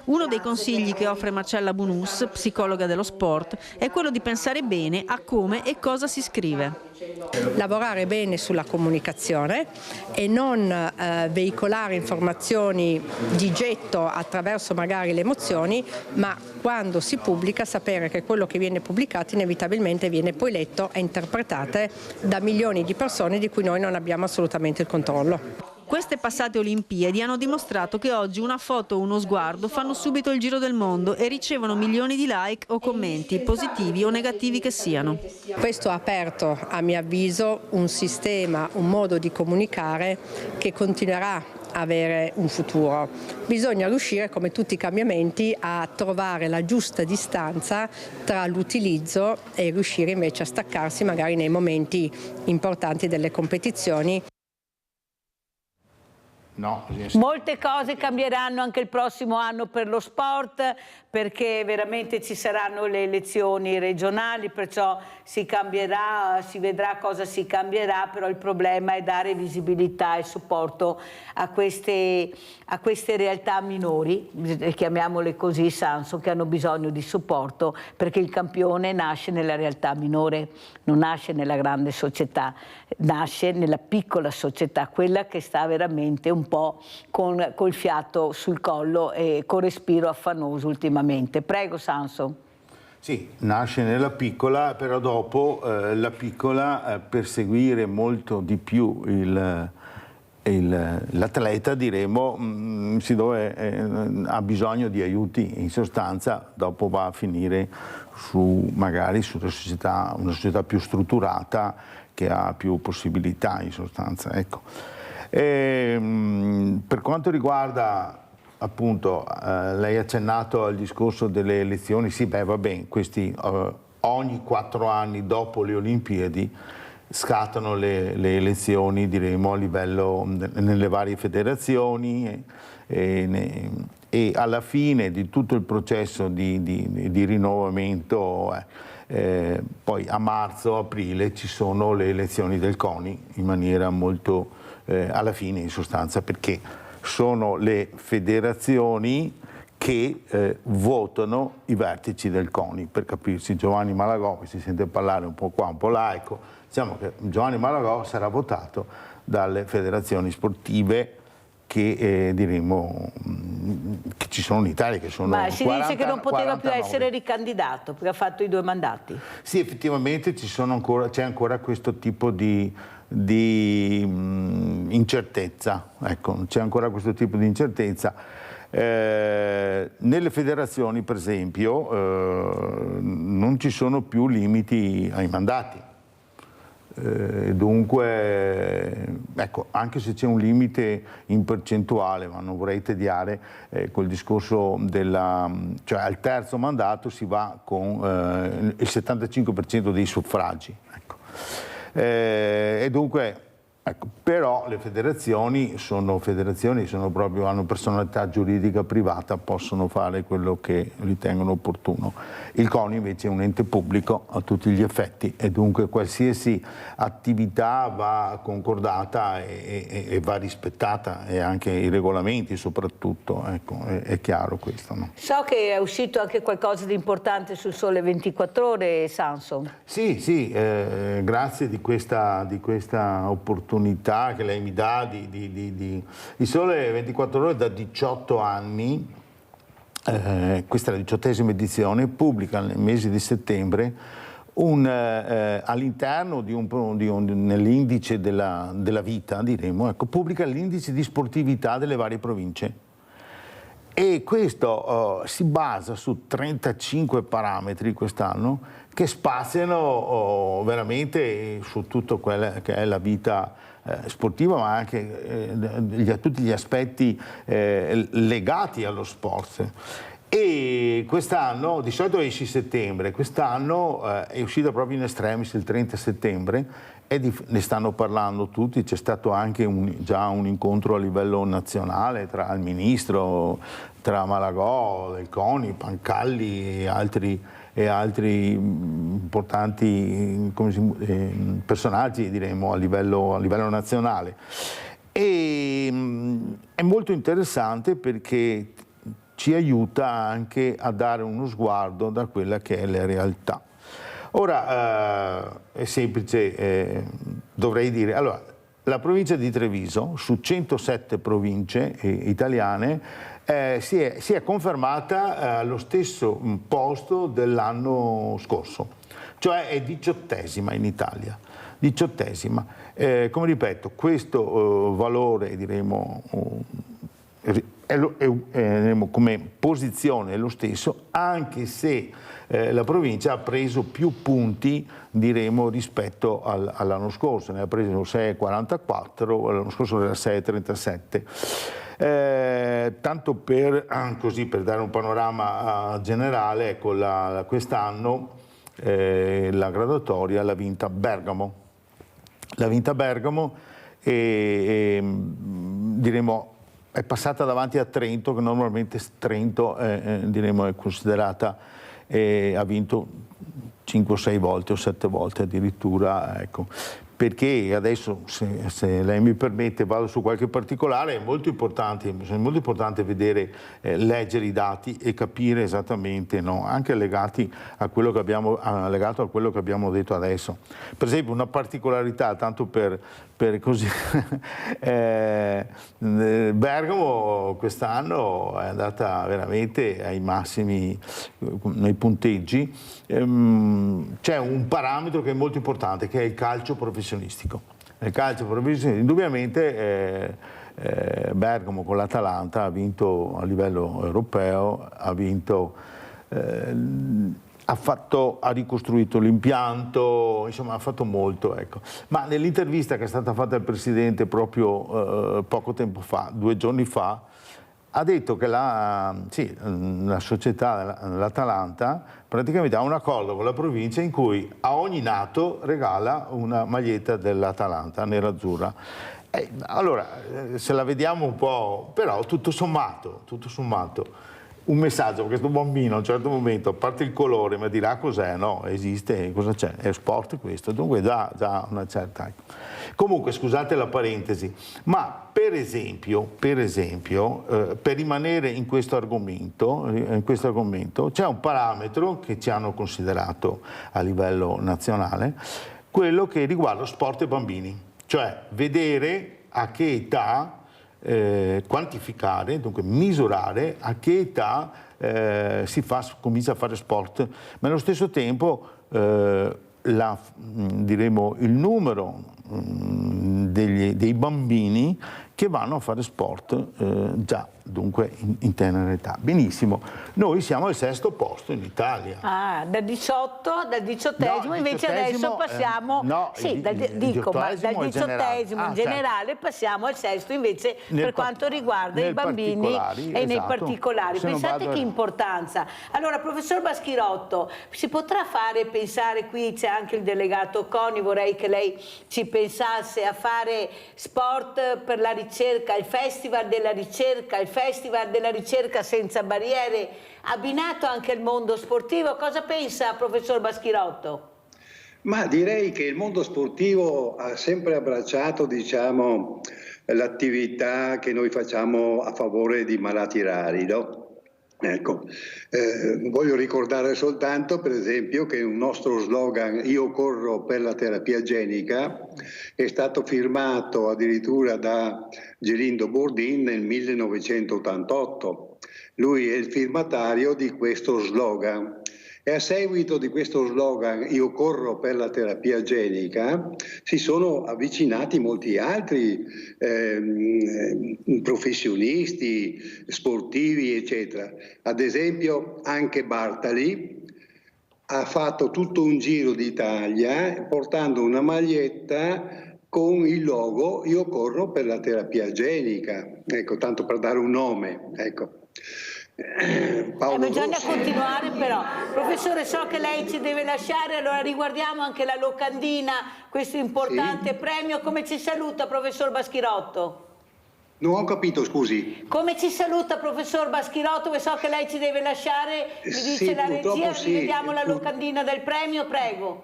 Uno dei consigli che offre Marcella Bunus, psicologa dello sport, è quello di pensare bene a come e cosa si scrive. Lavorare bene sulla comunicazione e non veicolare informazioni di getto attraverso magari le emozioni, ma quando si pubblica sapere che quello che viene pubblicato inevitabilmente viene poi letto e interpretato da milioni di persone di cui noi non abbiamo assolutamente il controllo. Queste passate Olimpiadi hanno dimostrato che oggi una foto o uno sguardo fanno subito il giro del mondo e ricevono milioni di like o commenti, positivi o negativi che siano. Questo ha aperto, a mio avviso, un sistema, un modo di comunicare che continuerà avere un futuro. Bisogna riuscire, come tutti i cambiamenti, a trovare la giusta distanza tra l'utilizzo e riuscire invece a staccarsi magari nei momenti importanti delle competizioni. No. Molte cose cambieranno anche il prossimo anno per lo sport, perché veramente ci saranno le elezioni regionali, perciò si cambierà, si vedrà cosa si cambierà, però il problema è dare visibilità e supporto a queste realtà minori, chiamiamole così, Samson, che hanno bisogno di supporto, perché il campione nasce nella realtà minore, non nasce nella grande società, nasce nella piccola società, quella che sta veramente un po' col fiato sul collo e con respiro affannoso ultimamente. Prego, Samson. Sì, nasce nella piccola, però dopo la piccola per seguire molto di più l'atleta, diremo, ha bisogno di aiuti, in sostanza dopo va a finire magari su una società più strutturata che ha più possibilità, in sostanza. Ecco. Per quanto riguarda appunto, lei ha accennato al discorso delle elezioni, sì, beh, va bene, questi ogni 4 anni dopo le Olimpiadi scattano le elezioni, diremo, a livello nelle varie federazioni e alla fine di tutto il processo di rinnovamento, poi a marzo-aprile ci sono le elezioni del CONI in maniera molto alla fine, in sostanza, perché sono le federazioni che votano i vertici del CONI. Per capirsi, Giovanni Malagò, si sente parlare un po' qua, un po' là, ecco, diciamo che Giovanni Malagò sarà votato dalle federazioni sportive che diremo che ci sono in Italia, che sono 40, ma si dice che non poteva 49. più essere ricandidato perché ha fatto i 2 mandati. Sì, effettivamente c'è ancora questo tipo di incertezza, ecco, c'è ancora questo tipo di incertezza. Nelle federazioni, per esempio, non ci sono più limiti ai mandati. Dunque, ecco, anche se c'è un limite in percentuale, ma non vorrei tediare col discorso cioè al terzo mandato si va con il 75% dei suffragi. Ecco. E dunque, ecco, però le federazioni hanno personalità giuridica privata, possono fare quello che ritengono opportuno. Il CONI invece è un ente pubblico a tutti gli effetti e dunque qualsiasi attività va concordata e va rispettata, e anche i regolamenti soprattutto, ecco, è chiaro questo, no? So che è uscito anche qualcosa di importante sul Sole 24 Ore, Samson. Sì, grazie di questa opportunità che lei mi dà Il Sole 24 Ore da 18 anni, questa è la 18ª edizione, pubblica nel mese di settembre all'interno nell'indice della vita, diremo, ecco, pubblica l'indice di sportività delle varie province. E questo si basa su 35 parametri quest'anno che spaziano veramente su tutto quella che è la vita sportiva, ma anche tutti gli aspetti legati allo sport. E quest'anno, di solito esce a settembre, quest'anno è uscita proprio in extremis il 30 settembre e ne stanno parlando tutti. C'è stato anche già un incontro a livello nazionale tra il ministro, tra Malagò, del CONI, Pancalli e altri importanti personaggi, diremo, a livello nazionale. E è molto interessante perché ci aiuta anche a dare uno sguardo da quella che è la realtà. Ora è semplice, dovrei dire, allora, la provincia di Treviso su 107 province italiane si è confermata allo stesso posto dell'anno scorso, cioè è 18ª in Italia. 18ª. Come ripeto, questo valore, diremo, come posizione è lo stesso, anche se la provincia ha preso più punti, diremo, rispetto all'anno scorso. Ne ha preso 6,44, l'anno scorso era 6,37. Tanto per dare un panorama generale, ecco, quest'anno la graduatoria l'ha vinta Bergamo. E diremo è passata davanti a Trento, che normalmente Trento diremo è considerata, ha vinto 5 o 6 volte o 7 volte addirittura, ecco. Perché adesso, se lei mi permette, vado su qualche particolare. È molto importante vedere, leggere i dati e capire esattamente, no? Anche legato a quello che abbiamo detto adesso. Per esempio, una particolarità, tanto per così, Bergamo quest'anno è andata veramente ai massimi nei punteggi. C'è un parametro che è molto importante, che è il calcio professionistico. Nel calcio professionistico, indubbiamente, Bergamo con l'Atalanta ha vinto a livello europeo, ha ricostruito l'impianto, insomma ha fatto molto, ecco. Ma nell'intervista che è stata fatta al Presidente proprio poco tempo fa, 2 giorni fa, ha detto che la società, l'Atalanta, praticamente ha un accordo con la provincia in cui a ogni nato regala una maglietta dell'Atalanta nerazzurra. Allora, se la vediamo un po', però tutto sommato, un messaggio, perché questo bambino a un certo momento, a parte il colore, mi dirà cos'è, no? Esiste, cosa c'è? È sport questo, dunque già una certa... Comunque, scusate la parentesi, ma per esempio, per rimanere in questo argomento, c'è un parametro che ci hanno considerato a livello nazionale, quello che riguarda sport e bambini, cioè vedere a che età, quantificare, dunque misurare a che età comincia a fare sport, ma allo stesso tempo diremo il numero dei bambini che vanno a fare sport già dunque in tenera età. Benissimo, noi siamo al 6° posto in Italia. Dal 18esimo, invece adesso passiamo, dal 18esimo in generale passiamo al 6° invece per quanto riguarda i bambini e nei particolari. Pensate che importanza. Allora, professor Baschirotto, si potrà pensare, qui c'è anche il delegato CONI, vorrei che lei ci pensasse a fare sport per la ricerca, il Festival della Ricerca, il Festival della Ricerca senza barriere, abbinato anche al mondo sportivo. Cosa pensa, professor Baschirotto? Ma direi che il mondo sportivo ha sempre abbracciato, diciamo, l'attività che noi facciamo a favore di malati rari, no? Ecco, voglio ricordare soltanto, per esempio, che un nostro slogan "Io corro per la terapia genica" è stato firmato addirittura da Gelindo Bordin nel 1988. Lui è il firmatario di questo slogan. E a seguito di questo slogan "Io corro per la terapia genica" si sono avvicinati molti altri professionisti, sportivi, eccetera. Ad esempio anche Bartali ha fatto tutto un giro d'Italia portando una maglietta con il logo "Io corro per la terapia genica", ecco, tanto per dare un nome, ecco. Bisogna continuare però. Professore, so che lei ci deve lasciare, allora riguardiamo anche la locandina, questo importante premio. Come ci saluta, professor Baschirotto? Non ho capito, scusi. Come ci saluta, professor Baschirotto? So che lei ci deve lasciare, mi dice la regia, rivediamo la locandina del premio, prego.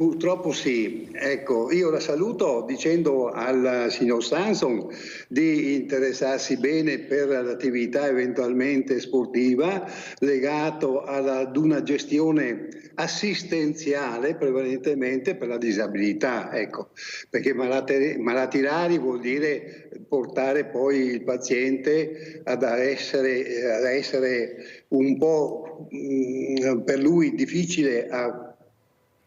Purtroppo sì, ecco, io la saluto dicendo al signor Sanson di interessarsi bene per l'attività eventualmente sportiva legato ad una gestione assistenziale prevalentemente per la disabilità, ecco, perché malati rari vuol dire portare poi il paziente ad essere un po' per lui difficile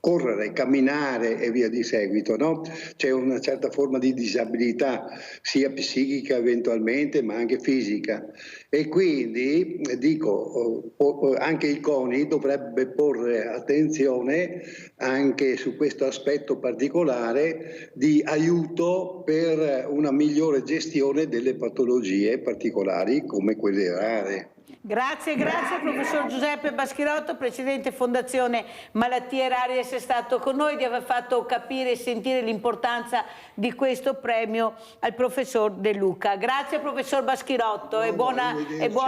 correre, camminare e via di seguito, no? C'è una certa forma di disabilità, sia psichica eventualmente, ma anche fisica. E quindi, dico, anche il CONI dovrebbe porre attenzione anche su questo aspetto particolare di aiuto per una migliore gestione delle patologie particolari come quelle rare. Grazie professor Giuseppe Baschirotto, Presidente Fondazione Malattie Rare, di essere stato con noi, di aver fatto capire e sentire l'importanza di questo premio al professor De Luca. Grazie professor Baschirotto e buon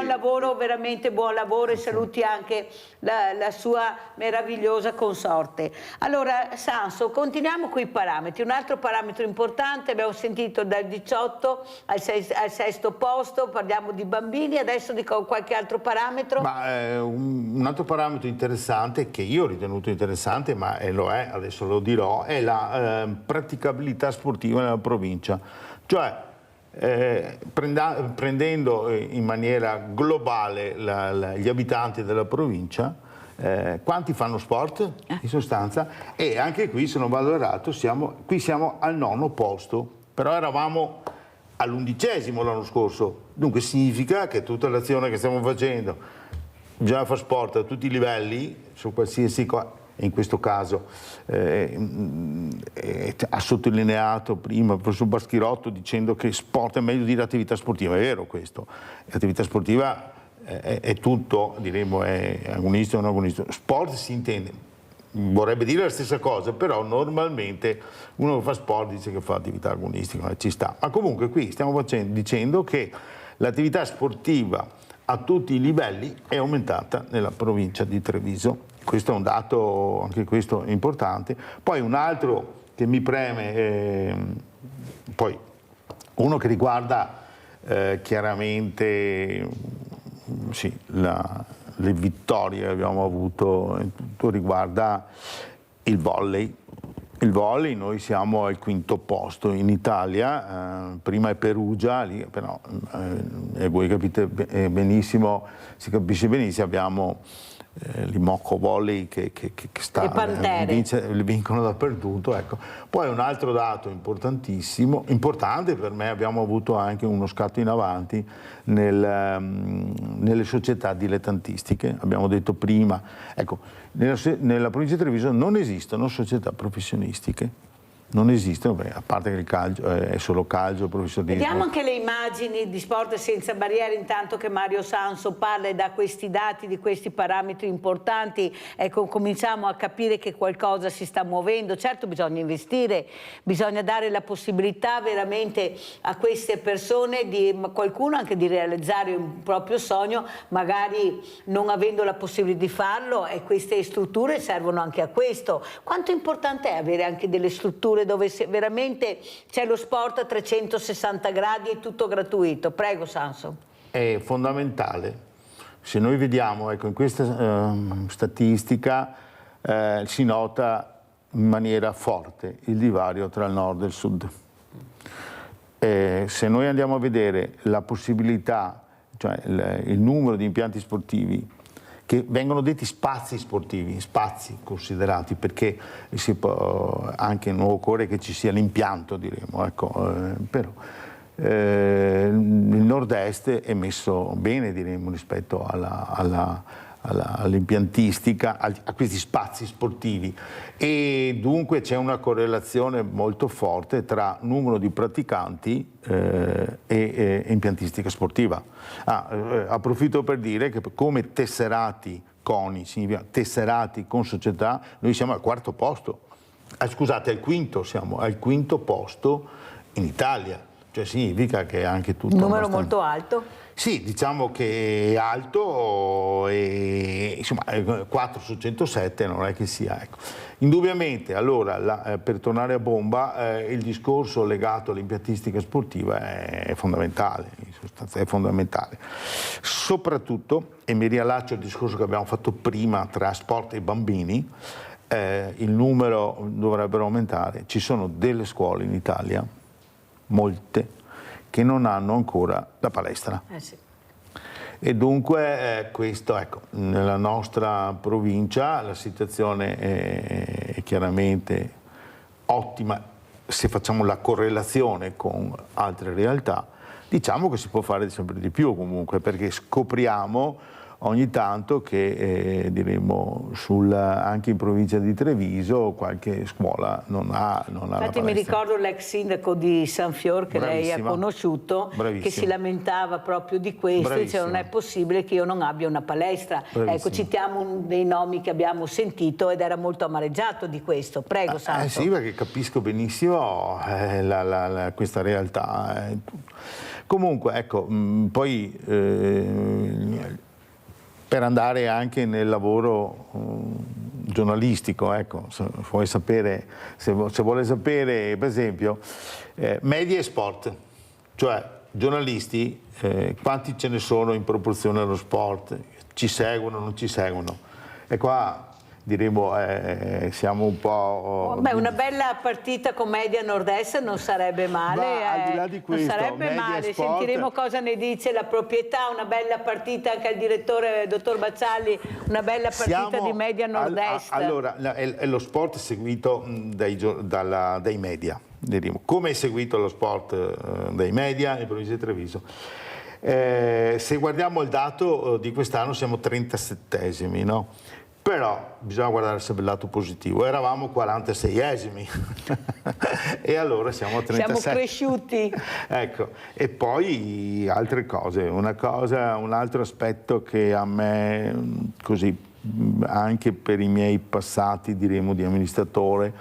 lavoro, veramente buon lavoro, e saluti anche la sua meravigliosa consorte. Allora Sanso, continuiamo con i parametri. Un altro parametro importante, abbiamo sentito dal 18 al 6° posto, parliamo di bambini, adesso dico qualche altro parametro? Un altro parametro interessante, che io ho ritenuto interessante, ma lo è, adesso lo dirò, è la praticabilità sportiva nella provincia. Cioè, prendendo in maniera globale gli abitanti della provincia, quanti fanno sport in sostanza, e anche qui, se non vado errato, siamo al 9° posto, però eravamo all'11° l'anno scorso. Dunque significa che tutta l'azione che stiamo facendo, bisogna fare sport a tutti i livelli, su qualsiasi cosa, in questo caso ha sottolineato prima il professor Baschirotto dicendo che sport è meglio dire attività sportiva. È vero questo, l'attività sportiva è tutto, diremo, è agonista o non agonista. Sport si intende, vorrebbe dire la stessa cosa, però normalmente uno che fa sport dice che fa attività agonistica, ci sta. Ma comunque qui stiamo dicendo che l'attività sportiva a tutti i livelli è aumentata nella provincia di Treviso. Questo è un dato, anche questo importante. Poi un altro che mi preme, poi uno che riguarda chiaramente sì, le vittorie che abbiamo avuto, tutto riguarda il volley. Il volley, noi siamo al 5° posto in Italia, prima è Perugia, lì, però voi capite benissimo, si capisce benissimo, abbiamo l'Imocco Volley che sta, vincono dappertutto. Ecco. Poi un altro dato importantissimo, importante per me, abbiamo avuto anche uno scatto in avanti nelle società dilettantistiche. Abbiamo detto prima, ecco, nella provincia di Treviso non esistono società professionistiche. Non esistono, a parte che il calcio è solo calcio, professionismo. Vediamo anche le immagini di Sport Senza Barriere, intanto che Mario Sanso parla, e da questi dati, di questi parametri importanti, ecco, cominciamo a capire che qualcosa si sta muovendo. Certo, bisogna investire, bisogna dare la possibilità veramente a queste persone, qualcuno anche di realizzare un proprio sogno, magari non avendo la possibilità di farlo, e queste strutture servono anche a questo. Quanto importante è avere anche delle strutture dove veramente c'è lo sport a 360 gradi e tutto gratuito? Prego Sanso. È fondamentale. Se noi vediamo, ecco, in questa statistica si nota in maniera forte il divario tra il nord e il sud. Se noi andiamo a vedere la possibilità, cioè il numero di impianti sportivi, che vengono detti spazi sportivi, spazi considerati, perché anche non occorre che ci sia l'impianto, diremo, ecco, però il nord-est è messo bene, diremo, rispetto all'impiantistica, a questi spazi sportivi, e dunque c'è una correlazione molto forte tra numero di praticanti e impiantistica sportiva. Approfitto per dire che come tesserati CONI, significa tesserati con società, noi siamo al 4° posto, scusate, al 5°, siamo al 5° posto in Italia, cioè significa che è anche tutto un numero molto alto. Sì, diciamo che è alto, e insomma 4 su 107 non è che sia, ecco. Indubbiamente, allora, per tornare a bomba, il discorso legato all'impiantistica sportiva è fondamentale, in sostanza è fondamentale. Soprattutto, e mi riallaccio al discorso che abbiamo fatto prima tra sport e bambini, il numero dovrebbero aumentare. Ci sono delle scuole in Italia, molte, che non hanno ancora la palestra. Sì. E dunque questo, ecco, nella nostra provincia la situazione è chiaramente ottima se facciamo la correlazione con altre realtà, diciamo che si può fare sempre di più comunque, perché scopriamo ogni tanto che diremo anche in provincia di Treviso qualche scuola non ha Infatti mi ricordo l'ex sindaco di San Fior che lei ha conosciuto, che si lamentava proprio di questo, diceva non è possibile che io non abbia una palestra. Ecco, citiamo uno dei nomi che abbiamo sentito ed era molto amareggiato di questo. Prego Santo. Sì, perché capisco benissimo questa realtà. Comunque, ecco, poi per andare anche nel lavoro giornalistico, ecco, se vuole sapere, per esempio, media e sport, cioè giornalisti, quanti ce ne sono in proporzione allo sport, ci seguono, non ci seguono, e qua diremo siamo un po'... Beh, una bella partita con Media Nord-Est non sarebbe male, al di là di questo, non sarebbe male, sport... sentiremo cosa ne dice la proprietà, una bella partita, anche il direttore dottor Bazzali, una bella partita di Media Nord-Est. Allora, è lo sport seguito dai media, diremo. Come è seguito lo sport dai media in provincia di Treviso? Se guardiamo il dato di quest'anno siamo 37esimi, no? Però bisogna guardare sempre il lato positivo, eravamo 46esimi e allora siamo a 37. Siamo cresciuti. Ecco, e poi altre cose, un altro aspetto che a me, così, anche per i miei passati, diremo, di amministratore,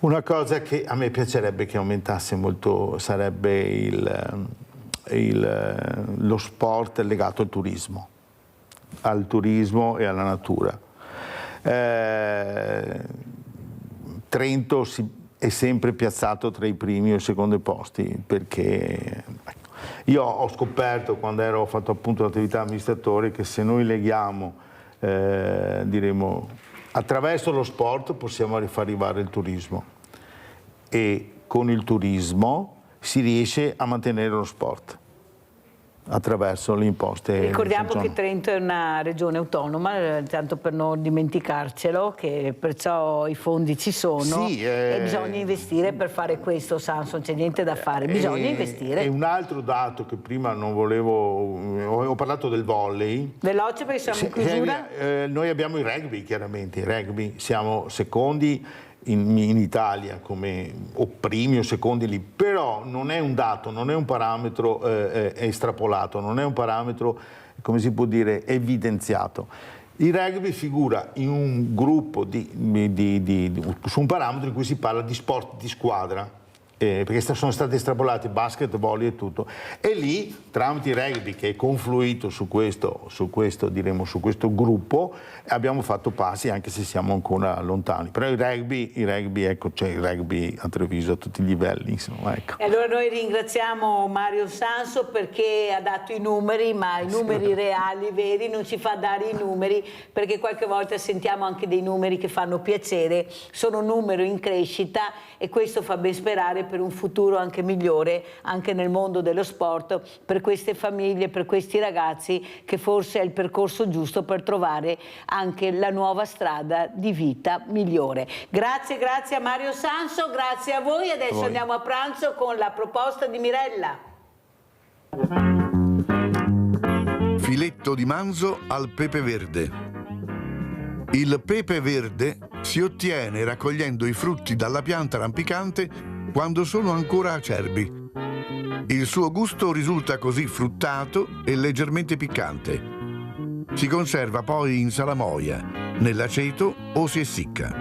una cosa che a me piacerebbe che aumentasse molto sarebbe lo sport legato al turismo e alla natura. Trento è sempre piazzato tra i primi o i secondi posti, perché io ho scoperto, quando ho fatto appunto l'attività amministratore, che se noi leghiamo, diremo, attraverso lo sport possiamo far arrivare il turismo, e con il turismo si riesce a mantenere lo sport attraverso le imposte. Ricordiamo che Trento è una regione autonoma, tanto per non dimenticarcelo, che perciò i fondi ci sono, e bisogna investire per fare questo, Samson, c'è niente da fare, bisogna investire. E un altro dato che prima non volevo, ho parlato del volley. Veloce perché siamo in chiusura. Noi abbiamo il rugby, chiaramente, siamo secondi in Italia, o primi o secondi lì, però non è un dato, non è un parametro estrapolato, non è un parametro, come si può dire, evidenziato. Il rugby figura in un gruppo su un parametro in cui si parla di sport di squadra, perché sono stati estrapolati basket, volley e tutto, e lì tramite il rugby, che è confluito su questo gruppo, abbiamo fatto passi, anche se siamo ancora lontani. Però il rugby, ecco, c'è il rugby a Treviso a tutti i livelli, insomma, ecco. E allora noi ringraziamo Mario Sanso perché ha dato i numeri, ma i numeri reali, veri, non ci fa dare i numeri, perché qualche volta sentiamo anche dei numeri che fanno piacere, sono numeri in crescita, e questo fa ben sperare per un futuro anche migliore anche nel mondo dello sport, per queste famiglie, per questi ragazzi, che forse è il percorso giusto per trovare anche la nuova strada di vita migliore. Grazie a Mario Sanso, grazie a voi. Adesso andiamo a pranzo con la proposta di Mirella. Filetto di manzo al pepe verde. Il pepe verde si ottiene raccogliendo i frutti dalla pianta rampicante quando sono ancora acerbi. Il suo gusto risulta così fruttato e leggermente piccante. Si conserva poi in salamoia, nell'aceto o si essicca.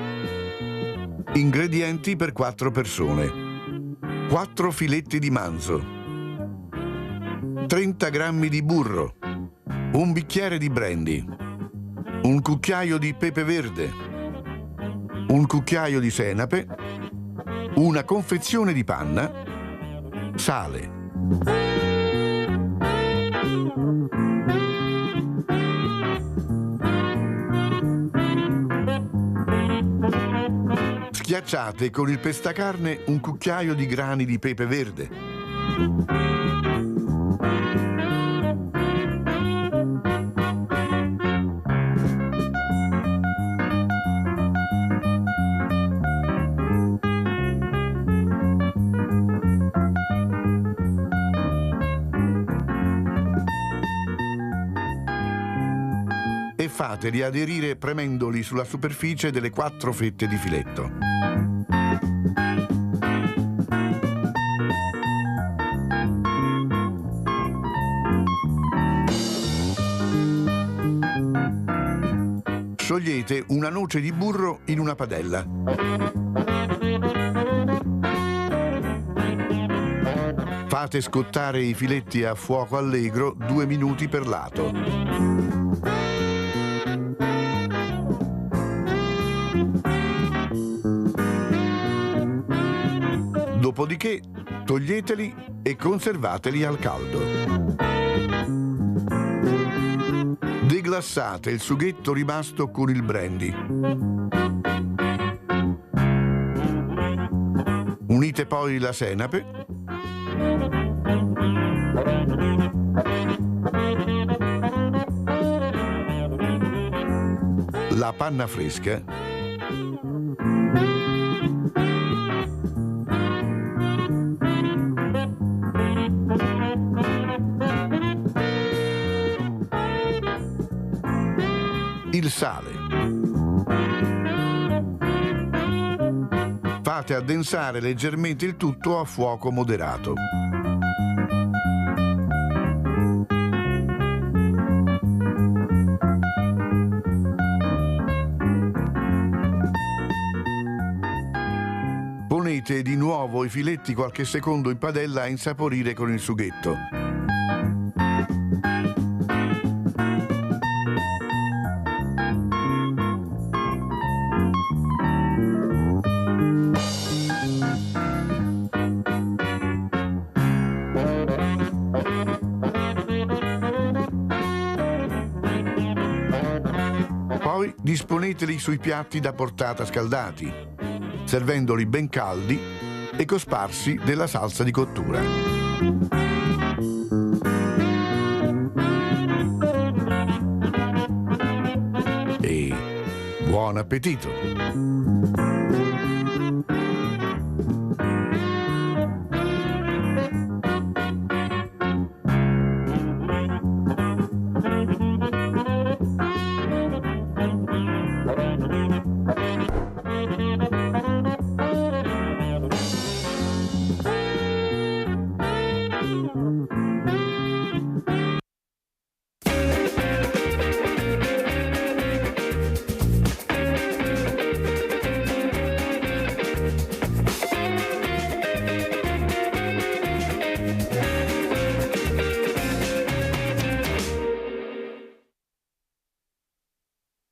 Ingredienti per 4 persone: 4 filetti di manzo, 30 grammi di burro, un bicchiere di brandy, un cucchiaio di pepe verde, un cucchiaio di senape, una confezione di panna, sale. Schiacciate con il pestacarne un cucchiaio di grani di pepe verde. e fateli aderire premendoli sulla superficie delle 4 fette di filetto. Sciogliete una noce di burro in una padella. Fate scottare i filetti a fuoco allegro 2 minuti per lato. Dopodiché toglieteli e conservateli al caldo. Deglassate il sughetto rimasto con il brandy. Unite poi la senape, la panna fresca il sale. Fate addensare leggermente il tutto a fuoco moderato. Ponete di nuovo i filetti qualche secondo in padella a insaporire con il sughetto. Poi disponeteli sui piatti da portata scaldati, servendoli ben caldi e cosparsi della salsa di cottura. E buon appetito!